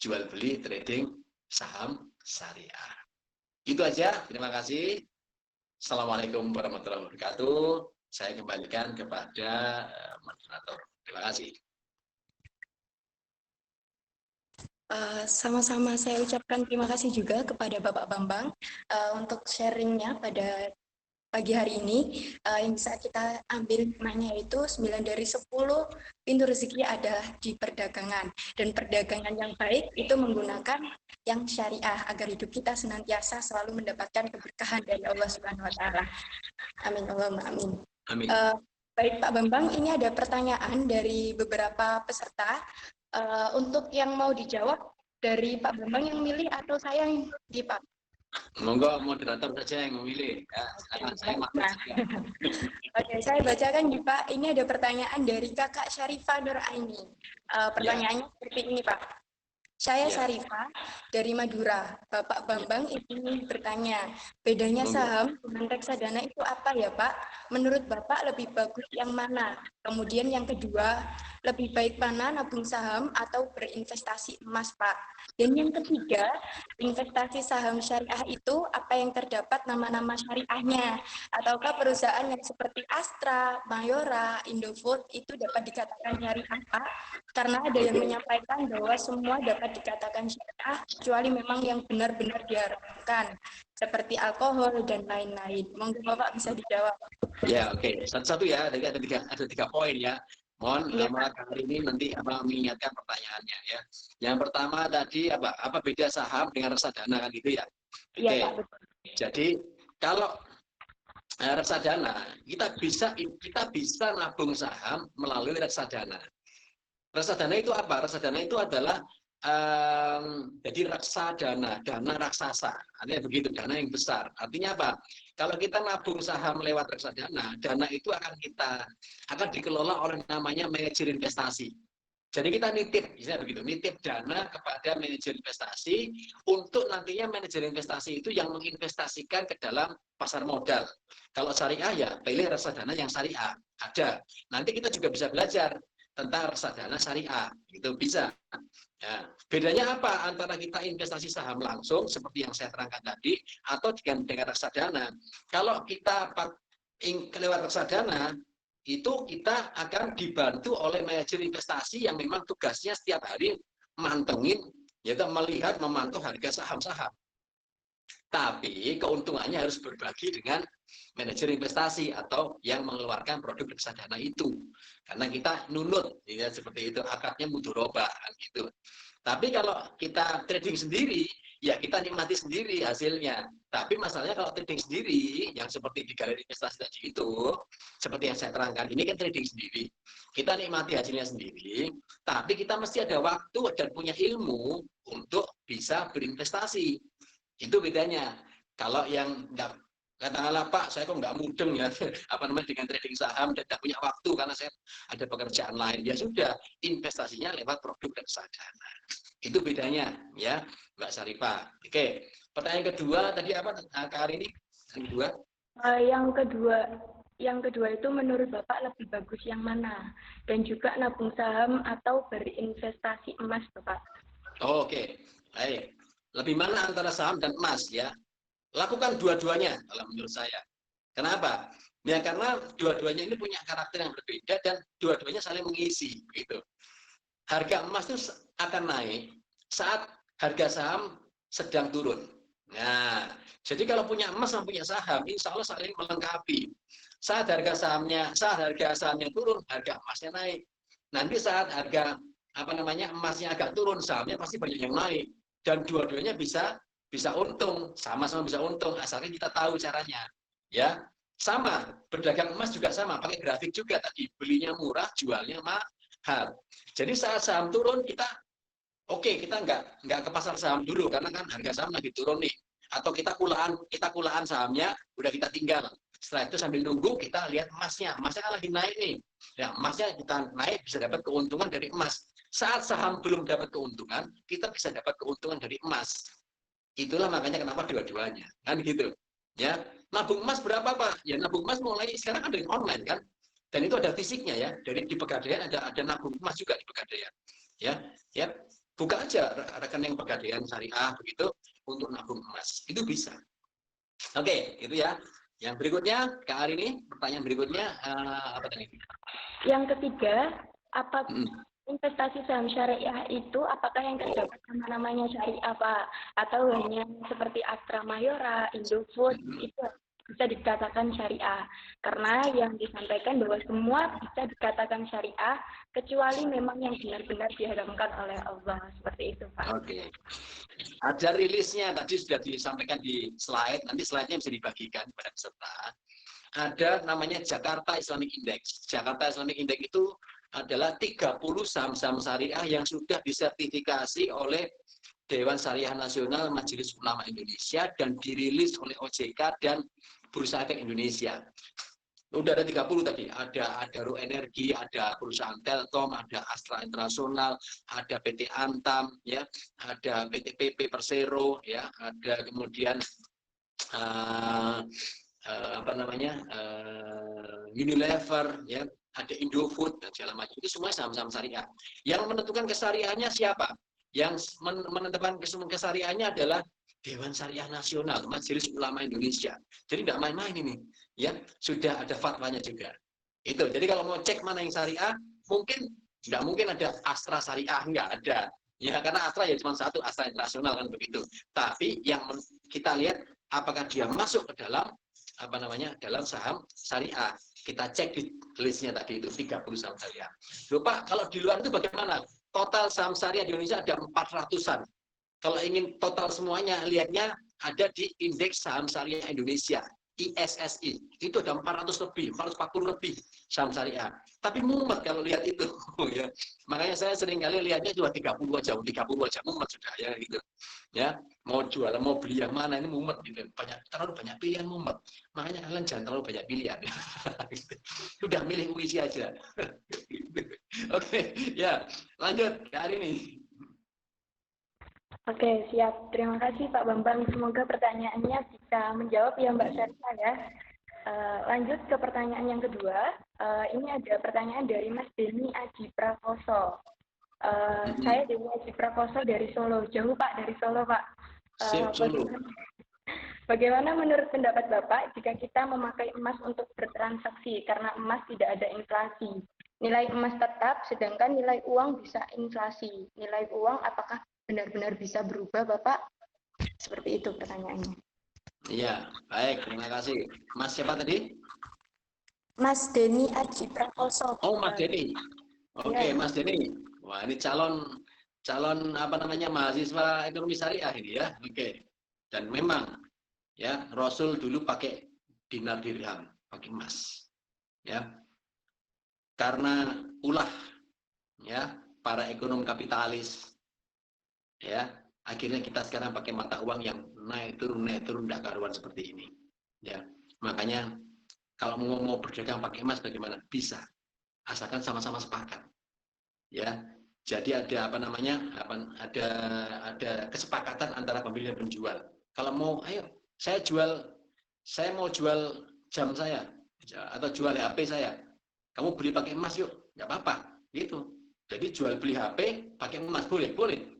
jual beli trading saham syariah. Itu aja, terima kasih. Assalamualaikum warahmatullahi wabarakatuh. Saya kembalikan kepada moderator. Terima kasih. Sama-sama saya ucapkan terima kasih juga kepada Bapak Bambang untuk sharingnya pada pagi hari ini. Yang bisa kita ambil hikmahnya itu 9 dari 10 pintu rezeki adalah di perdagangan, dan perdagangan yang baik itu menggunakan yang syariah agar hidup kita senantiasa selalu mendapatkan keberkahan dari Allah Subhanahu wa taala. Amin Allahumma amin. Amin. Baik Pak Bambang, ini ada pertanyaan dari beberapa peserta. Untuk yang mau dijawab dari Pak Bambang yang milih atau saya yang di Pak? Monggo moderator saja yang memilih. Ya, silakan, saya makhluk saja. Oke, saya bacakan nih Pak. Ini ada pertanyaan dari Kakak Syarifah Nur Aini. Pertanyaannya seperti ini Pak. Saya Ya, Syarifah dari Madura. Bapak Bambang ingin bertanya, bedanya monggo. saham dengan reksadana itu apa ya Pak? Menurut Bapak lebih bagus yang mana? Kemudian yang kedua, lebih baik mana nabung saham atau berinvestasi emas Pak? Dan yang ketiga, investasi saham syariah itu apa yang terdapat nama-nama syariahnya? Ataukah perusahaan yang seperti Astra, Mayora, Indofood itu dapat dikatakan syariah Pak? Karena ada yang Oke. menyampaikan bahwa semua dapat dikatakan syariah kecuali memang yang benar-benar diharamkan seperti alkohol dan lain-lain. Monggo Bapak bisa dijawab. Ya, oke. Satu-satu ya. Ada tiga poin ya. Mohon Iya Pak. Mara kali ini nanti mengingatkan pertanyaannya ya. Yang pertama tadi apa beda saham dengan reksadana kan gitu ya. Iya Pak, Oke. betul. Jadi kalau reksadana kita bisa nabung saham melalui reksadana. Reksadana itu apa? Reksadana itu adalah jadi reksadana, dana raksasa. Artinya begitu, dana yang besar. Artinya apa? Kalau kita nabung saham lewat reksadana, dana itu akan dikelola oleh namanya manajer investasi. Jadi kita nitip, misalnya begitu, nitip dana kepada manajer investasi untuk nantinya manajer investasi itu yang menginvestasikan ke dalam pasar modal. Kalau syariah ya pilih reksadana yang syariah, ada. Nanti kita juga bisa belajar tentang reksadana syariah, itu bisa. Ya. Bedanya apa antara kita investasi saham langsung seperti yang saya terangkan tadi atau dengan reksadana? Kalau kita lewat reksadana itu kita akan dibantu oleh manajer investasi yang memang tugasnya setiap hari mantengin, yaitu melihat memantau harga saham-saham. Tapi keuntungannya harus berbagi dengan manajer investasi atau yang mengeluarkan produk reksadana itu. Karena kita nunut, ya, seperti itu, akadnya mudoroba gitu. Tapi kalau kita trading sendiri, ya kita nikmati sendiri hasilnya. Tapi masalahnya kalau trading sendiri, yang seperti di galeri investasi tadi itu, seperti yang saya terangkan, ini kan trading sendiri. Kita nikmati hasilnya sendiri, tapi kita mesti ada waktu dan punya ilmu untuk bisa berinvestasi. Itu bedanya. Kalau yang nggak, katakanlah Pak, saya kok nggak mudeng ya, dengan trading saham dan tidak punya waktu karena saya ada pekerjaan lain. Ya sudah, investasinya lewat produk reksadana. Itu bedanya, ya, Mbak Syarifah. Oke, pertanyaan kedua tadi apa, Kak Hari ini? Yang kedua? Yang kedua itu menurut Bapak lebih bagus yang mana? Dan juga nabung saham atau berinvestasi emas Bapak? Oh, oke, baik. Lebih mana antara saham dan emas ya? Lakukan dua-duanya kalau menurut saya. Kenapa? Ya karena dua-duanya ini punya karakter yang berbeda dan dua-duanya saling mengisi, gitu. Harga emas itu akan naik saat harga saham sedang turun. Nah, jadi kalau punya emas dan punya saham, insya Allah saling melengkapi. Saat harga sahamnya turun, harga emasnya naik. Nanti saat harga emasnya agak turun, sahamnya pasti banyak yang naik. Dan dua-duanya bisa untung, sama-sama bisa untung, asalnya kita tahu caranya. Ya, sama, berdagang emas juga sama, pakai grafik juga tadi, belinya murah, jualnya mahal. Jadi saat saham turun kita nggak ke pasar saham dulu karena kan harga saham lagi turun nih. Atau kita kulaan sahamnya udah kita tinggal. Setelah itu sambil nunggu kita lihat emasnya kan lagi naik nih. Ya emasnya kita naik bisa dapat keuntungan dari emas. Saat saham belum dapat keuntungan, kita bisa dapat keuntungan dari emas. Itulah makanya kenapa dua-duanya kan gitu. Ya nabung emas berapa Pak? Ya nabung emas mulai sekarang ada yang online kan. Dan itu ada fisiknya ya. Dari di Pegadaian ada nabung emas juga di Pegadaian. Ya, buka aja rekening Pegadaian syariah begitu untuk nabung emas. Itu bisa. Oke, itu ya. Yang berikutnya, Kak Ari ini pertanyaan berikutnya apa tadi? Yang ketiga, apa Hmm. investasi saham syariah itu apakah yang terdapat nama-namanya syariah Pak? Atau hanya seperti Astra Mayora, Indofood, itu bisa dikatakan syariah? Karena yang disampaikan bahwa semua bisa dikatakan syariah, kecuali memang yang benar-benar diharamkan oleh Allah. Seperti itu Pak. Oke. Ada rilisnya tadi sudah disampaikan di slide, nanti slide-nya bisa dibagikan kepada peserta. Ada namanya Jakarta Islamic Index. Jakarta Islamic Index itu adalah 30 saham-saham syariah yang sudah disertifikasi oleh Dewan Syariah Nasional Majelis Ulama Indonesia dan dirilis oleh OJK dan Bursa Efek Indonesia. Udah ada 30 tadi. Ada Ru Energi, ada perusahaan Telkom, ada Astra Internasional, ada PT Antam, ya, ada PT PP Persero, ya, ada kemudian apa namanya Unilever, ya, ada Indofood dan segala macam. Itu semua saham-saham syariah. Yang menentukan kesariahnya siapa? Yang menentukan kesariahnya adalah Dewan Syariah Nasional, Majelis Ulama Indonesia. Jadi tidak main-main ini, ya, sudah ada fatwanya juga. Itu. Jadi kalau mau cek mana yang syariah, mungkin tidak mungkin ada Astra Syariah, nggak ada. Ya, karena Astra ya cuma satu, Astra Internasional kan begitu. Tapi yang kita lihat apakah dia masuk ke dalam apa namanya dalam saham syariah. Kita cek di listnya tadi itu 30 saham syariah. Loh Pak, kalau di luar itu bagaimana? Total saham syariah di Indonesia ada 400-an. Kalau ingin total semuanya, lihatnya ada di Indeks Saham Syariah Indonesia, ISSI. Itu ada 400 lebih, 440 lebih saham syariah. Tapi mumet kalau lihat itu. Ya. Makanya saya sering kali lihatnya cuma 30 aja mumet sudah ya gitu. Ya, mau jual, mau beli yang mana ini mumet gitu. Terlalu banyak pilihan mumet. Makanya kalian jangan terlalu banyak pilihan. Sudah milih UISI aja. Oke, ya. Lanjut ke hari ini. Oke, siap. Terima kasih Pak Bambang. Semoga pertanyaannya bisa menjawab ya Mbak Serta ya. Lanjut ke pertanyaan yang kedua. Ini ada pertanyaan dari Mas Denny Aji Prakoso. Saya Denny Aji Prakoso dari Solo. Jauh Pak, dari Solo Pak. Solo. Bagaimana menurut pendapat Bapak jika kita memakai emas untuk bertransaksi karena emas tidak ada inflasi? Nilai emas tetap, sedangkan nilai uang bisa inflasi. Nilai uang apakah benar-benar bisa berubah, Bapak? Seperti itu pertanyaannya. Iya, baik, terima kasih. Mas siapa tadi? Mas Denny Aji Prakoso. Oh, Mas Denny. Oke, Ya. Mas Denny. Wah, ini calon apa namanya mahasiswa ekonomi syariah ini ya. Oke. Dan memang ya Rasul dulu pakai dinar dirham, pakai emas. Ya. Karena ulah ya para ekonom kapitalis ya akhirnya kita sekarang pakai mata uang yang naik turun tidak karuan seperti ini ya. Makanya kalau mau berdagang pakai emas bagaimana bisa, asalkan sama-sama sepakat ya. Jadi ada apa namanya ada kesepakatan antara pembeli dan penjual. Kalau mau ayo saya mau jual jam saya atau jual HP saya, kamu beli pakai emas yuk, nggak apa-apa gitu. Jadi jual beli HP pakai emas boleh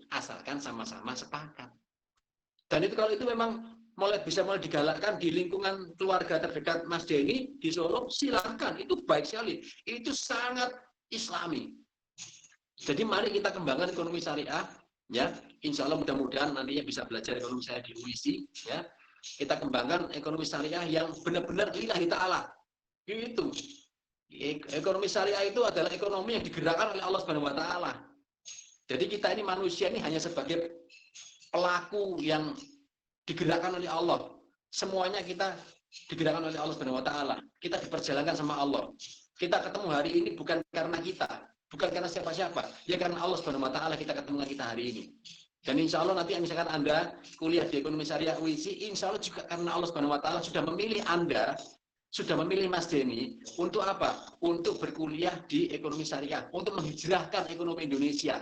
asalkan sama-sama sepakat. Dan itu kalau itu memang bisa mulai digalakkan di lingkungan keluarga terdekat Mas Denny di Solo, silakan, itu baik sekali, itu sangat Islami. Jadi mari kita kembangkan ekonomi syariah, ya, insya Allah mudah-mudahan nantinya bisa belajar ekonomi syariah di UISI, ya, kita kembangkan ekonomi syariah yang benar-benar lillahi ta'ala, itu. Ekonomi syariah itu adalah ekonomi yang digerakkan oleh Allah Subhanahu Wa Taala. Jadi kita ini manusia ini hanya sebagai pelaku yang digerakkan oleh Allah. Semuanya kita digerakkan oleh Allah Subhanahu Wa Taala. Kita diperjalankan sama Allah. Kita ketemu hari ini bukan karena kita, bukan karena siapa-siapa, ya karena Allah Subhanahu Wa Taala kita ketemu kita hari ini. Dan insya Allah nanti misalkan Anda kuliah di ekonomi syariah UISI, insya Allah juga karena Allah Subhanahu Wa Taala sudah memilih Anda, sudah memilih Mas Denny untuk apa? Untuk berkuliah di ekonomi syariah, untuk menghijrahkan ekonomi Indonesia.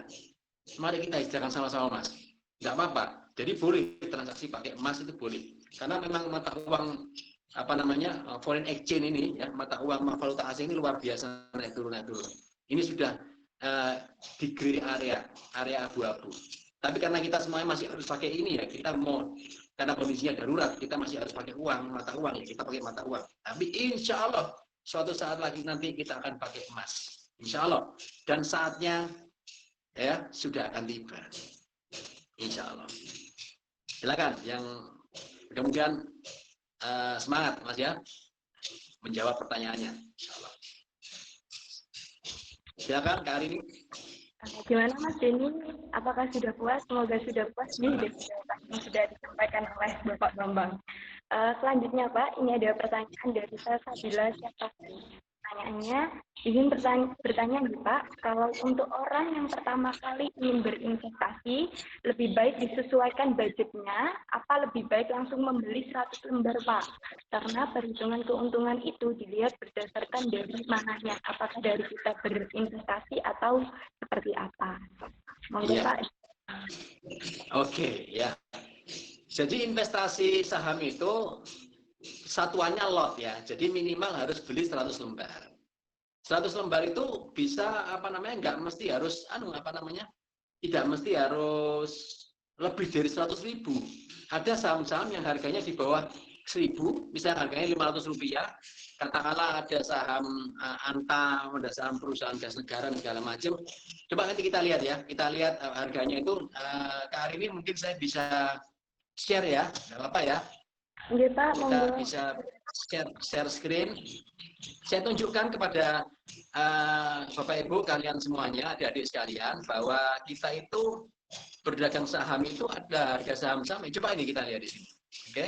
Mari kita hijrahkan sama-sama, Mas. Nggak apa-apa. Jadi boleh transaksi pakai emas, itu boleh. Karena memang mata uang apa namanya foreign exchange ini, ya, mata uang valuta asing ini luar biasa naik turun. Ini sudah di gray area abu-abu. Tapi karena kita semuanya masih harus pakai ini ya, kita mau karena kondisinya darurat, kita masih harus pakai uang, mata uang ya, kita pakai mata uang. Tapi insya Allah suatu saat lagi nanti kita akan pakai emas, insya Allah. Dan saatnya ya sudah akan tiba, insya Allah. Silakan yang mudah-mudahan semangat Mas ya menjawab pertanyaannya, insya Allah. Silakan Kak Arini. Gimana Mas Denny? Apakah sudah puas? Semoga sudah puas nih dengan jawaban yang sudah disampaikan oleh Bapak Bambang. Selanjutnya Pak, ini ada pertanyaan dari Salsabila Syafaqi. pertanyaannya. Izin bertanya nih Pak, kalau untuk orang yang pertama kali ingin berinvestasi, lebih baik disesuaikan budgetnya, apa lebih baik langsung membeli 100 lembar Pak? Karena perhitungan keuntungan itu dilihat berdasarkan dari mananya, apakah dari kita berinvestasi atau seperti apa. Monggo Iya. Pak. Oke, ya. Jadi investasi saham itu satuannya lot ya. Jadi minimal harus beli 100 lembar. 100 lembar itu bisa enggak mesti harus tidak mesti harus lebih dari 100.000. Ada saham-saham yang harganya di bawah 1.000, misalnya harganya Rp500. Katakanlah ada saham Antam, ada saham perusahaan gas negara segala macam. Coba nanti kita lihat ya. Kita lihat harganya itu hari ini mungkin saya bisa share ya, nggak apa-apa ya. Iya Pak, Kita monggo. bisa share screen. Saya tunjukkan kepada Bapak Ibu kalian semuanya, adik-adik sekalian, bahwa kita itu berdagang saham itu ada harga saham-saham. Coba ini kita lihat di sini. Oke.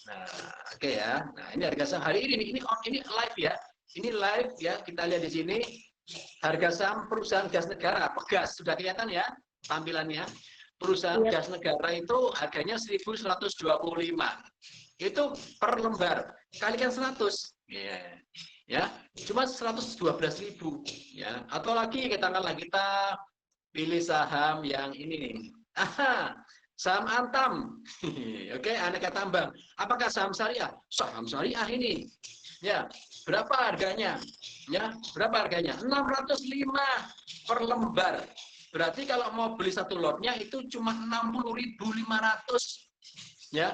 Nah, oke ya. Nah, ini harga saham hari ini live ya. Ini live ya. Kita lihat di sini harga saham perusahaan gas negara, Pegas, sudah kelihatan ya tampilannya. Perusahaan gas negara itu harganya 1.125. Itu per lembar. Kalikan 100. Ya, cuma 112.000 ya. Atau lagi katakanlah kita pilih saham yang ini nih. Saham Antam. Oke, aneka tambang. Apakah saham syariah? Saham syariah ini. Ya, berapa harganya? Ya, berapa harganya? 605 per lembar. Berarti kalau mau beli satu lotnya itu cuma 60.500. Ya.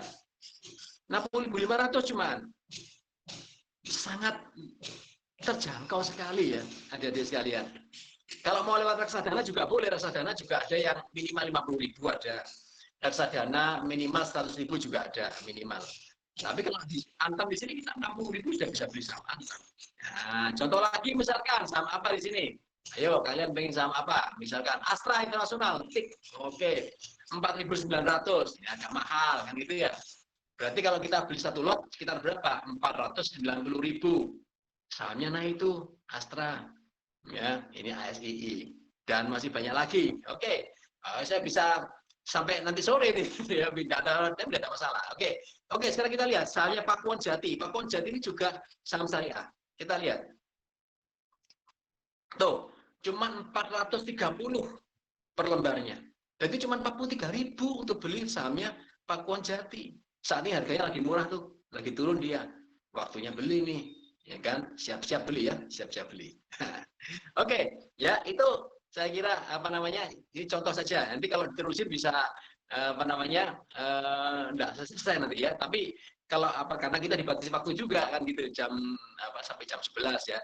60.500 cuman. Sangat terjangkau sekali ya, adik-adik sekalian. Kalau mau lewat reksadana juga boleh, reksadana juga ada yang minimal 50.000 ada. Reksadana minimal 100.000 juga ada minimal. Tapi kalau di Antam di sini kita 60.000 sudah bisa beli saham Antam. Nah, contoh lagi misalkan saham apa di sini? Ayo kalian pengen saham apa? Misalkan Astra Internasional, tik. Oke, 4.900. Ya agak mahal kan gitu ya. Berarti kalau kita beli satu lot sekitar berapa? 490.000. Sahamnya naik itu Astra. Ya, ini ASII. Dan masih banyak lagi. Oke. Saya bisa sampai nanti sore nih. Ya, tidak ada masalah. Oke. Oke, sekarang kita lihat sahamnya Pakuan Jati. Pakuan Jati ini juga saham syariah. Kita lihat. Tuh, cuma 430 per lembarnya. Jadi cuma 43.000 untuk beli sahamnya Pakuan Jati. Saat ini harganya lagi murah tuh, lagi turun dia. Waktunya beli nih, ya kan? Siap-siap beli ya, siap-siap beli. Oke, ya itu saya kira ini contoh saja. Nanti kalau diterusin bisa enggak selesai nanti ya. Tapi kalau karena kita dibatasi waktu juga kan gitu sampai jam 11 ya.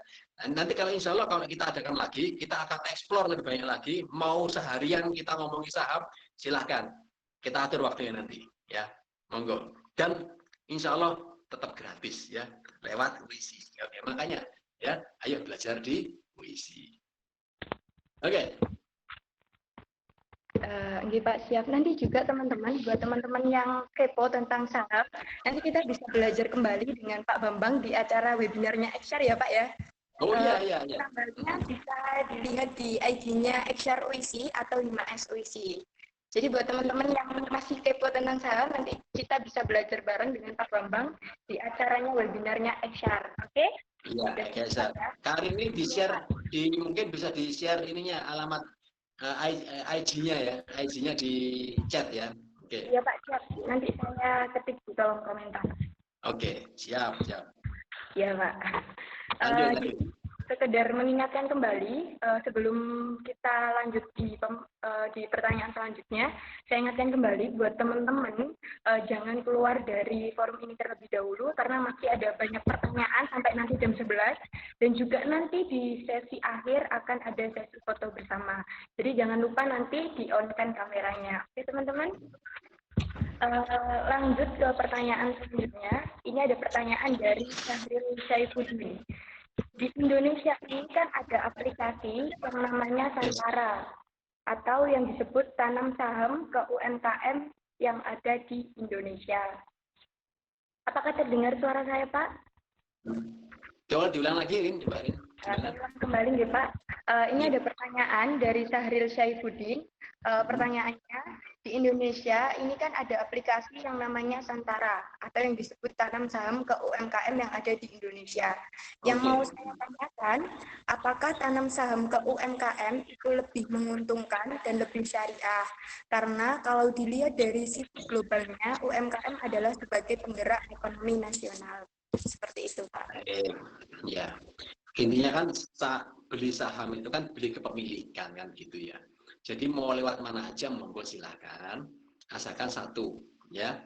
Nanti kalau insya Allah kalau kita adakan lagi, kita akan explore lebih banyak lagi. Mau seharian kita ngomongin saham, silahkan. Kita atur waktunya nanti ya. Monggo. Dan insya Allah tetap gratis ya lewat WISI. Oke, makanya ya ayo belajar di WISI. Oke. Nggih Pak, siap. Nanti juga teman-teman, buat teman-teman yang kepo tentang saham, nanti kita bisa belajar kembali dengan Pak Bambang di acara webinarnya XR ya Pak ya. Oh iya. Tambahnya bisa dilihat di IG-nya XR WISI atau 5S WISI. Jadi buat teman-teman yang masih kepo tentang saham, nanti kita bisa belajar bareng dengan Pak Bambang di acaranya webinarnya XR. Oke? Iya, XR. Kali ini di-share mungkin bisa di-share ininya alamat IG-nya ya, IG-nya di chat ya. Oke. Iya Pak, siap. Nanti saya ketik di kolom komentar. Oke, siap. Iya Pak. Lanjut. Sekedar mengingatkan kembali sebelum kita lanjut di pertanyaan selanjutnya, saya ingatkan kembali buat teman-teman jangan keluar dari forum ini terlebih dahulu karena masih ada banyak pertanyaan sampai nanti jam 11 dan juga nanti di sesi akhir akan ada sesi foto bersama. Jadi jangan lupa nanti di-on-kan kameranya. Oke teman-teman? Lanjut ke pertanyaan selanjutnya. Ini ada pertanyaan dari Syahril Saifuddin. Di Indonesia ini kan ada aplikasi yang namanya Santara atau yang disebut tanam saham ke UMKM yang ada di Indonesia. Apakah terdengar suara saya, Pak? Coba diulang lagi, Rin. Coba, Rin. Saya ulang kembali ya Pak. Ini ada pertanyaan dari Sahril Syaifuddin. Pertanyaannya, di Indonesia ini kan ada aplikasi yang namanya Santara atau yang disebut tanam saham ke UMKM yang ada di Indonesia. Yang mau saya tanyakan, apakah tanam saham ke UMKM itu lebih menguntungkan dan lebih syariah? Karena kalau dilihat dari sisi globalnya, UMKM adalah sebagai penggerak ekonomi nasional. Seperti itu Pak. Ya, intinya kan beli saham itu kan beli kepemilikan kan gitu ya. Jadi mau lewat mana aja monggo silahkan, asalkan satu ya,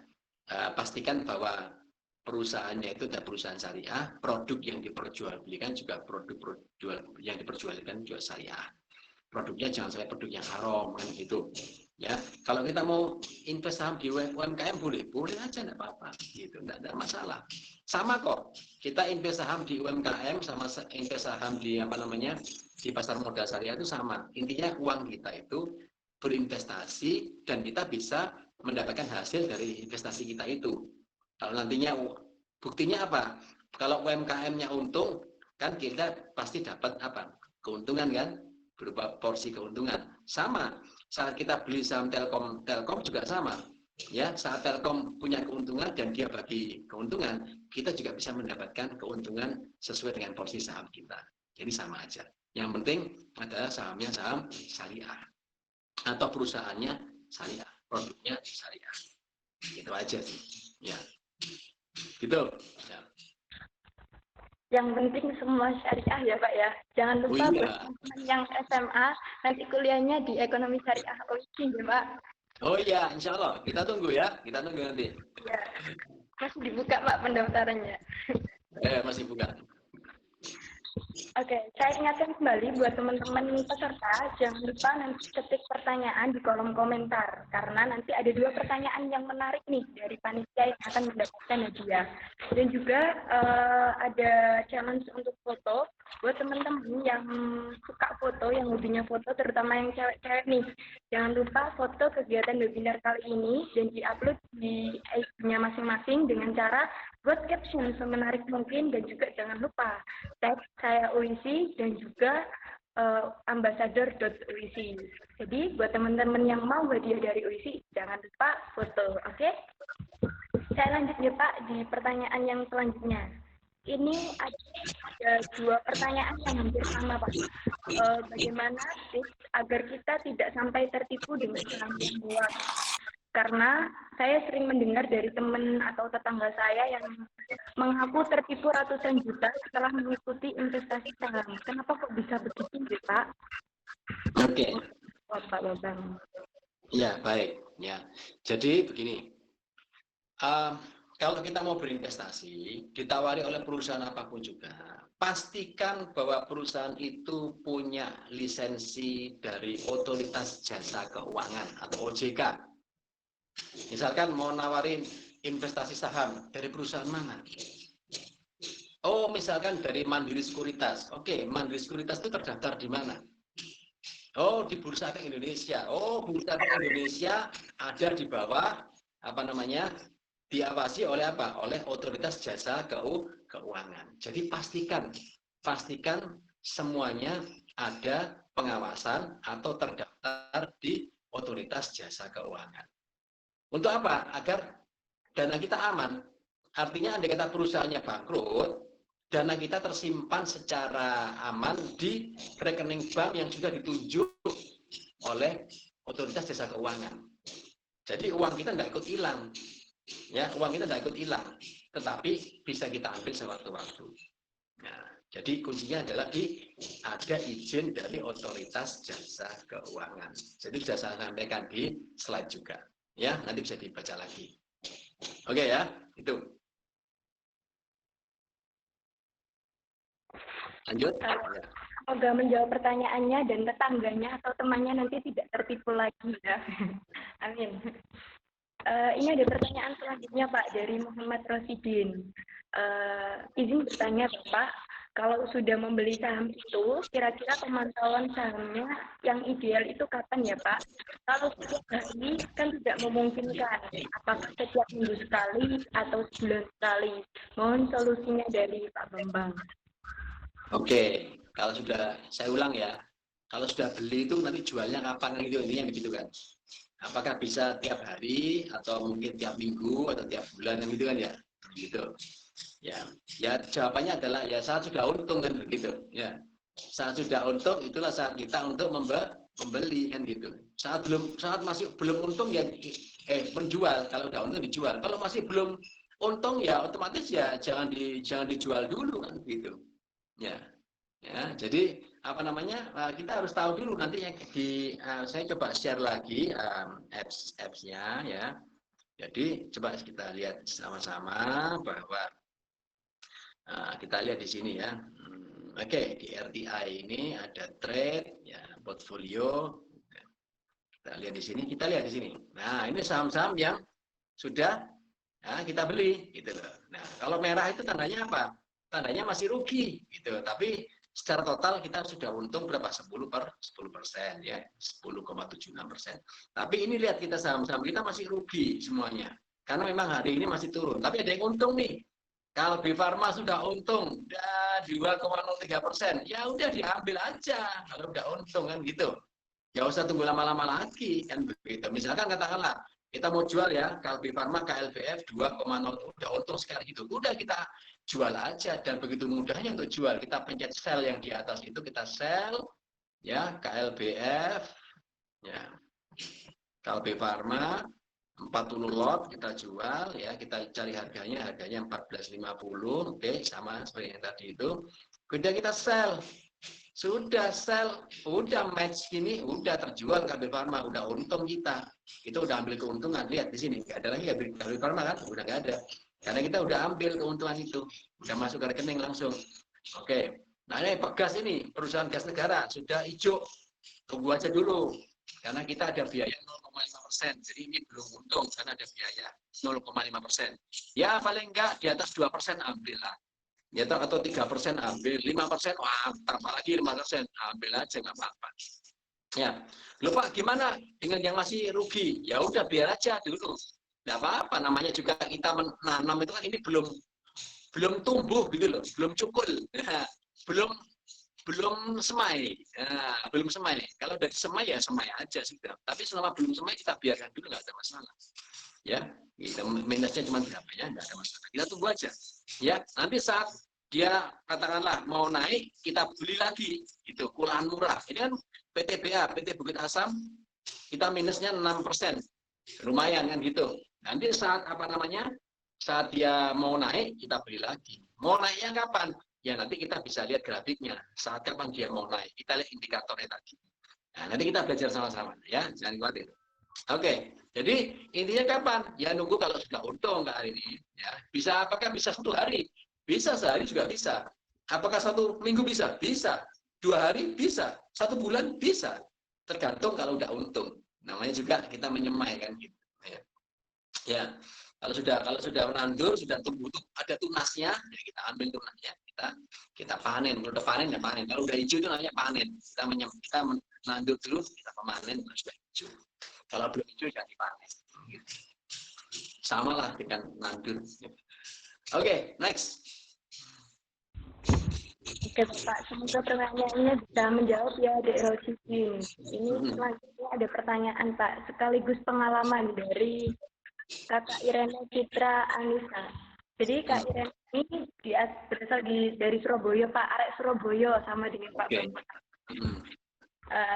pastikan bahwa perusahaannya itu adalah perusahaan syariah, produk yang diperjualbelikan juga produk yang diperjualbelikan juga syariah. Produknya jangan sampai produk yang haram kan gitu ya. Kalau kita mau invest saham di UMKM boleh aja, enggak apa-apa gitu, enggak ada masalah. Sama kok, kita invest saham di UMKM sama invest saham di di pasar modal syariah itu sama. Intinya uang kita itu berinvestasi dan kita bisa mendapatkan hasil dari investasi kita itu. Kalau nantinya buktinya apa? Kalau UMKM-nya untung, kan kita pasti dapat apa? Keuntungan kan? Berupa porsi keuntungan. Sama, saat kita beli saham Telkom juga sama. Ya, saat Telkom punya keuntungan dan dia bagi keuntungan, kita juga bisa mendapatkan keuntungan sesuai dengan porsi saham kita. Jadi sama aja. Yang penting adalah sahamnya saham syariah atau perusahaannya syariah, produknya syariah. Itu aja sih. Ya. Gitu. Ya. Yang penting semua syariah ya Pak ya. Jangan lupa buat teman-teman yang SMA nanti kuliahnya di ekonomi syariah OISI ya Pak. Oh iya, insya Allah. Kita tunggu ya. Kita tunggu nanti. Ya. Masih dibuka Pak pendaftarannya. Masih buka. Oke, saya ingatkan kembali buat teman-teman peserta, jangan lupa nanti ketik pertanyaan di kolom komentar, karena nanti ada 2 pertanyaan yang menarik nih dari panitia yang akan mendapatkan hadiah. Dan juga ada challenge untuk foto, buat teman-teman yang suka foto, yang hobinya foto, terutama yang cewek-cewek nih. Jangan lupa foto kegiatan webinar kali ini dan di-upload di IG-nya masing-masing dengan cara buat caption semenarik mungkin, dan juga jangan lupa tag saya UISI dan juga ambassador.uisi. Jadi buat teman-teman yang mau hadiah dari UISI jangan lupa foto, oke? Saya lanjut ya Pak di pertanyaan yang selanjutnya. Ini ada 2 pertanyaan yang hampir sama Pak. Bagaimana tips agar kita tidak sampai tertipu dengan saham yang mewah? Karena saya sering mendengar dari teman atau tetangga saya yang mengaku tertipu ratusan juta setelah mengikuti investasi saham. Kenapa kok bisa begitu, Pak? Oke. Pak Babang. Ya, baik. Ya, jadi begini. Kalau kita mau berinvestasi, ditawari oleh perusahaan apapun juga, pastikan bahwa perusahaan itu punya lisensi dari Otoritas Jasa Keuangan atau OJK. Misalkan mau nawarin investasi saham dari perusahaan mana? Oh, misalkan dari Mandiri Sekuritas. Oke, Mandiri Sekuritas itu terdaftar di mana? Oh, di Bursa Efek Indonesia. Oh, Bursa Efek Indonesia ada di bawah diawasi oleh apa? Oleh Otoritas Jasa Keuangan. Jadi pastikan semuanya ada pengawasan atau terdaftar di Otoritas Jasa Keuangan. Untuk apa? Agar dana kita aman. Artinya andai kata perusahaannya bangkrut, dana kita tersimpan secara aman di rekening bank yang sudah ditunjuk oleh Otoritas Jasa Keuangan. Jadi uang kita tidak ikut hilang. Ya, uang kita tidak ikut hilang, tetapi bisa kita ambil sewaktu-waktu. Nah, jadi kuncinya adalah ada izin dari Otoritas Jasa Keuangan. Jadi sudah saya sampaikan di slide juga. Ya, nanti bisa dibaca lagi. Oke ya, itu. Lanjut. Semoga menjawab pertanyaannya dan tetangganya atau temannya nanti tidak tertipu lagi ya. Amin. Ini ada pertanyaan selanjutnya Pak dari Muhammad Rosidin. Izin bertanya Bapak, kalau sudah membeli saham itu, kira-kira pemantauan sahamnya yang ideal itu kapan ya Pak? Kalau setiap hari kan tidak memungkinkan. Apakah setiap minggu sekali atau sebulan sekali? Mohon solusinya dari Pak Bambang. Oke, kalau sudah saya ulang ya, kalau sudah beli itu nanti jualnya kapan gitu, intinya begitu kan? Apakah bisa tiap hari atau mungkin tiap minggu atau tiap bulan gitu kan ya? Gitu. Ya jawabannya adalah ya saat sudah untung kan begitu. Ya, saat sudah untung itulah saat kita untuk membeli kan gitu. Saat masih belum untung ya menjual. Kalau udah untung dijual. Kalau masih belum untung ya otomatis ya jangan dijual dulu kan gitu. Ya. Ya, jadi apa namanya kita harus tahu dulu nanti yang saya coba share lagi apps-nya ya. Jadi coba kita lihat sama-sama bahwa kita lihat di sini ya. Oke, di RTI ini ada trade ya, portfolio. Kita lihat di sini, Nah, ini saham-saham yang sudah kita beli gitu loh. Nah, kalau merah itu tandanya apa? Tandanya masih rugi gitu. Tapi secara total kita sudah untung berapa? 10% ya, 10,76%. Tapi ini lihat kita saham-saham kita masih rugi semuanya. Karena memang hari ini masih turun. Tapi ada yang untung nih. Kalbe Farma sudah untung, udah 2,03%. Ya udah diambil aja kalau udah untung kan gitu. Nggak usah tunggu lama-lama lagi kan begitu. Misalkan katakanlah kita mau jual ya Kalbe Farma KLBF 2,0 udah untung sekali gitu. Udah kita jual aja dan begitu mudahnya untuk jual. Kita pencet sell yang di atas itu kita sell ya KLBF ya. Kalbe Farma 40 lot kita jual ya, kita cari harganya 14.50. Oke, sama seperti yang tadi itu. Kemudian kita sell. Sudah sell, udah match gini, udah terjual Kalbe Farma, udah untung kita. Itu udah ambil keuntungan. Lihat di sini, nggak ada lagi Kalbe Farma kan? Udah nggak ada. Karena kita udah ambil keuntungan itu, udah masuk ke rekening langsung. Oke. Nah ini Pegas ini, perusahaan gas negara, sudah hijau. Tunggu aja dulu. Karena kita ada biaya 0,5%. Jadi ini belum untung karena ada biaya 0,5%. Ya paling enggak di atas 2% ambillah. Ya atau 3% ambil, 5%, wah tambah lagi 5%, ambil aja nggak apa-apa. Ya, lupa gimana dengan yang masih rugi? Ya udah biar aja dulu, nggak apa-apa. Namanya juga kita menanam itu kan ini belum tumbuh gitu loh, belum cukul, ya, belum semai, ya, belum semai. Kalau udah semai ya semai aja sudah. Tapi selama belum semai kita biarkan dulu nggak ada masalah. Ya, kita minusnya cuma berapa ya, nggak ada masalah. Kita tunggu aja. Ya, nanti saat dia katakanlah mau naik, kita beli lagi, itu kulaan murah. Ini kan PTBA, PT Bukit Asam, kita minusnya 6%, lumayan kan gitu. Nanti saat apa namanya, saat dia mau naik, kita beli lagi. Mau naiknya kapan? Ya nanti kita bisa lihat grafiknya. Saat kapan dia mau naik, kita lihat indikatornya tadi. Nah, nanti kita belajar sama-sama, ya, jangan khawatir. Oke, jadi intinya kapan? Ya nunggu kalau sudah untung hari ini. Ya, bisa apakah bisa 1 hari? Bisa sehari juga bisa. Apakah 1 minggu bisa? Bisa. 2 hari bisa. 1 bulan bisa. Tergantung kalau udah untung. Namanya juga kita menyemai kan gitu. Ya, kalau sudah menandur, sudah tumbuh ada tunasnya, ya kita ambil tunasnya, kita panen. Kalau udah panen ya panen. Kalau udah hijau itu namanya panen. Kita menandur dulu, kita pemanen kalau sudah hijau. Kalau belum hijau jangan dipanen. Sama lah dengan nandur. Oke, next. Oke Pak, semoga pertanyaannya bisa menjawab ya Dek Rosisi. Ini selanjutnya ada pertanyaan Pak, sekaligus pengalaman dari Kakak Irene Citra Anissa. Jadi Kak Irene ini berasal dari Surabaya Pak, arek Surabaya sama dengan Pak Bambang.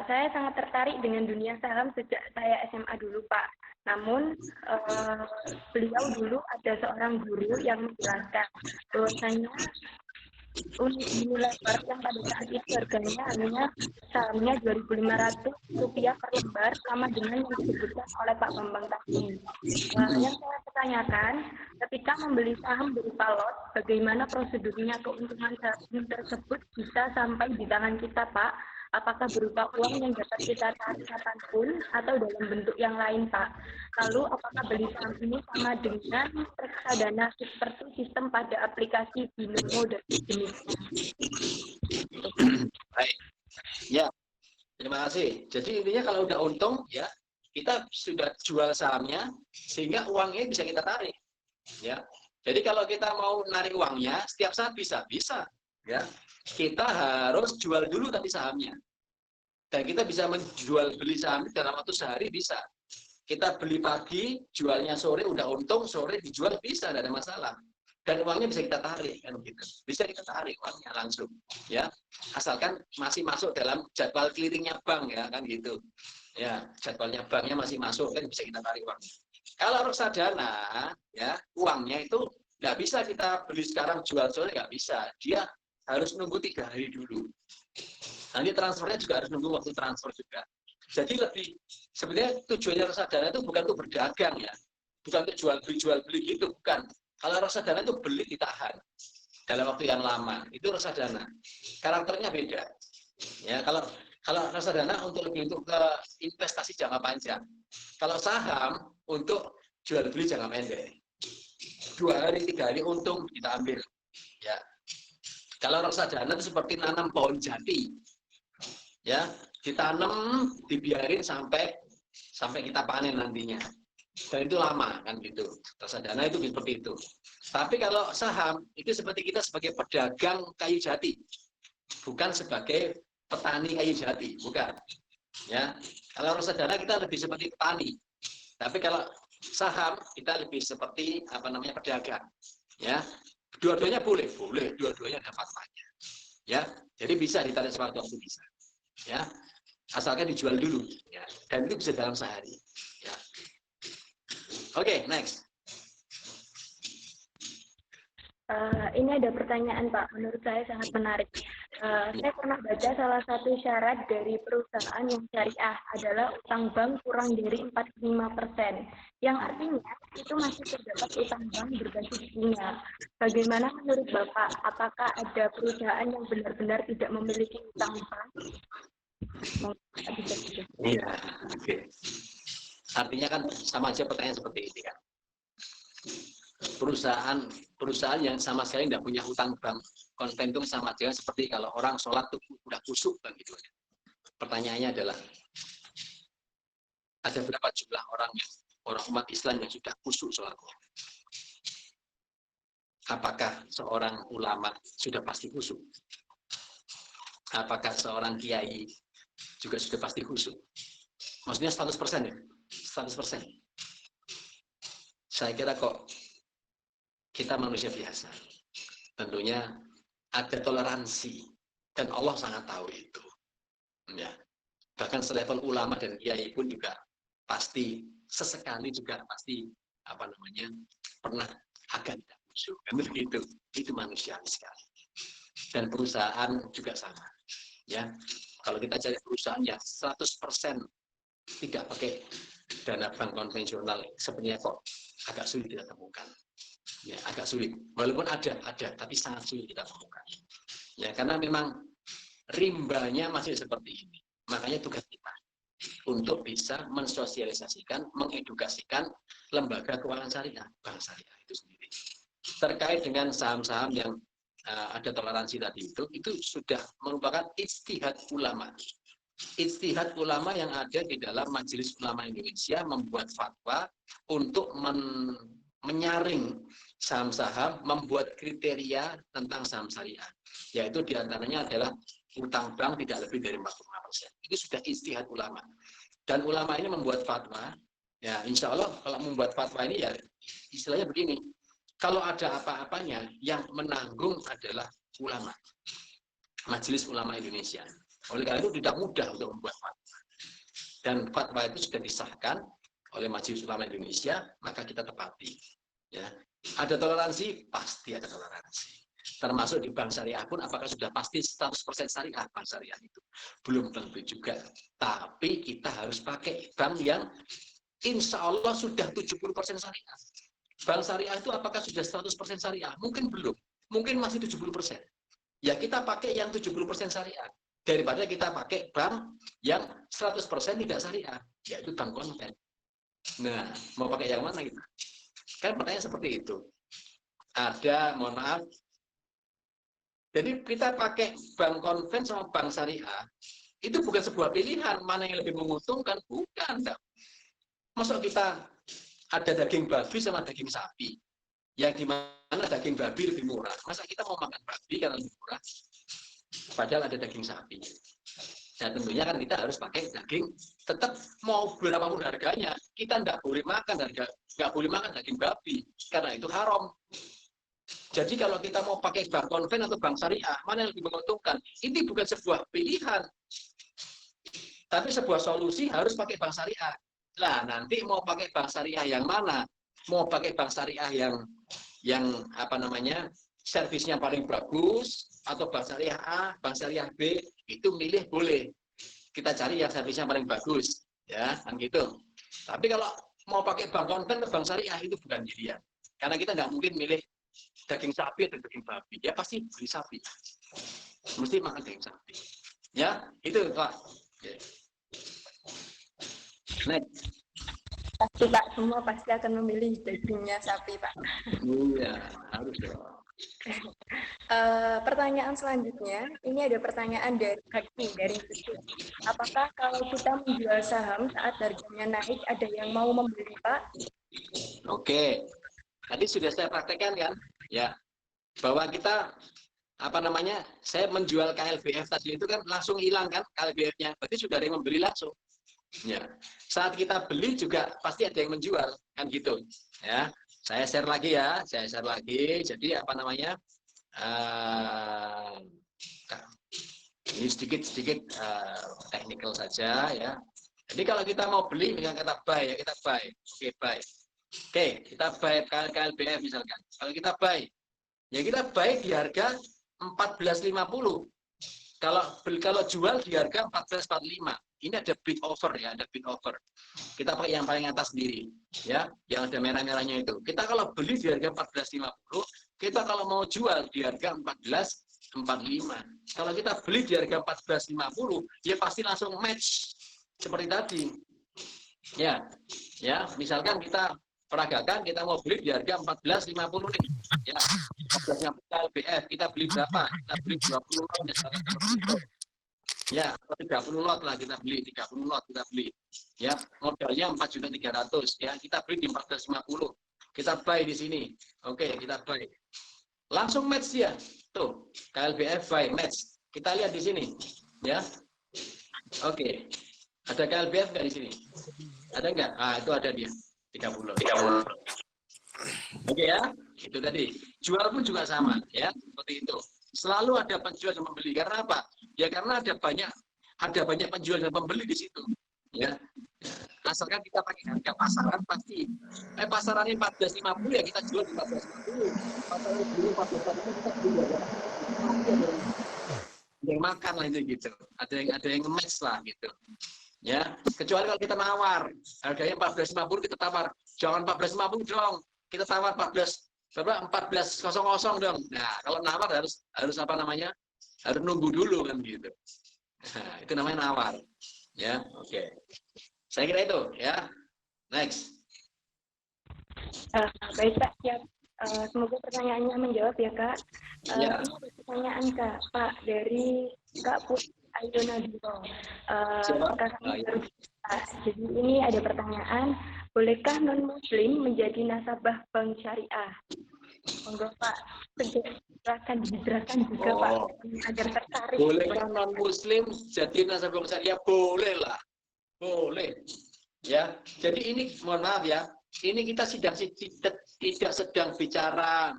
Saya sangat tertarik dengan dunia saham sejak saya SMA dulu Pak. Namun beliau dulu ada seorang guru yang menjelaskan bahwasanya unit Unilever yang pada saat itu harganya hanya sahamnya Rp2.500 per lembar sama dengan yang disebutkan oleh Pak Bambang tadi. Yang saya pertanyakan, ketika membeli saham berupa lot, bagaimana prosedurnya keuntungan saham tersebut bisa sampai di tangan kita Pak? Apakah berupa uang yang dapat kita tarik kapanpun atau dalam bentuk yang lain Pak? Lalu apakah beli saham ini sama dengan reksadana seperti sistem pada aplikasi Binomo dan jenisnya? Baik, ya terima kasih. Jadi intinya kalau udah untung ya kita sudah jual sahamnya sehingga uangnya bisa kita tarik. Ya, jadi kalau kita mau narik uangnya setiap saat bisa. ya. Kita harus jual dulu tadi sahamnya. Dan kita bisa menjual beli saham dalam waktu sehari bisa. Kita beli pagi, jualnya sore, udah untung, sore dijual bisa, tidak ada masalah. Dan uangnya bisa kita tarik, kan gitu. Bisa kita tarik uangnya langsung, ya. Asalkan masih masuk dalam jadwal clearingnya bank, ya, kan gitu. Ya, jadwalnya banknya masih masuk, kan bisa kita tarik uangnya. Kalau reksadana, ya, uangnya itu nggak bisa kita beli sekarang, jual sore, nggak bisa. Dia harus nunggu 3 hari dulu. Nanti transfernya juga harus nunggu waktu transfer juga. Jadi lebih sebenarnya tujuannya reksadana itu bukan untuk berdagang ya, bukan untuk jual beli gitu, bukan. Kalau reksadana itu beli ditahan dalam waktu yang lama, itu reksadana. Karakternya beda. Ya, kalau reksadana untuk lebih untuk ke investasi jangka panjang. Kalau saham untuk jual beli jangka pendek. 2 hari, 3 hari untung kita ambil. Ya. Kalau reksadana itu seperti nanam pohon jati. Ya, ditanam, dibiarin sampai kita panen nantinya. Dan itu lama kan gitu. Reksadana itu seperti itu. Tapi kalau saham itu seperti kita sebagai pedagang kayu jati, bukan sebagai petani kayu jati, bukan. Ya, kalau reksadana kita lebih seperti petani. Tapi kalau saham kita lebih seperti pedagang. Ya, dua-duanya boleh, dua-duanya ada fatwanya. Ya, jadi bisa ditarik sewaktu-waktu bisa. Ya, asalkan dijual dulu ya, dan itu bisa dalam sehari ya. Oke, next. Ini ada pertanyaan Pak, menurut saya sangat menarik. Saya pernah baca salah satu syarat dari perusahaan yang syariah adalah utang bank kurang dari 45%, yang artinya itu masih terdapat utang bank berbasis bunga. Bagaimana menurut Bapak, apakah ada perusahaan yang benar-benar tidak memiliki utang bank? Iya, oke. Artinya kan sama aja pertanyaan seperti ini kan. Perusahaan yang sama sekali tidak punya utang bank konven itu sama aja seperti kalau orang sholat tuh udah kusuk kan gitu. Pertanyaannya adalah ada berapa jumlah orang umat Islam yang sudah kusuk sholatnya? Apakah seorang ulama sudah pasti kusuk? Apakah seorang kiai juga sudah pasti khusyuk? Maksudnya 100% ya? 100%. Saya kira kok kita manusia biasa. Tentunya ada toleransi. Dan Allah sangat tahu itu. Ya. Bahkan selevel ulama dan kiai pun juga pasti, sesekali juga pasti, pernah agak tidak khusyuk. Kan begitu. Itu manusiawi sekali. Dan perusahaan juga sama. Ya, kalau kita cari perusahaan yang 100% tidak pakai dana bank konvensional, sebenarnya kok agak sulit kita temukan. Ya, agak sulit. Walaupun ada, tapi sangat sulit kita temukan. Ya, karena memang rimbanya masih seperti ini. Makanya tugas kita untuk bisa mensosialisasikan, mengedukasikan lembaga keuangan syariah, bank syariah itu sendiri. Terkait dengan saham-saham yang ada toleransi tadi itu sudah merupakan ijtihad ulama. Ijtihad ulama yang ada di dalam Majelis Ulama Indonesia membuat fatwa untuk menyaring saham-saham, membuat kriteria tentang saham syariah. Yaitu diantaranya adalah utang bank tidak lebih dari 45%. Itu sudah ijtihad ulama. Dan ulama ini membuat fatwa, ya insya Allah kalau membuat fatwa ini ya istilahnya begini, kalau ada apa-apanya yang menanggung adalah ulama, Majelis Ulama Indonesia. Oleh karena itu tidak mudah untuk membuat fatwa. Dan fatwa itu sudah disahkan oleh Majelis Ulama Indonesia, maka kita tepati. Ya, ada toleransi, pasti ada toleransi. Termasuk di bank syariah pun, apakah sudah pasti 100% syariah bank syariah itu? Belum tentu juga. Tapi kita harus pakai bank yang insya Allah sudah 70% syariah. Bank syariah itu apakah sudah 100% syariah? Mungkin belum. Mungkin masih 70%. Ya kita pakai yang 70% syariah. Daripada kita pakai bank yang 100% tidak syariah. Yaitu bank konven. Nah, mau pakai yang mana kita? Kan pertanyaan seperti itu. Ada, mohon maaf. Jadi kita pakai bank konven sama bank syariah. Itu bukan sebuah pilihan. Mana yang lebih menguntungkan? Bukan. Masuk kita ada daging babi sama daging sapi. Yang di mana daging babi lebih murah. Masa kita mau makan babi karena lebih murah? Padahal ada daging sapi. Nah tentunya kan kita harus pakai daging, tetap mau berapapun harganya, kita nggak boleh makan daging babi, karena itu haram. Jadi kalau kita mau pakai bank konven atau bank syariah, mana yang lebih menguntungkan? Ini bukan sebuah pilihan, tapi sebuah solusi harus pakai bank syariah. Nah nanti mau pakai bank syariah yang mana? Mau pakai bank syariah yang apa namanya, servisnya paling bagus, atau bank syariah A, bank syariah B, itu milih boleh. Kita cari yang servisnya paling bagus, ya, kan gitu. Tapi kalau mau pakai bank konven atau bank syariah itu bukan pilihan. Karena kita nggak mungkin milih daging sapi atau daging babi. Ya pasti beli sapi. Mesti makan daging sapi. Ya, itu Pak. Oke. Next. Pasti Pak, semua pasti akan memilih dagingnya sapi Pak. Iya, harus dong. Pertanyaan selanjutnya, ini ada pertanyaan dari Hakti dari YouTube. Apakah kalau kita menjual saham saat harganya naik ada yang mau membeli Pak? Oke. Tadi sudah saya praktekkan kan, ya, bahwa kita apa namanya, saya menjual KLBF tadi itu kan langsung hilang kan KLBF-nya, berarti sudah ada yang membeli langsung. Ya, saat kita beli juga pasti ada yang menjual kan gitu. Ya, saya share lagi ya, saya share lagi. Jadi apa namanya? Ini sedikit technical saja ya. Jadi kalau kita mau beli, misalnya kata buy ya, kita buy. Oke, buy. Oke, kita buy KLBF misalkan. Kalau kita buy, ya kita buy di harga 14.50. Kalau jual di harga 14.45. Ini ada bid offer ya, ada bid offer. Kita pakai yang paling atas sendiri, ya, yang ada merah-merahnya itu. Kita kalau beli di harga 14.50, kita kalau mau jual di harga 14.45. Kalau kita beli di harga 14.50, ya pasti langsung match seperti tadi. Ya, ya, misalkan kita peragakan, kita mau beli di harga 14.50 nih. Ya, 14.50 LBF, kita beli berapa? Kita beli 20 lot ya, 30 lot lah kita beli, 30 lot kita beli. Ya, modalnya 4.300.000 ya, kita beli di 14.50. Kita buy di sini. Oke, kita buy. Langsung match ya. Tuh, KLBF buy match. Kita lihat di sini, ya. Oke. Ada KLBF nggak di sini? Ada nggak? Ah, itu ada dia. 30. Oke ya, itu tadi. Jual pun juga sama, ya, seperti itu. Selalu ada penjual dan pembeli. Karena apa? Ya karena ada banyak penjual dan pembeli di situ. Ya. Asalkan kita pakai harga pasaran pasti. Pasaran 14.50 ya kita jual di 14.50. Pasaran dulu 14.50 kita jual ya. Ada yang makan lah itu gitu. Ada yang nge-match lah gitu. Ya, kecuali kalau kita nawar, harganya 14.50 kita tawar. Jangan 14.50 dong. Kita tawar 14.00 dong. Nah, kalau nawar harus apa namanya? Harus nunggu dulu kan gitu. Nah, itu namanya nawar. Ya, oke. Saya kira itu ya. Next. Baik Pak, siap. Semoga pertanyaannya menjawab ya Kak. Ya. Ini ada pertanyaan Pak dari Kak Putri Ayu Nabilo. Jadi ini ada pertanyaan, bolehkah non-muslim menjadi nasabah bank syariah? Monggo Pak, silakan dijelaskan juga Pak agar tertarik. Bolehkah non-muslim jadi nasabah bank syariah? Boleh lah, boleh. Ya, jadi ini mohon maaf ya, ini kita tidak sedang bicara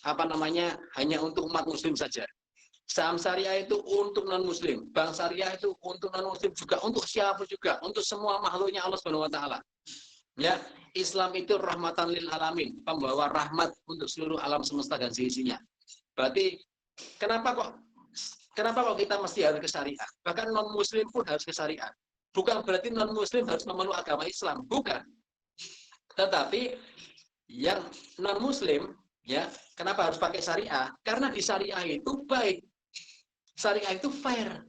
apa namanya hanya untuk umat muslim saja. Saham syariah itu untuk non-muslim, bank syariah itu untuk non-muslim juga, untuk siapa juga, untuk semua makhluknya Allah Subhanahu wa taala. Ya, Islam itu rahmatan lil alamin, pembawa rahmat untuk seluruh alam semesta dan seisinya. Berarti kenapa kok kita mesti harus ke syariah? Bahkan non-muslim pun harus ke syariah. Bukan berarti non-muslim harus memeluk agama Islam, bukan. Tetapi yang non-muslim ya, kenapa harus pakai syariah? Karena di syariah itu baik. Syariah itu fair.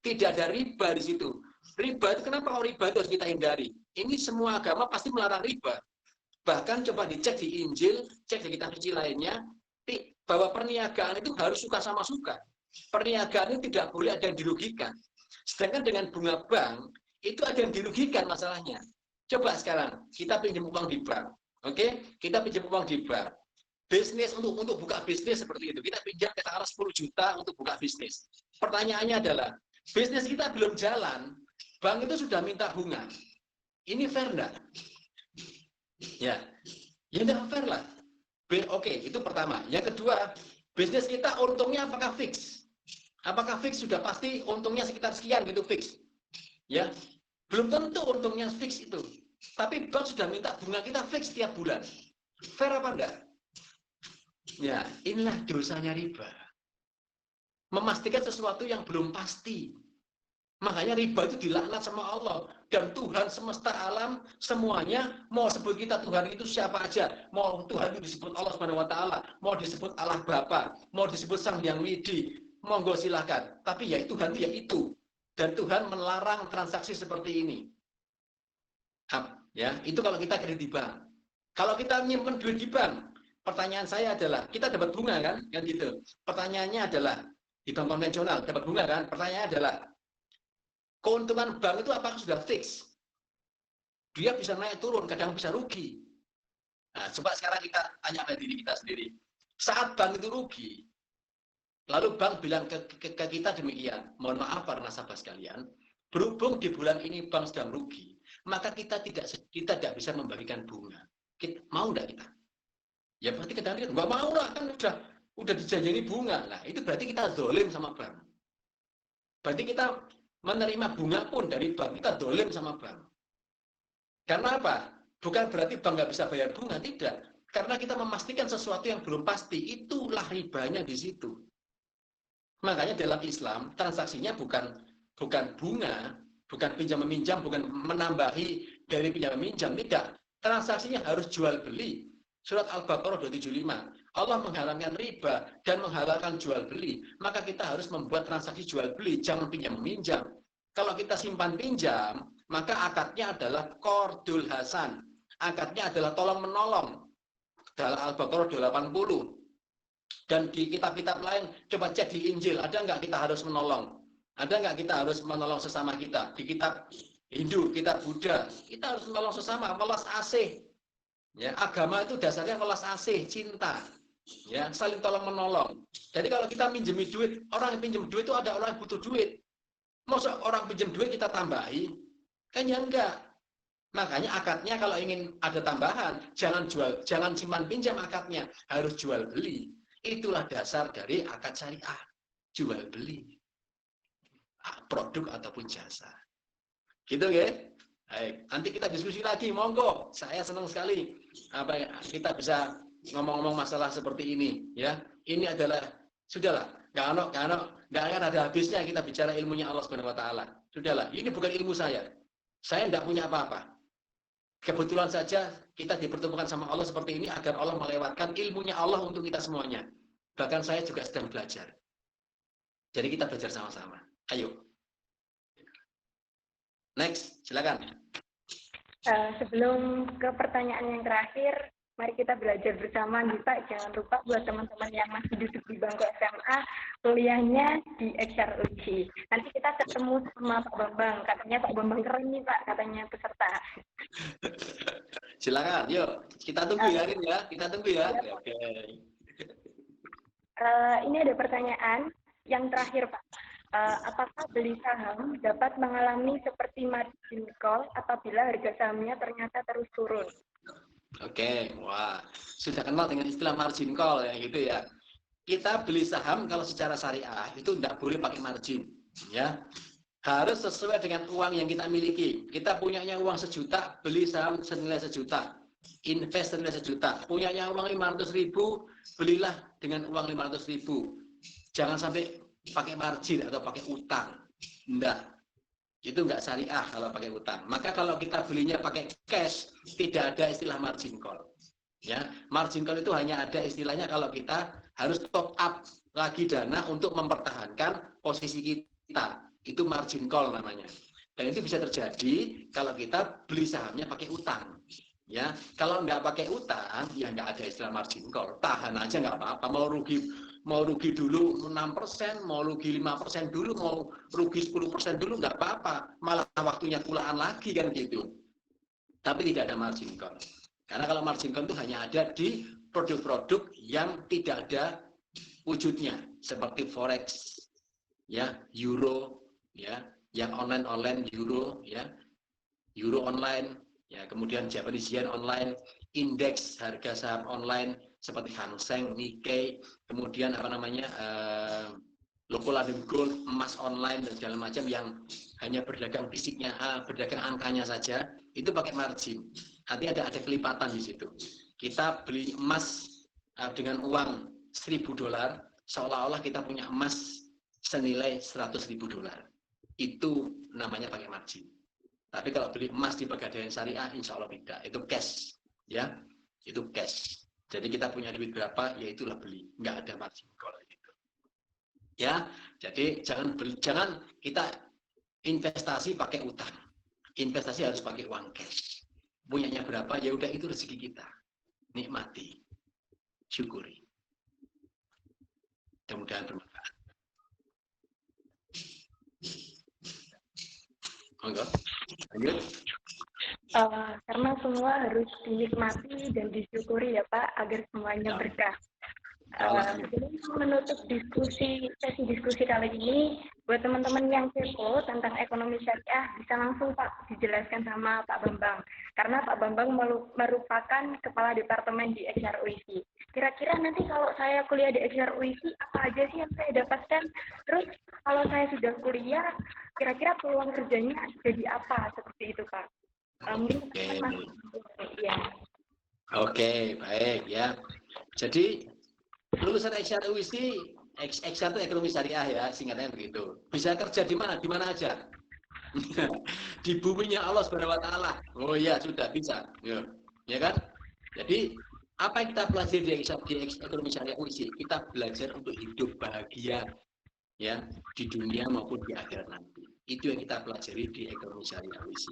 Tidak ada riba di situ. Riba itu kenapa kalau riba itu harus kita hindari? Ini semua agama pasti melarang riba. Bahkan coba dicek di Injil, cek di kitab suci lainnya, bahwa perniagaan itu harus suka sama suka. Perniagaan itu tidak boleh ada yang dirugikan. Sedangkan dengan bunga bank, itu ada yang dirugikan masalahnya. Coba sekarang, kita pinjam uang di bank. Oke? Kita pinjam uang di bank. bisnis untuk buka bisnis seperti itu. Kita pinjam katakanlah 10 juta untuk buka bisnis. Pertanyaannya adalah, bisnis kita belum jalan, bank itu sudah minta bunga. Ini fair enggak? Ya enggak fair lah. Oke, itu pertama. Yang kedua, bisnis kita untungnya apakah fix? Apakah fix sudah pasti untungnya sekitar sekian gitu fix? Ya, belum tentu untungnya fix itu. Tapi bank sudah minta bunga kita fix setiap bulan. Fair apa enggak? Ya, inilah dosanya riba. Memastikan sesuatu yang belum pasti. Makanya riba itu dilaknat sama Allah. Dan Tuhan semesta alam semuanya, mau sebut kita Tuhan itu siapa aja. Mau Tuhan itu disebut Allah Subhanahu wa taala, mau disebut Allah Bapa, mau disebut Sang Hyang Widi, monggo silakan. Tapi ya Tuhan itu ya itu. Dan Tuhan melarang transaksi seperti ini. Ya, itu kalau kita kredit di bank. Kalau kita nyimpen duit di bank, pertanyaan saya adalah, kita dapat bunga kan gitu. Pertanyaannya adalah, di bank konvensional dapat bunga kan? Pertanyaannya adalah, keuntungan bank itu apakah sudah fix? Dia bisa naik turun, kadang bisa rugi. Nah, coba sekarang kita tanya pada diri kita sendiri. Saat bank itu rugi, lalu bank bilang ke kita demikian, mohon maaf para nasabah sekalian, berhubung di bulan ini bank sedang rugi, maka kita tidak bisa membagikan bunga. Mau enggak kita? Ya berarti kita nggak mau lah, kan udah dijanjini bunga. Nah, itu berarti kita zolim sama bank. Berarti kita menerima bunga pun dari bank, kita zolim sama bank. Karena apa? Bukan berarti bank nggak bisa bayar bunga, tidak. Karena kita memastikan sesuatu yang belum pasti, itulah ribanya di situ. Makanya dalam Islam, transaksinya bukan bunga, bukan pinjam meminjam, bukan menambahi dari pinjam meminjam, tidak. Transaksinya harus jual beli. Surat Al-Baqarah 275. Allah mengharamkan riba dan menghalalkan jual beli. Maka kita harus membuat transaksi jual beli, jangan pinjam meminjam. Kalau kita simpan pinjam, maka akadnya adalah qardul hasan. Akadnya adalah tolong menolong. Dalam Al-Baqarah 280. Dan di kitab-kitab lain, coba cek di Injil, ada nggak kita harus menolong? Ada nggak kita harus menolong sesama kita? Di kitab Hindu, kitab Buddha, kita harus menolong sesama, welas asih. Ya, agama itu dasarnya welas asih, cinta. Ya, saling tolong menolong. Jadi kalau kita minjemi duit, orang yang pinjam duit itu ada orang yang butuh duit. Masa orang pinjam duit kita tambahi? Kan ya enggak. Makanya akadnya kalau ingin ada tambahan, jangan simpan pinjam akadnya, harus jual beli. Itulah dasar dari akad syariah, jual beli produk ataupun jasa. Gitu ya? Baik, nanti kita diskusi lagi, monggo. Saya senang sekali kita bisa ngomong-ngomong masalah seperti ini, ya. Ini adalah sudahlah, nggak akan ada habisnya kita bicara ilmunya Allah Subhanahu wa taala. Sudahlah, ini bukan ilmu saya. Saya tidak punya apa-apa. Kebetulan saja kita dipertemukan sama Allah seperti ini agar Allah melewatkan ilmunya Allah untuk kita semuanya. Bahkan saya juga sedang belajar. Jadi kita belajar sama-sama. Ayo. Next, silakan. Sebelum ke pertanyaan yang terakhir, mari kita belajar bersama nih Pak. Jangan lupa buat teman-teman yang masih duduk di bangku SMA, kuliahnya di XRUG. Nanti kita ketemu sama Pak Bambang. Katanya Pak Bambang keren nih Pak, katanya peserta. Silakan, yuk. Kita tunggu ya, Rin ya. Kita tunggu ya. Oke. Ini ada pertanyaan yang terakhir Pak. Apakah beli saham dapat mengalami seperti margin call apabila harga sahamnya ternyata terus turun? Oke, wah, sudah kenal dengan istilah margin call ya gitu ya. Kita beli saham kalau secara syariah itu tidak boleh pakai margin, ya. Harus sesuai dengan uang yang kita miliki. Kita punyanya uang 1 juta, beli saham senilai 1 juta, invest senilai 1 juta. Punyanya uang 500.000, belilah dengan uang 500.000. Jangan sampai pakai margin atau pakai utang. Enggak. Itu enggak syariah kalau pakai utang. Maka kalau kita belinya pakai cash, tidak ada istilah margin call. Ya, margin call itu hanya ada istilahnya kalau kita harus top up lagi dana untuk mempertahankan posisi kita. Itu margin call namanya. Dan itu bisa terjadi kalau kita beli sahamnya pakai utang. Ya, kalau enggak pakai utang, ya enggak ada istilah margin call. Tahan aja enggak apa-apa. Mau rugi dulu 6%, mau rugi 5% dulu, mau rugi 10% dulu, nggak apa-apa. Malah waktunya pulaan lagi kan gitu. Tapi tidak ada margin call. Karena kalau margin call itu hanya ada di produk-produk yang tidak ada wujudnya, seperti forex, ya, euro, ya, yang online euro, ya, euro online, ya, kemudian Japanese yen online, indeks harga saham online seperti Hang Seng, Nikkei, kemudian apa namanya local and gold, emas online dan segala macam yang hanya berdagang fisiknya, berdagang angkanya saja, itu pakai margin. Artinya ada kelipatan di situ. Kita beli emas dengan uang $1.000, seolah-olah kita punya emas senilai $100.000. Itu namanya pakai margin. Tapi kalau beli emas di Pegadaian Syariah, insya Allah tidak. Itu cash, ya, itu cash. Jadi kita punya duit berapa, ya itulah beli. Nggak ada margin call gitu. Ya, jadi jangan kita investasi pakai utang. Investasi harus pakai uang cash. Punyanya berapa, ya udah itu rezeki kita. Nikmati, syukuri. Mudah-mudahan bermanfaat. Monggo, lanjut. Karena semua harus dinikmati dan disyukuri ya Pak, agar semuanya berkah. Sebelum menutup sesi diskusi kali ini, buat teman-teman yang kepo tentang ekonomi syariah, bisa langsung Pak dijelaskan sama Pak Bambang. Karena Pak Bambang merupakan Kepala Departemen di XRUIC. Kira-kira nanti kalau saya kuliah di XRUIC, apa aja sih yang saya dapatkan? Terus kalau saya sudah kuliah, kira-kira peluang kerjanya jadi apa? Seperti itu Pak. Oke, baik ya. Jadi lulusan XRUIC, XR itu ekonomi syariah ya, singkatnya begitu. Bisa kerja di mana? Di mana aja. Di buminya Allah Subhanahu wa taala. Oh iya, sudah bisa. Ya kan? Jadi apa yang kita pelajari di ekonomi syariah UIC? Kita belajar untuk hidup bahagia ya di dunia maupun di akhirat nanti. Itu yang kita pelajari di ekonomi syariah UIC.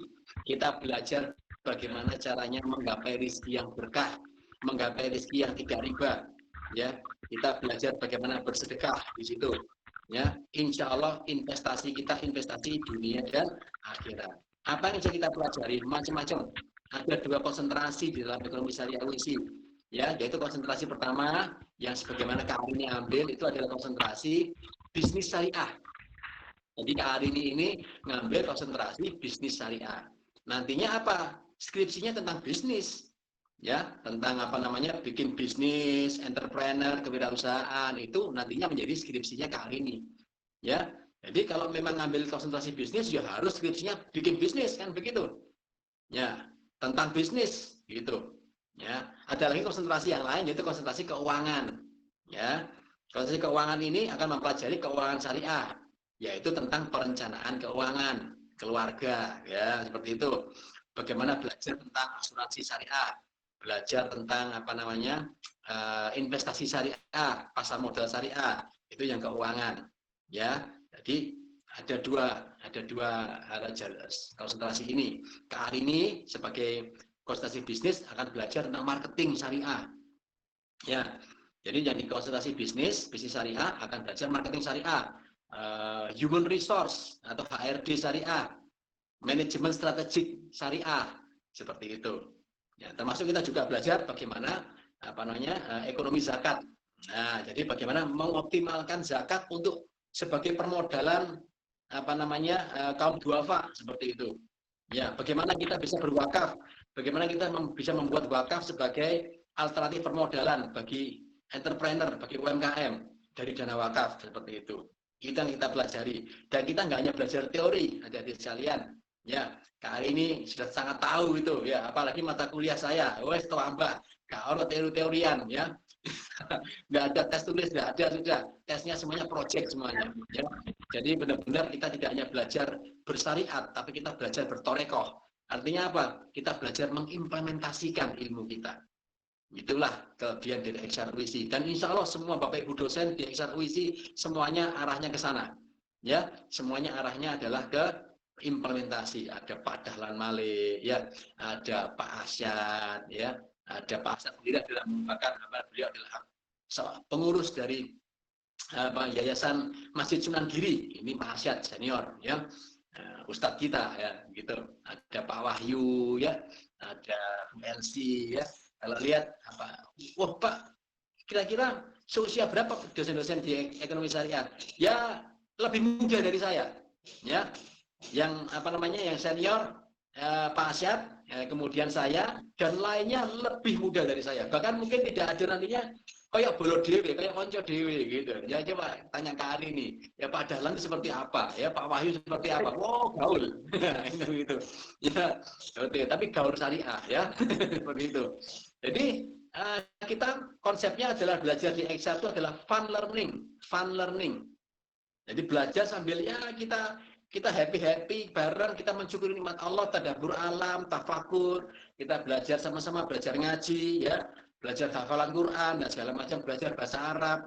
Kita belajar bagaimana caranya menggapai rezeki yang berkah, menggapai rezeki yang tidak riba. Ya, kita belajar bagaimana bersedekah di situ. Ya, insya Allah investasi kita investasi dunia dan akhirat. Apa yang bisa kita pelajari? Macam-macam. Ada 2 konsentrasi di dalam ekonomi syariah UIC. Ya, yaitu konsentrasi pertama yang sebagaimana Kak Arini ambil itu adalah konsentrasi bisnis syariah. Jadi Kak Arini ini ngambil konsentrasi bisnis syariah. Nantinya apa? Skripsinya tentang bisnis. Ya, tentang apa namanya bikin bisnis, entrepreneur, kewirausahaan itu nantinya menjadi skripsinya Kak Arini. Ya, jadi kalau memang ngambil konsentrasi bisnis ya harus skripsinya bikin bisnis kan begitu. Ya, tentang bisnis gitu. Ya, ada lagi konsentrasi yang lain yaitu konsentrasi keuangan. Ya, konsentrasi keuangan ini akan mempelajari keuangan syariah, yaitu tentang perencanaan keuangan keluarga, ya seperti itu. Bagaimana belajar tentang asuransi syariah, belajar tentang apa namanya investasi syariah, pasar modal syariah, itu yang keuangan. Ya, jadi ada dua konsentrasi ini. Kak Arini sebagai konsentrasi bisnis akan belajar tentang marketing syariah. Ya, jadi yang di konsentrasi bisnis syariah akan belajar marketing syariah, human resource atau HRD syariah, manajemen strategik syariah, seperti itu. Ya, termasuk kita juga belajar bagaimana apa namanya ekonomi zakat. Nah, jadi bagaimana mengoptimalkan zakat untuk sebagai permodalan apa namanya kaum duafa seperti itu. Ya, bagaimana kita bisa berwakaf, bagaimana kita bisa membuat wakaf sebagai alternatif permodalan bagi entrepreneur, bagi UMKM dari dana wakaf seperti itu. Itu yang kita pelajari. Dan kita nggak hanya belajar teori, adik-adik sekalian. Ya, kali ini sudah sangat tahu itu ya, apalagi mata kuliah saya, wes tambah, kalau teori-teorian ya. Nggak ada tes tulis, nggak ada, sudah tesnya semuanya project semuanya ya. Jadi benar-benar kita tidak hanya belajar bersyariat tapi kita belajar bertorekoh. Artinya apa? Kita belajar mengimplementasikan ilmu kita. Itulah kelebihan dari XRUIC. Dan insya Allah semua Bapak Ibu dosen di XRUIC semuanya arahnya ke sana ya, semuanya arahnya adalah ke implementasi. Ada Pak Dahlan Malik ya, ada Pak Asyad ya, ada Pak Asyad sendiri adalah merupakan beliau adalah pengurus dari Yayasan Masjid Sunan Giri. Ini Pak Asyad senior ya, Ustadz kita ya gitu. Ada Pak Wahyu ya, ada LC ya. Kalau lihat apa, wah Pak, kira-kira seusia berapa dosen-dosen di ekonomi syariah? Ya lebih muda dari saya, ya. Yang apa namanya, yang senior Pak Asyad, kemudian saya dan lainnya lebih muda dari saya. Bahkan mungkin tidak ada nantinya kayak bolo dewe, kayak konco dewe gitu. Ya coba tanya ke Ari nih, ya Pak Dahlan seperti apa, ya Pak Wahyu seperti apa. Wow, gaul, itu gitu. Ya, seperti itu. Tapi gaul syariah ya, seperti itu. Jadi kita konsepnya adalah belajar di Excel itu adalah fun learning. Jadi belajar sambil ya kita happy bareng, kita mensyukuri nikmat Allah, tadabbur alam, tafakur, kita belajar sama-sama, belajar ngaji, ya, belajar hafalan Quran dan segala macam, belajar bahasa Arab.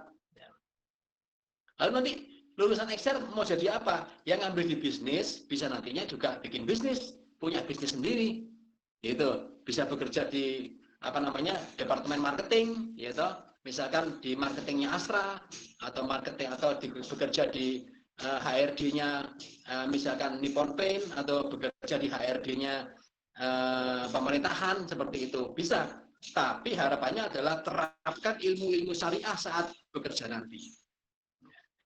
Lalu nanti lulusan Excel mau jadi apa? Yang ngambil di bisnis bisa nantinya juga bikin bisnis, punya bisnis sendiri, gitu. Bisa bekerja di apa namanya, departemen marketing, gitu. Misalkan di marketingnya Astra atau marketing atau bekerja di HRD-nya misalkan Nippon Paint atau bekerja di HRD-nya pemerintahan seperti itu bisa. Tapi harapannya adalah terapkan ilmu-ilmu syariah saat bekerja nanti.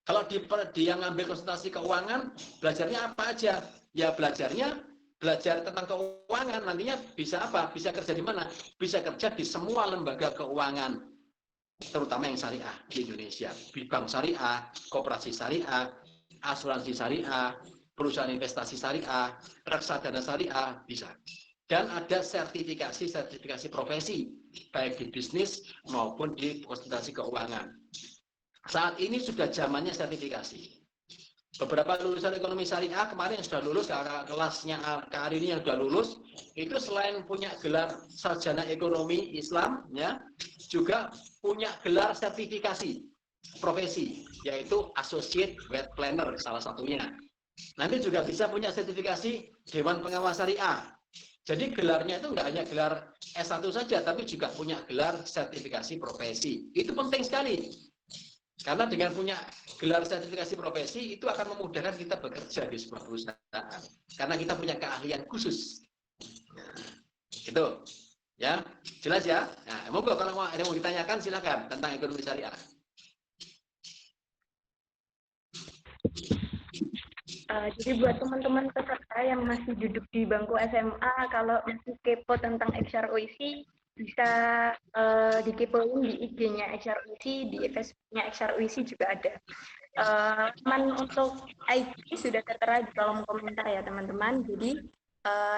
Kalau di yang ngambil konsultasi keuangan, belajarnya apa aja? Ya belajar tentang keuangan, nantinya bisa apa? Bisa kerja di mana? Bisa kerja di semua lembaga keuangan, terutama yang syariah di Indonesia. Bank syariah, koperasi syariah, asuransi syariah, perusahaan investasi syariah, reksadana syariah, bisa. Dan ada sertifikasi profesi, baik di bisnis maupun di konsultasi keuangan. Saat ini sudah zamannya sertifikasi. Beberapa lulusan ekonomi syariah kemarin yang sudah lulus, kelasnya hari ini yang sudah lulus, itu selain punya gelar sarjana ekonomi Islam, ya, juga punya gelar sertifikasi profesi, yaitu Associate Wealth Planner salah satunya. Nanti juga bisa punya sertifikasi Dewan Pengawas Syariah. Jadi gelarnya itu enggak hanya gelar S1 saja, tapi juga punya gelar sertifikasi profesi. Itu penting sekali. Karena dengan punya gelar sertifikasi profesi itu akan memudahkan kita bekerja di sebuah perusahaan. Karena kita punya keahlian khusus. Itu, ya, jelas ya. Nah, monggo kalau ada mau ditanyakan silakan tentang ekonomi syariah. Jadi buat teman-teman peserta yang masih duduk di bangku SMA, kalau masih kepo tentang XROIC, bisa dikepoin di IG-nya XROIC, di Facebook-nya XROIC juga ada. Teman untuk IG sudah tertera di kolom komentar ya teman-teman. Jadi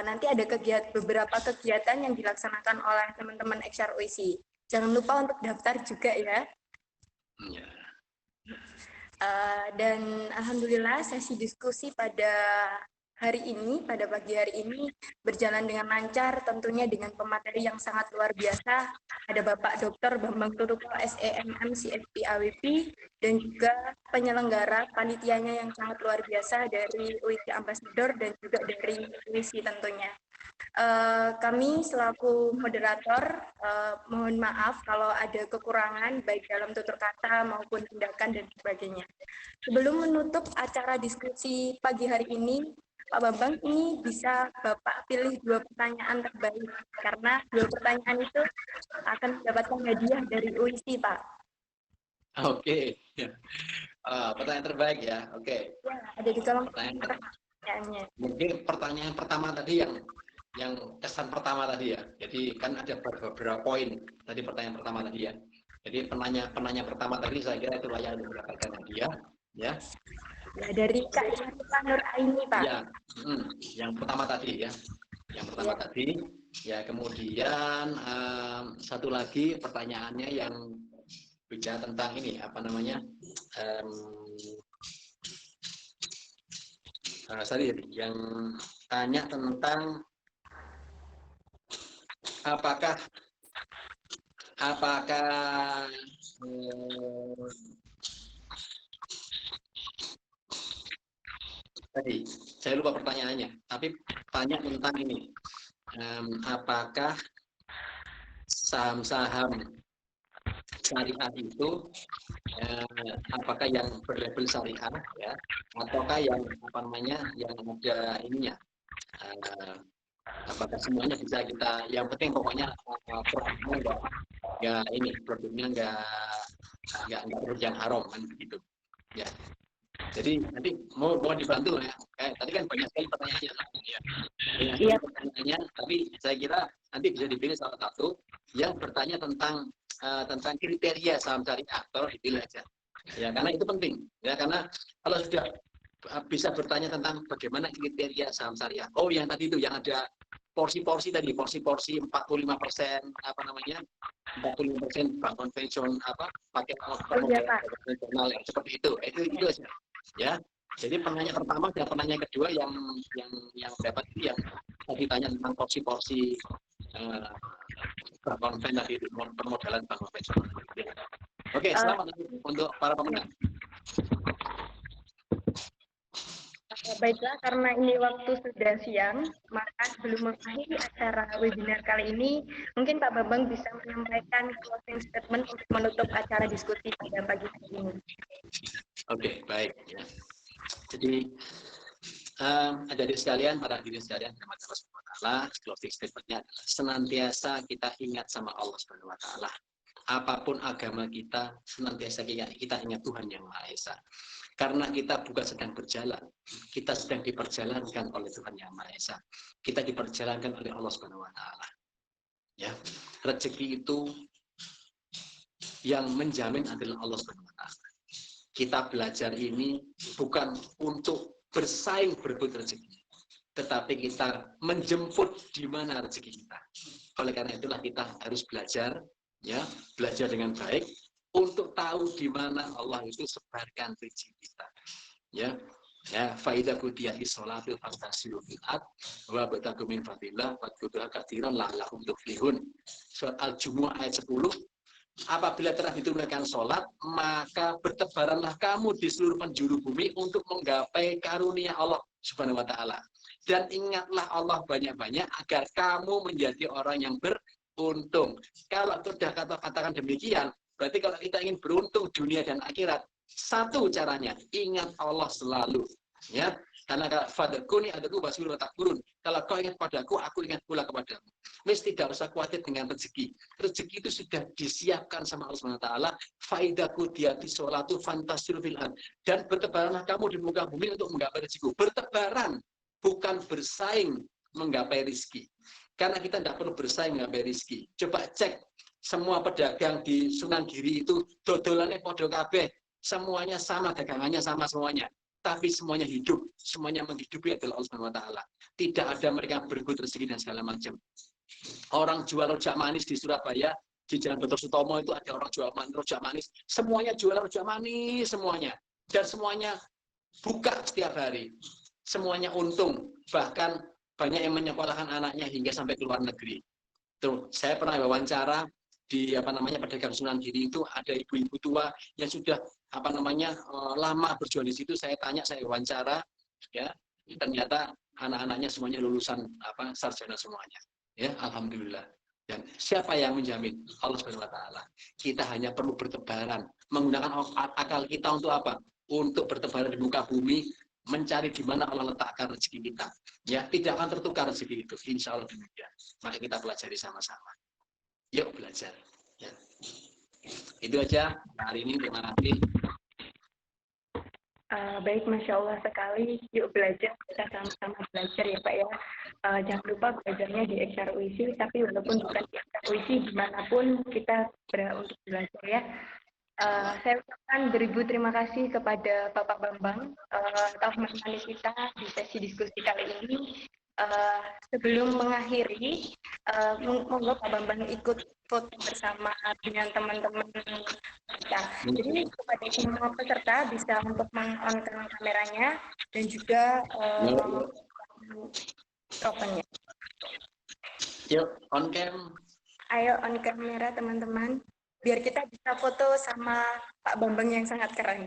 nanti ada beberapa kegiatan yang dilaksanakan oleh teman-teman XROIC. Jangan lupa untuk daftar juga ya. Dan alhamdulillah sesi diskusi pada pagi hari ini berjalan dengan lancar, tentunya dengan pemateri yang sangat luar biasa. Ada Bapak Dr. Bambang Tutuko SEMM CFP AWP dan juga penyelenggara panitianya yang sangat luar biasa dari UIC Ambassador dan juga dari UIC tentunya. Kami selaku moderator mohon maaf kalau ada kekurangan baik dalam tutur kata maupun tindakan dan sebagainya. Sebelum menutup acara diskusi pagi hari ini, Pak Bambang, ini bisa Bapak pilih 2 pertanyaan terbaik karena 2 pertanyaan itu akan mendapatkan hadiah dari UIC, Pak. Oke. Pertanyaan terbaik ya. Oke. Ya, ada di kolom pertanyaannya. Mungkin pertanyaan pertama tadi yang kesan pertama tadi ya. Jadi kan ada beberapa poin tadi pertanyaan pertama tadi ya. Jadi penanya pertama tadi saya kira itu layak untuk mendapatkan hadiah ya. Ya, dari Kak Syarifah Nur Aini, Pak. Ya, yang pertama tadi ya. Yang pertama tadi ya, kemudian satu lagi pertanyaannya yang bicara tentang ini apa namanya? Sorry, yang tanya tentang apakah tadi saya lupa pertanyaannya, tapi tanya tentang ini, apakah saham-saham syariah itu apakah yang berlabel syariah ya, ataukah yang apa namanya yang ada ininya apakah semuanya bisa kita, yang penting pokoknya produknya produknya nggak produk yang haram kan begitu ya. Jadi nanti mau dibantu ya, kayak tadi kan banyak sekali pertanyaannya ya. Banyak sekali pertanyaannya, tapi saya kira nanti bisa dipilih salah satu yang bertanya tentang kriteria saham syariah, atau dipilih aja ya, karena itu penting ya, karena kalau sudah bisa bertanya tentang bagaimana kriteria saham syariah, oh yang tadi itu yang ada porsi-porsi tadi, porsi-porsi 45%, apa namanya, 45% bank konvensional, apa pakai permodalan konvensional yang seperti itu aja ya. Jadi penanya pertama dan penanya kedua yang dapat itu yang tadi tanya tentang porsi-porsi bank konvensional tadi, permodalan bank konvensional. Oke, selamat untuk para pemenang. Baiklah, karena ini waktu sudah siang, maka sebelum mengakhiri acara webinar kali ini, mungkin Pak Bambang bisa menyampaikan closing statement untuk menutup acara diskusi pada pagi hari ini. Oke, baik. Ya. Jadi, adik-adik sekalian, para hadirin sekalian, closing statement-nya adalah senantiasa kita ingat sama Allah Subhanahu wa Ta'ala. Apapun agama kita, senantiasa kita ingat Tuhan Yang Maha Esa. Karena kita bukan sedang berjalan, kita sedang diperjalankan oleh Tuhan Yang Maha Esa. Kita diperjalankan oleh Allah Subhanahu wa Ta'ala. Ya, rezeki itu yang menjamin adalah Allah Subhanahu wa Ta'ala. Kita belajar ini bukan untuk bersaing berebut rezeki, tetapi kita menjemput di mana rezeki kita. Oleh karena itulah kita harus belajar, ya, belajar dengan baik untuk tahu di mana Allah itu sebarkan rezeki kita. Ya, ya, faida kudiyati sholatu fantasilu fil'at wa bataku min fadillah wa kuduha katiran la'allahum tuflihun. Surat Al-Jumu'ah ayat 10. Apabila telah ditunaikan sholat, maka bertebaranlah kamu di seluruh penjuru bumi untuk menggapai karunia Allah Subhanahu wa Ta'ala. Dan ingatlah Allah banyak-banyak agar kamu menjadi orang yang beruntung. Kalau sudah katakan demikian, berarti kalau kita ingin beruntung dunia dan akhirat, satu caranya ingat Allah selalu, ya. Karena fadakuni adaku basiru takurun. Kalau kau ingat padaku, aku ingat pula kepadamu. Mesti tidak usah khawatir dengan rezeki. Rezeki itu sudah disiapkan sama Allah Subhanahu wa Ta'ala. Faidaku diati sholatu fantasiru fil'an. Dan bertebaranlah kamu di muka bumi untuk menggapai rezeki. Bertebaran, bukan bersaing menggapai rezeki. Karena kita tidak perlu bersaing menggapai rezeki. Coba cek semua pedagang di Sunan Giri itu dodolannya podo kabeh. Semuanya sama, dagangannya sama semuanya. Tapi semuanya hidup, semuanya menghidupi adalah Allah Subhanahu wa Ta'ala. Tidak ada mereka berebut rezeki dan segala macam. Orang jual rojak manis di Surabaya, di Jalan Dr. Sutomo itu ada orang jual rojak manis. Semuanya jual rojak manis, semuanya. Dan semuanya buka setiap hari. Semuanya untung. Bahkan banyak yang menyekolahkan anaknya hingga sampai ke luar negeri. Tuh, saya pernah wawancara di pedagang Sunan Giri itu ada ibu-ibu tua yang sudah lama berjual di situ. Saya tanya, saya wawancara, ya, ternyata anak-anaknya semuanya lulusan sarjana semuanya, ya, alhamdulillah. Dan siapa yang menjamin? Allah Subhanahu wa Ta'ala. Kita hanya perlu bertebaran, menggunakan akal kita untuk apa? Untuk bertebaran di muka bumi, mencari di mana Allah letakkan rezeki kita. Ya, tidak akan tertukar rezeki itu, insya Allah demikian. Maka kita pelajari sama-sama. Yuk belajar. Ya. Itu aja hari ini. Terima kasih. Baik, Masya Allah sekali. Yuk belajar, kita sama-sama belajar ya Pak ya. Jangan lupa belajarnya di XRWC, tapi walaupun bukan di XRWC, dimanapun kita berhak untuk belajar ya. Saya ucapkan beribu terima kasih kepada Bapak Bambang telah menemani kita di sesi diskusi kali ini. Sebelum mengakhiri, monggo Pak Bambang ikut foto bersama dengan teman-teman kita. Jadi kepada semua peserta bisa untuk meng-on kameranya dan juga opennya. Yuk, on cam. Ayo on kamera teman-teman, biar kita bisa foto sama Pak Bambang yang sangat keren.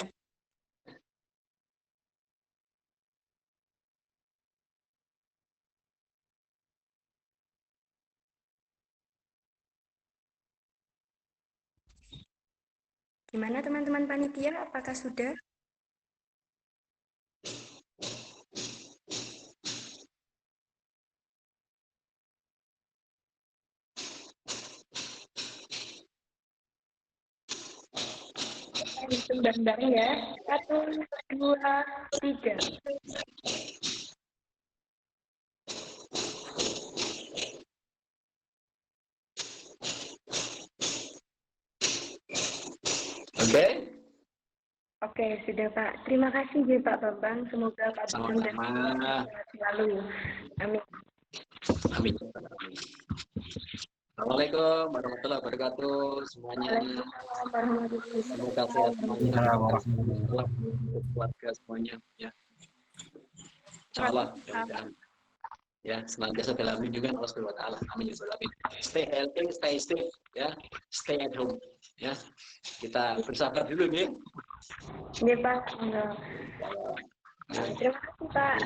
Gimana teman-teman panitia, apakah sudah? hitung bareng ya. 1, 2, 3. Oke? Oke, sudah Pak. Terima kasih ya Pak Bambang. Semoga Pak Bambang dan Sama-sama. sehat selalu. Amin. Amin. Assalamualaikum warahmatullahi wabarakatuh semuanya. Waalaikumsalam warahmatullahi Semoga sehat semuanya. Assalamualaikum. Keluarga semuanya. Ya. Insya Allah. Mudah-mudahan. Ya, senantiasa dalam lindungan Allah Subhanahu wa taala. Amin ya rabbal alamin. Stay healthy, stay safe, ya. Stay at home, ya. Kita bersabar dulu nih. Ya Pak. Terima kasih Pak.